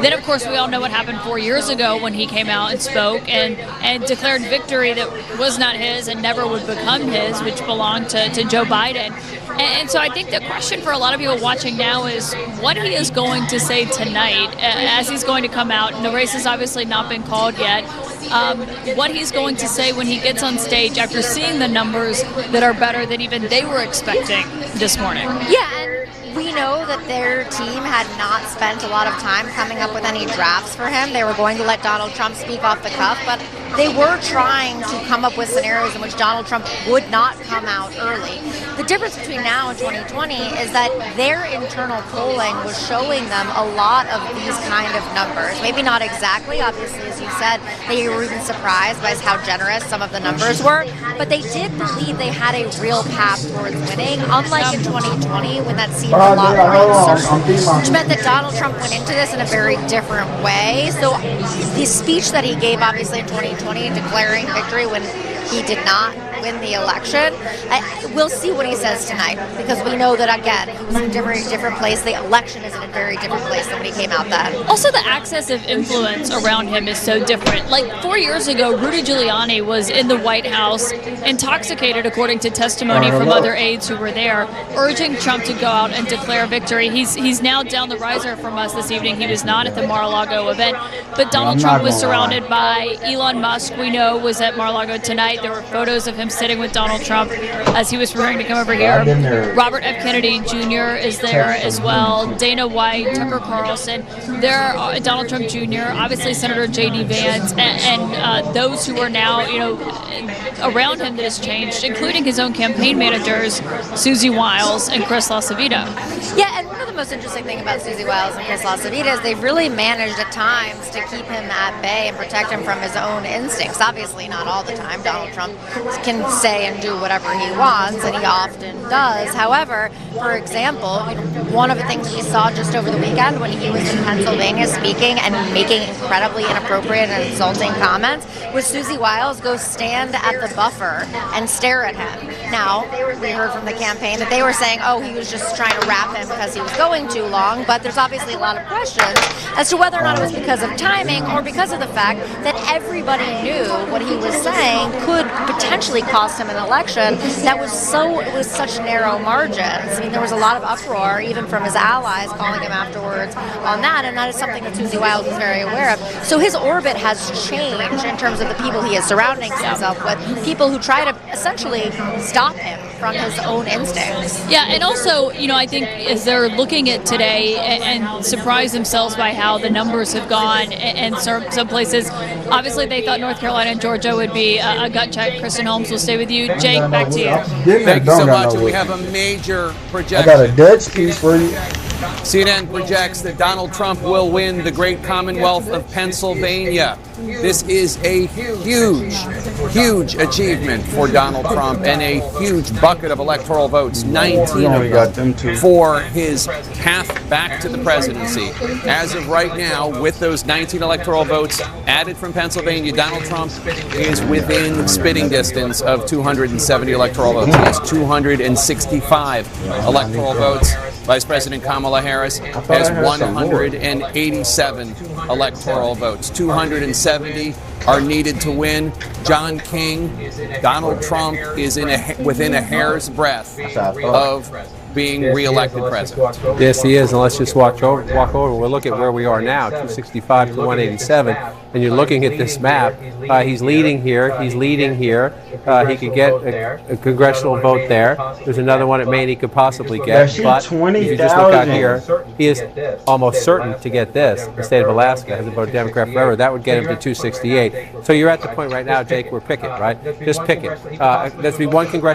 Then, of course, we all know what happened 4 years ago when he came out and spoke and declared victory that was not his and never would become his, which belonged to Joe Biden. And so I think the question for a lot of people watching now is what he is going to say tonight as he's going to come out. And the race has obviously not been called yet. What he's going to say when he gets on stage after seeing the numbers that are better than even they were expecting this morning. Yeah, and we know that their team had not spent a lot of time coming up with any drafts for him. They were going to let Donald Trump speak off the cuff, but they were trying to come up with scenarios in which Donald Trump would not come out early. The difference between now and 2020 is that their internal polling was showing them a lot of these kind of numbers. Maybe not exactly, obviously, as you said, they were even surprised by how generous some of the numbers were, but they did believe they had a real path towards winning, unlike in 2020 when that seemed a lot more uncertain, which meant that Donald Trump went into this in a very different way. So the speech that he gave, obviously, in 2020, declaring victory when he did not win the election. We'll see what he says tonight, because we know that, again, he was in a very different place. The election is in a very different place than when he came out then. Also, the access of influence around him is so different. Like 4 years ago, Rudy Giuliani was in the White House, intoxicated, according to testimony from other aides who were there, urging Trump to go out and declare victory. He's now down the riser from us this evening. He was not at the Mar-a-Lago event, but Donald Trump was surrounded by Elon Musk, we know, was at Mar-a-Lago tonight. There were photos of him sitting with Donald Trump as he was preparing to come over here. Robert F. Kennedy Jr. is there as well. Dana White, Tucker Carlson. There are Donald Trump Jr., obviously Senator J.D. Vance, and those who are now, around him that has changed, including his own campaign managers, Susie Wiles and Chris LaCivita. Yeah, and one of the most interesting things about Susie Wiles and Chris LaCivita is they've really managed at times to keep him at bay and protect him from his own instincts. Obviously, not all the time. Donald Trump can say and do whatever he wants, and he often does. However, for example, one of the things we saw just over the weekend when he was in Pennsylvania speaking and making incredibly inappropriate and insulting comments was Susie Wiles go stand at the buffer and stare at him. Now, we heard from the campaign that they were saying, oh, he was just trying to wrap him because he was going too long, but there's obviously a lot of questions as to whether or not it was because of timing or because of the fact that everybody knew what he was saying could potentially cost him an election that was such narrow margins. I mean, there was a lot of uproar, even from his allies, calling him afterwards on that, and that is something that Susie Wiles is very aware of. So his orbit has changed in terms of the people he is surrounding himself with, people who try to essentially stop him from his own instincts. Yeah, and also, I think as they're looking at today and surprise themselves by how the numbers have gone, and some places, obviously they thought North Carolina and Georgia would be a gut check. Kristen Holmes will stay with you. Jake, back to you. Thank you so much. And we have a major projection. I got a dead speech for you. CNN projects that Donald Trump will win the great Commonwealth of Pennsylvania. This is a huge, huge achievement for Donald Trump and a huge bucket of electoral votes, 19 of them, for his path back to the presidency. As of right now, with those 19 electoral votes added from Pennsylvania, Donald Trump is within spitting distance of 270 electoral votes. He has 265 electoral votes. Vice President Kamala Harris has 187 electoral votes. 270 are needed to win. John King, Donald Trump is within a hair's breadth of being reelected president. Yes, he is. And let's just walk over. We'll look at where we are now, 265 to 187. And you're looking at this map. He's leading here. He's leading here. He could get a congressional vote there. There's another one at Maine he could possibly get. But if you just look out here, he is almost certain to get this. The state of Alaska hasn't voted Democrat forever. That would get him to 268. So you're at the point right now, Jake, where pick it, right? Just pick it. There's be one congressional